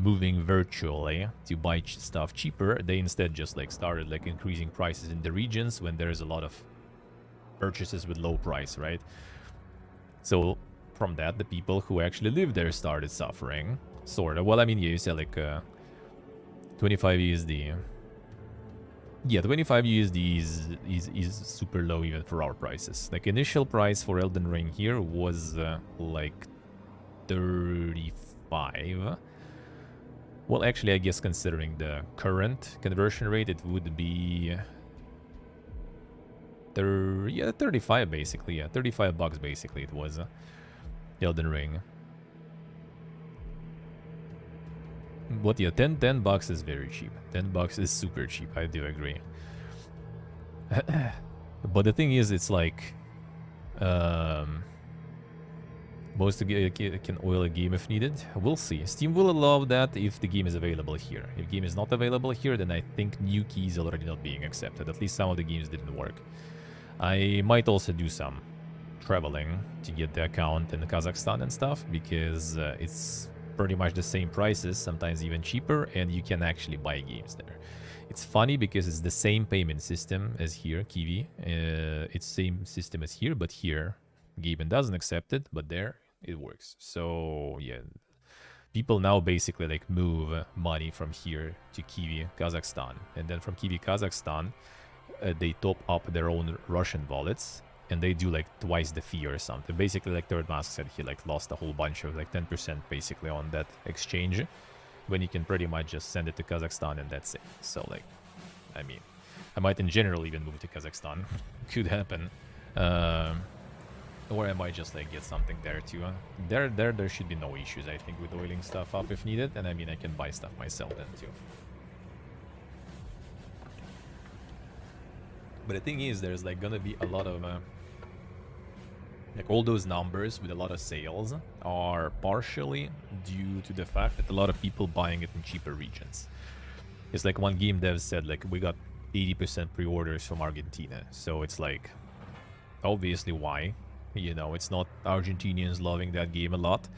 moving virtually to buy stuff cheaper, they instead just like started like increasing prices in the regions when there's a lot of purchases with low price, right? So from that, the people who actually live there started suffering, sort of. Well, I mean, yeah, you said like 25 USD. Yeah, 25 USD is super low even for our prices. Like, initial price for Elden Ring here was like 35. Well, actually, I guess considering the current conversion rate, it would be 35 basically. Yeah, 35 bucks basically it was. Elden Ring. But yeah, 10 bucks is very cheap. 10 bucks is super cheap, I do agree. But the thing is, it's like Most can oil a game if needed. We'll see. Steam will allow that if the game is available here. If game is not available here, then I think new keys already not being accepted. At least some of the games didn't work. I might also do some traveling to get the account in Kazakhstan and stuff, because it's pretty much the same prices, sometimes even cheaper, and you can actually buy games there. It's funny because it's the same payment system as here, Kiwi. It's same system as here, but here Gaben doesn't accept it, but there it works. So yeah, people now basically like move money from here to Kiwi, Kazakhstan, and then from Kiwi, Kazakhstan, they top up their own Russian wallets, and they do like twice the fee or something. Basically, like Third Mask said, he like lost a whole bunch of like 10% basically on that exchange, when you can pretty much just send it to Kazakhstan and that's it. So like, I mean, I might in general even move to Kazakhstan. Could happen. Or I might just like get something there too. There should be no issues, I think, with oiling stuff up if needed. And I mean, I can buy stuff myself then too. But the thing is, there's like gonna be a lot of like all those numbers with a lot of sales are partially due to the fact that a lot of people buying it in cheaper regions. It's like one game dev said, like, we got 80% pre-orders from Argentina. So it's like, obviously why? You know, it's not Argentinians loving that game a lot.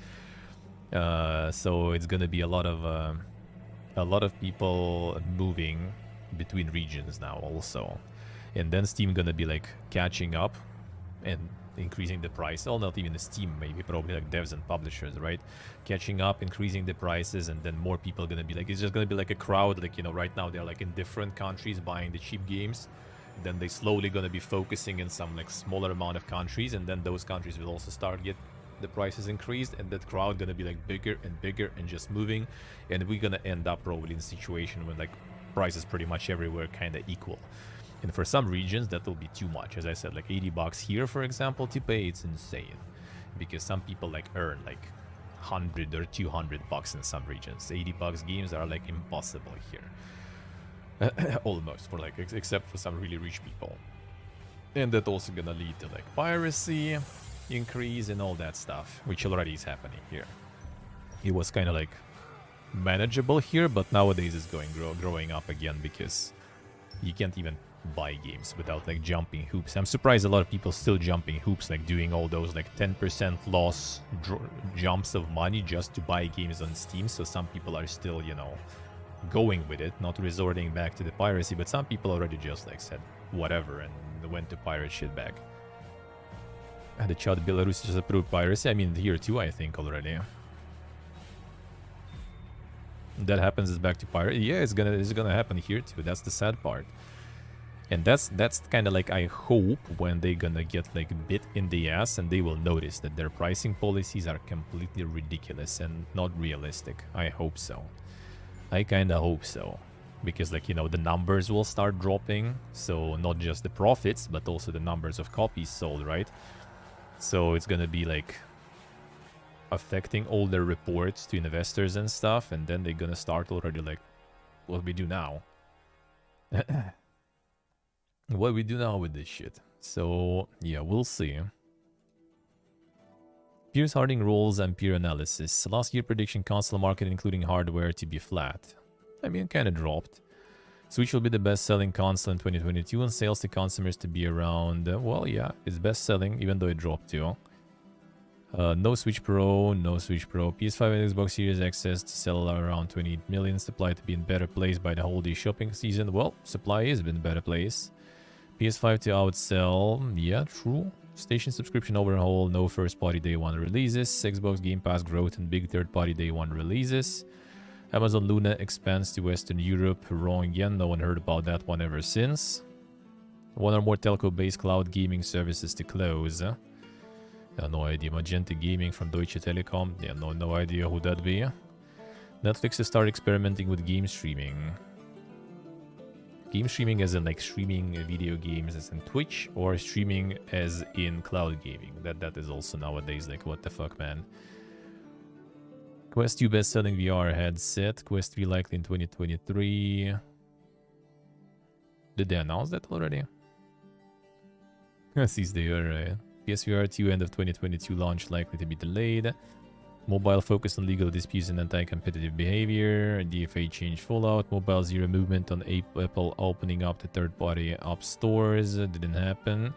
So it's gonna be a lot of people moving between regions now also. And then Steam gonna be like catching up and increasing the price. Well, not even the Steam, maybe probably like devs and publishers, right? Catching up, increasing the prices, and then more people gonna be like, it's just gonna be like a crowd. Like, you know, right now they're like in different countries buying the cheap games. Then they slowly gonna be focusing in some like smaller amount of countries, and then those countries will also start get the prices increased, and that crowd gonna be like bigger and bigger and just moving, and we're gonna end up probably in a situation where like prices pretty much everywhere kind of equal. And for some regions that will be too much. As I said, like $80 here, for example, to pay, it's insane, because some people like earn like 100 or 200 bucks in some regions. $80 games are like impossible here. Almost, for like, except for some really rich people. And that also gonna lead to like piracy increase and all that stuff, which already is happening here. It was kind of like manageable here, but nowadays it's growing up again, because you can't even buy games without like jumping hoops. I'm surprised a lot of people still jumping hoops, like doing all those like 10% loss jumps of money just to buy games on Steam. So some people are still, you know, going with it, not resorting back to the piracy, but some people already just like said whatever and went to pirate shit back. And the chat, Belarus just approved piracy. I mean, here too, I think already. That happens is back to pirate. Yeah, it's gonna happen here too. That's the sad part. And that's kind of like, I hope when they gonna get like bit in the ass and they will notice that their pricing policies are completely ridiculous and not realistic. I hope so. I kind of hope so. Because like, you know, the numbers will start dropping. So not just the profits, but also the numbers of copies sold, right? So it's gonna be like affecting all their reports to investors and stuff. And then they're gonna start already like, what we do now? What we do now with this shit. So yeah, we'll see. Piers Harding rules and peer analysis. Last year prediction, console market including hardware to be flat. I mean, kind of dropped. Switch will be the best selling console in 2022 and sales to consumers to be around, well, yeah, it's best selling even though it dropped too. No Switch Pro, no Switch Pro. PS5 and Xbox Series X to sell around 28 million. Supply to be in better place by the holiday shopping season. Well, supply is in better place. PS5 to outsell, yeah, true. Station subscription overhaul, no first-party day one releases. Xbox Game Pass growth and big third-party day one releases. Amazon Luna expands to Western Europe. Wrong again, no one heard about that one ever since. One or more telco-based cloud gaming services to close. Yeah, no idea. Magenta Gaming from Deutsche Telekom. Yeah, no idea who that be. Netflix to start experimenting with game streaming. Game streaming as in like streaming video games as in Twitch, or streaming as in cloud gaming. That is also nowadays like, what the fuck, man. Quest 2 best-selling VR headset. Quest 3 likely in 2023. Did they announce that already? Yes, they are, right? PSVR 2 end of 2022 launch likely to be delayed. Mobile focused on legal disputes and anti-competitive behavior. DFA changed Fallout. Mobile zero movement on Apple opening up the third-party app stores. Didn't happen.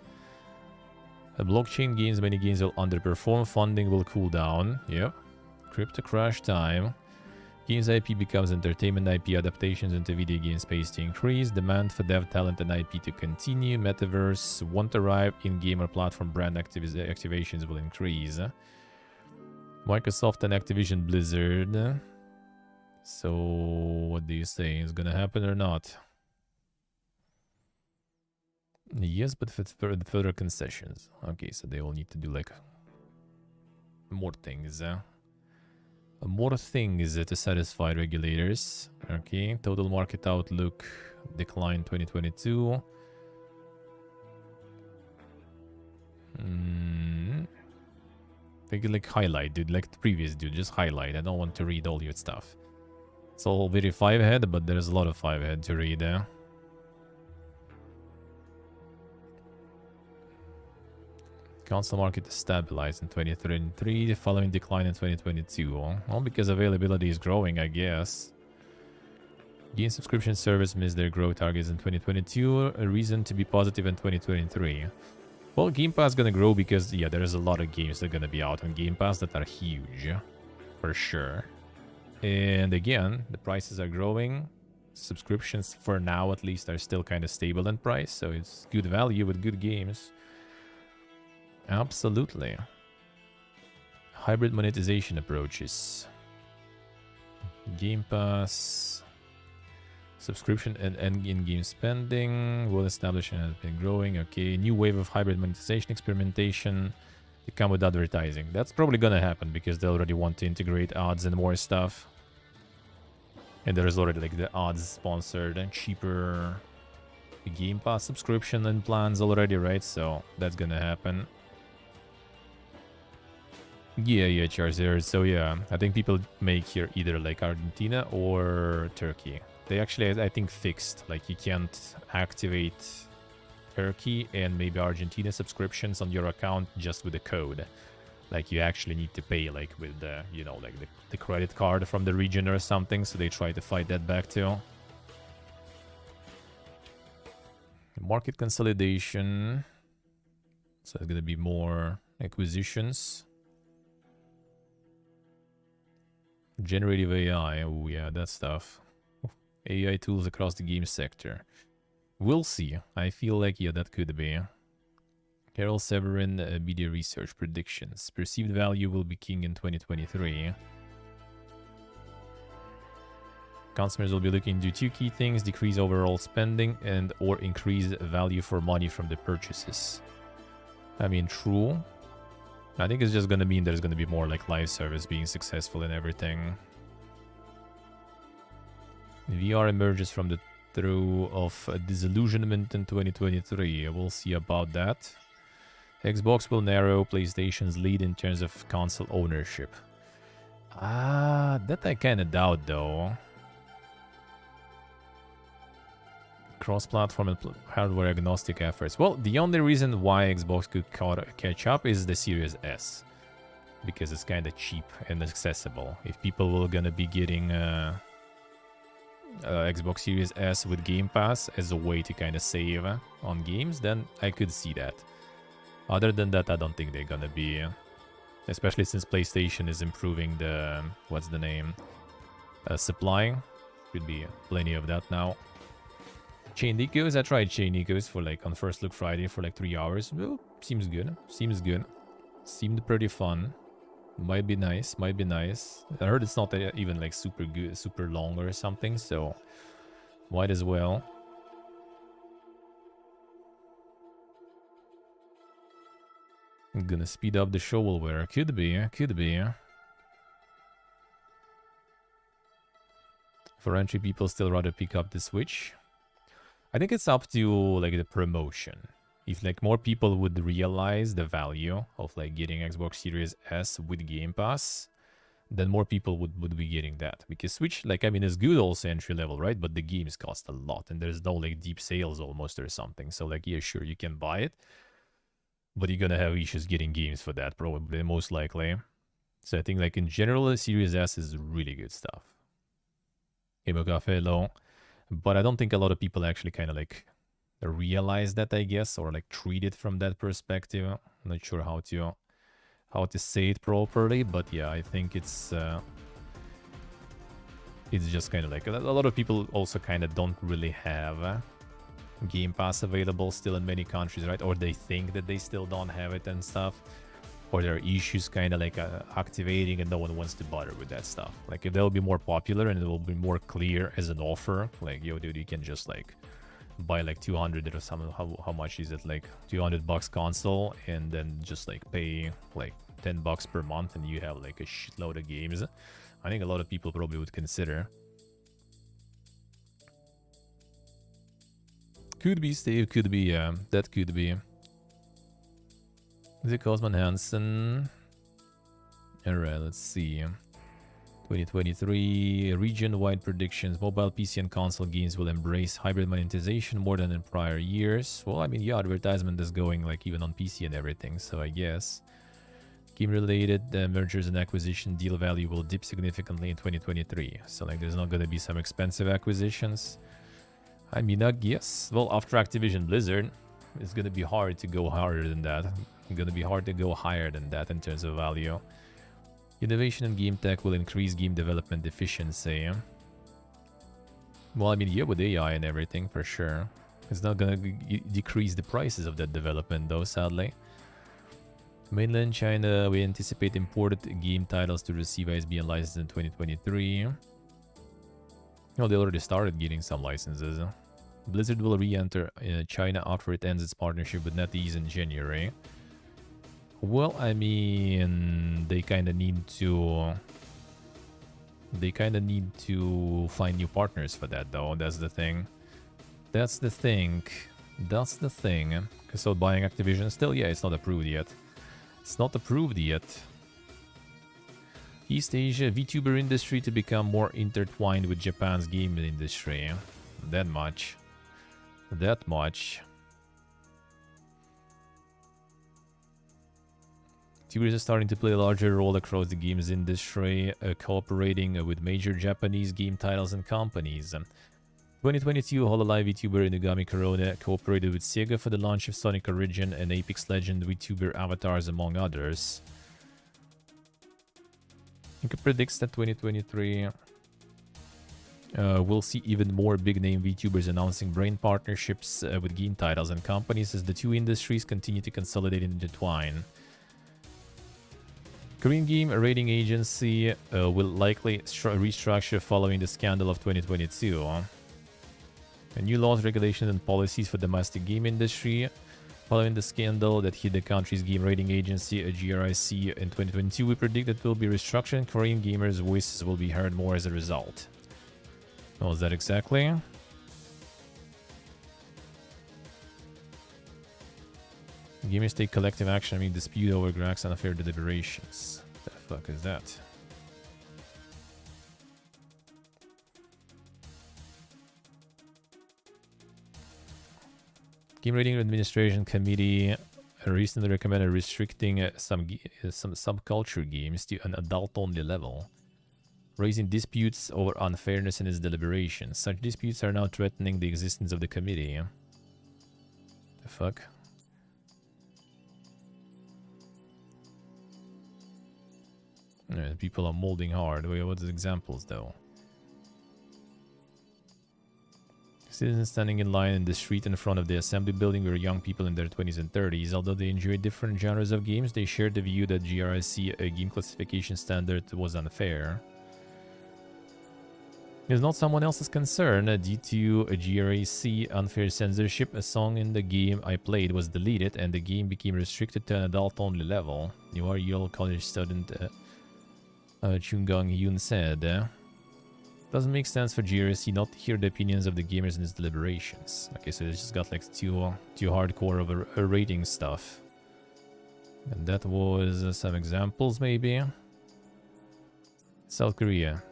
Blockchain games, many games will underperform. Funding will cool down. Yep. Crypto crash time. Games IP becomes entertainment IP. Adaptations into video game space to increase. Demand for dev talent and IP to continue. Metaverse won't arrive. In-game or platform brand activations will increase. Microsoft and Activision Blizzard. So, what do you say? Is it gonna happen or not? Yes, but with further concessions. Okay, so they will need to do like more things. More things to satisfy regulators. Okay, total market outlook decline 2022. Take like highlight, dude, like the previous dude, just highlight. I don't want to read all your stuff. It's all very 5-head, but there's a lot of 5-head to read. Console market is stabilized in 2023, following decline in 2022. Well, because availability is growing, I guess. Game subscription service missed their growth targets in 2022. A reason to be positive in 2023. Well, Game Pass is gonna grow because, yeah, there's a lot of games that are gonna be out on Game Pass that are huge. For sure. And again, the prices are growing. Subscriptions, for now at least, are still kind of stable in price. So it's good value with good games. Absolutely. Hybrid monetization approaches. Game Pass. Subscription and in-game spending. Well established and has been growing. Okay, new wave of hybrid monetization experimentation to come with advertising. That's probably gonna happen because they already want to integrate ads and more stuff. And there is already like the ads sponsored and cheaper Game Pass subscription and plans already, right? So that's gonna happen. Yeah, Charizard. So yeah, I think people make here either like Argentina or Turkey. They actually, I think, fixed. Like, you can't activate Turkey and maybe Argentina subscriptions on your account just with a code. Like, you actually need to pay, like, with the, you know, like the credit card from the region or something. So they try to fight that back too. Market consolidation. So there's going to be more acquisitions. Generative AI. Oh, yeah, that stuff. AI tools across the game sector. We'll see. I feel like, yeah, that could be. Carol Severin, media research predictions. Perceived value will be king in 2023. Consumers will be looking to do two key things: decrease overall spending and or increase value for money from the purchases. I mean, true. I think it's just going to mean there's going to be more like live service being successful and everything. VR emerges from the throe of disillusionment in 2023. We'll see about that. Xbox will narrow PlayStation's lead in terms of console ownership. That I kind of doubt though. Cross-platform and hardware agnostic efforts. Well, the only reason why Xbox could catch up is the Series S. Because it's kind of cheap and accessible. If people were gonna be getting Xbox Series S with Game Pass as a way to kind of save on games, then I could see that. Other than that, I don't think they're gonna be, especially since PlayStation is improving the, what's the name, supply. Could be plenty of that now. Chain Ecos, I tried Chain Ecos for like on First Look Friday for like 3 hours. Well, seems good, seems good. Seemed pretty fun. Might be nice, might be nice. I heard it's not even like super good, super long or something, so might as well. I'm gonna speed up the shovelware. Could be, could be. For entry, people still rather pick up the Switch. I think it's up to like the promotion. If like more people would realize the value of like getting Xbox Series S with Game Pass, then more people would be getting that. Because Switch, like, I mean, is good also entry level, right? But the games cost a lot and there's no like deep sales almost or something. So like, yeah, sure, you can buy it. but you're gonna have issues getting games for that, probably, most likely. So I think, like, in general, the Series S is really good stuff. Emo Cafe low. But I don't think a lot of people actually kind of, like, realize that, I guess, or, like, treat it from that perspective. I'm not sure how to say it properly, but yeah, I think it's just kind of like a lot of people also kind of don't really have Game Pass available still in many countries, right? Or they think that they still don't have it and stuff. Or there are issues kind of like activating and no one wants to bother with that stuff. Like, if they'll be more popular and it will be more clear as an offer, like, yo, dude, you can just like buy like 200 or something. How much is it? Like $200 console, and then just like pay like $10 per month and you have like a shitload of games. I think a lot of people probably would consider. Could be, Steve, could be, yeah, that could be. Is it Cosman Hansen? Alright, let's see. 2023 region-wide predictions. Mobile, PC, and console games will embrace hybrid monetization more than in prior years. Well, I mean, yeah, advertisement is going like even on PC and everything, so I guess. Game-related mergers and acquisition deal value will dip significantly in 2023. So like, there's not going to be some expensive acquisitions. I mean, I guess. Well, after Activision Blizzard, it's going to be hard to go harder than that. It's going to be hard to go higher than that in terms of value. Innovation in game tech will increase game development efficiency. Well, I mean, yeah, with AI and everything, for sure. It's not going to decrease the prices of that development, though, sadly. Mainland China, we anticipate imported game titles to receive ISBN license in 2023. Oh, they already started getting some licenses. Blizzard will re-enter China after it ends its partnership with NetEase in January. Well, I mean, they kind of need to find new partners for that, though. That's the thing. Because so buying Activision still, yeah, it's not approved yet. East Asia VTuber industry to become more intertwined with Japan's game industry. That much. VTubers are starting to play a larger role across the games industry, cooperating with major Japanese game titles and companies. 2022, Hololive VTuber Inugami Corona cooperated with Sega for the launch of Sonic Origin and Apex Legend VTuber avatars, among others. It predicts that 2023 we'll see even more big-name VTubers announcing brand partnerships with game titles and companies as the two industries continue to consolidate and intertwine. Korean game rating agency will likely restructure following the scandal of 2022. New laws, regulations, and policies for domestic game industry. Following the scandal that hit the country's game rating agency, GRIC, in 2022, we predict that will be restructured and Korean gamers' voices will be heard more as a result. What was that exactly? Gamers take collective action amid dispute over Grax unfair deliberations. What the fuck is that? Game Rating Administration Committee recently recommended restricting some subculture games to an adult-only level, raising disputes over unfairness in its deliberations. Such disputes are now threatening the existence of the committee. The fuck? People are molding hard. Wait, what's the examples though? Citizens standing in line in the street in front of the assembly building were young people in their 20s and 30s. Although they enjoyed different genres of games, they shared the view that GRIC game classification standard was unfair. It's not someone else's concern. Due to a GRIC unfair censorship, a song in the game I played was deleted and the game became restricted to an adult-only level. You are Yale College student Chungang Yoon said. Doesn't make sense for GRC not to hear the opinions of the gamers in its deliberations. Okay, so it's just got like too hardcore of a rating stuff. And that was some examples, maybe. South Korea.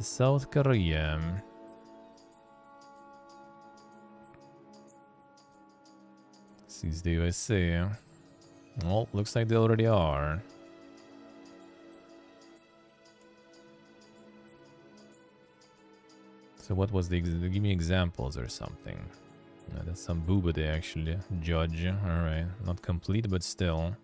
South Korea. Sees the USA. Well, looks like they already are. So what was the... Give me examples or something. That's some booba they actually judge. Alright, not complete, but still.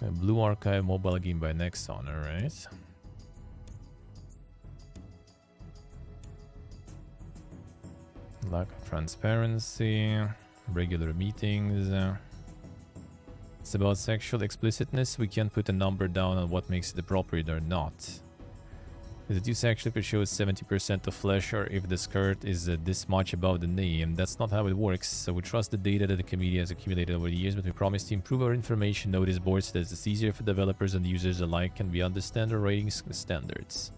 A Blue Archive mobile game by Nexon, alright. Lack of transparency, regular meetings. It's about sexual explicitness. We can't put a number down on what makes it appropriate or not. If the two sexually could show 70% of flesh, or if the skirt is this much above the knee, and that's not how it works. So we trust the data that the community has accumulated over the years, but we promise to improve our information notice boards so that it's easier for developers and users alike can we understand our rating standards.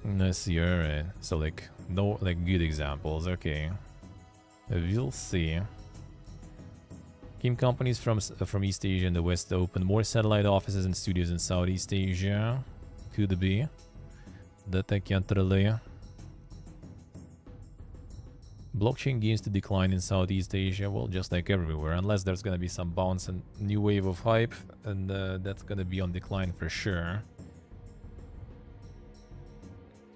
Let's see, alright. So like, no, like good examples, okay. We'll see. Game companies from East Asia and the West open more satellite offices and studios in Southeast Asia. Could be. That I can't relay. Blockchain games to decline in Southeast Asia. Well, just like everywhere. Unless there's gonna be some bounce and new wave of hype. And that's gonna be on decline for sure.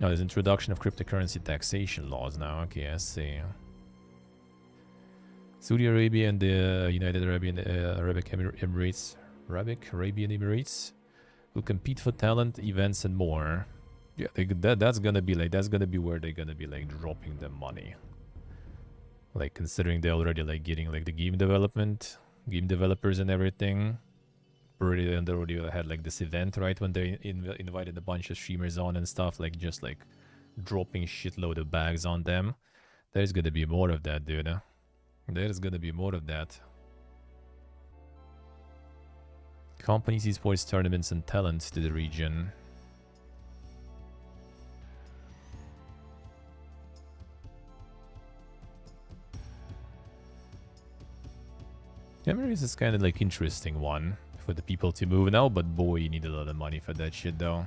Now, there's introduction of cryptocurrency taxation laws now. Okay, I see. Saudi Arabia and the United Arabian Emirates, Arabian Emirates, will compete for talent, events, and more. Yeah, that's gonna be where they're gonna be like dropping the money. Like considering they already like getting like the game developers and everything. And they already had like this event, right, when they invited a bunch of streamers on and stuff, like just like dropping shitload of bags on them. There's gonna be more of that, dude. There's gonna be more of that. Companies, esports tournaments, and talents to the region. Emirates is kind of like interesting one for the people to move now, but boy, you need a lot of money for that shit though.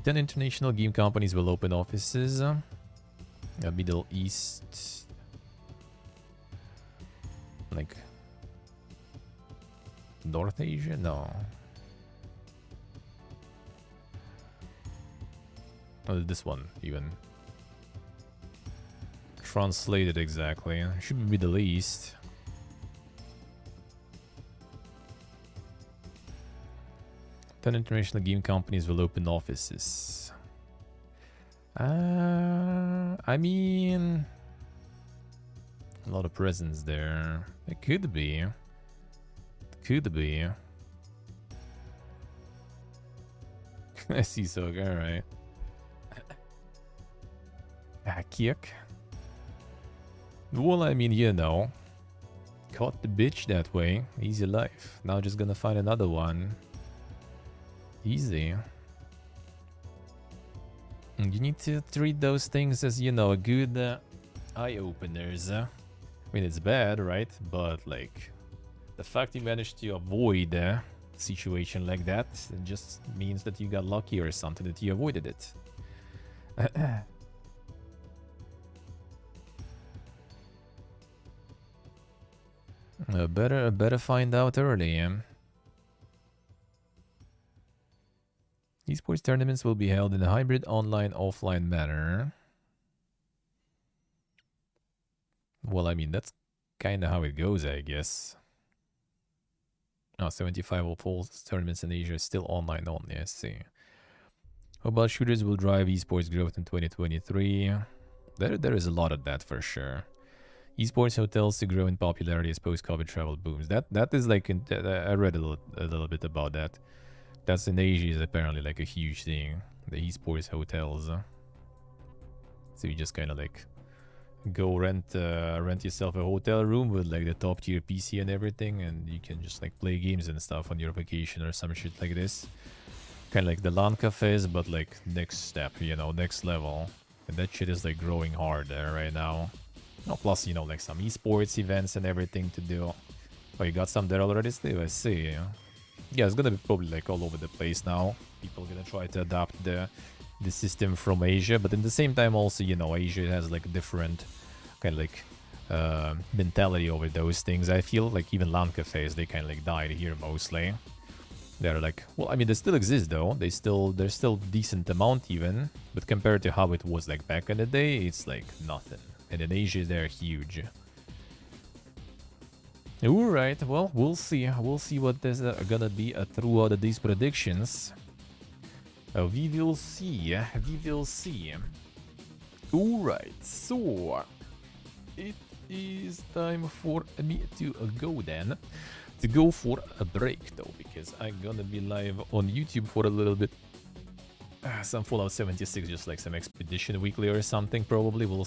10 international game companies will open offices. Middle East. Like North Asia? No. Oh, this one even. Translated exactly. Should be Middle East. Ten international game companies will open offices. I mean, a lot of presence there. It could be. Could be. I see, so alright. Kick. Well, I mean, you know, caught the bitch that way. Easy life. Now just gonna find another one. Easy. You need to treat those things as, you know, good eye-openers. I mean, it's bad, right? But, like, the fact you managed to avoid a situation like that, it just means that you got lucky or something, that you avoided it. Better find out early. Esports tournaments will be held in a hybrid online-offline manner. Well, I mean, that's kind of how it goes, I guess. Oh, 75 of all tournaments in Asia is still online only, I see. Mobile shooters will drive esports growth in 2023. There is a lot of that for sure. Esports hotels to grow in popularity as post-COVID travel booms. That is like, I read a little bit about that. That's in Asia is apparently like a huge thing. The esports hotels. So you just kind of like go rent yourself a hotel room with like the top tier PC and everything, and you can just like play games and stuff on your vacation or some shit like this. Kind of like the LAN cafes, but like next step, you know, next level. And that shit is like growing hard there right now. Oh, plus, you know, like some esports events and everything to do. Oh, you got some there already, Steve? I see. Yeah, it's gonna be probably like all over the place now. People gonna try to adapt the system from Asia, but in the same time also, you know, Asia has like different kind of like mentality over those things. I feel like even LAN cafes, they kind of like died here mostly. They're like, well, I mean, they still exist though. There's still decent amount even, but compared to how it was like back in the day, it's like nothing. And in Asia, they're huge. Alright, well, we'll see. We'll see what there's gonna be throughout these predictions. We will see. We will see. Alright, so it is time for me to go then. To go for a break though, because I'm gonna be live on YouTube for a little bit. Some Fallout 76, just like some Expedition Weekly or something, probably. We'll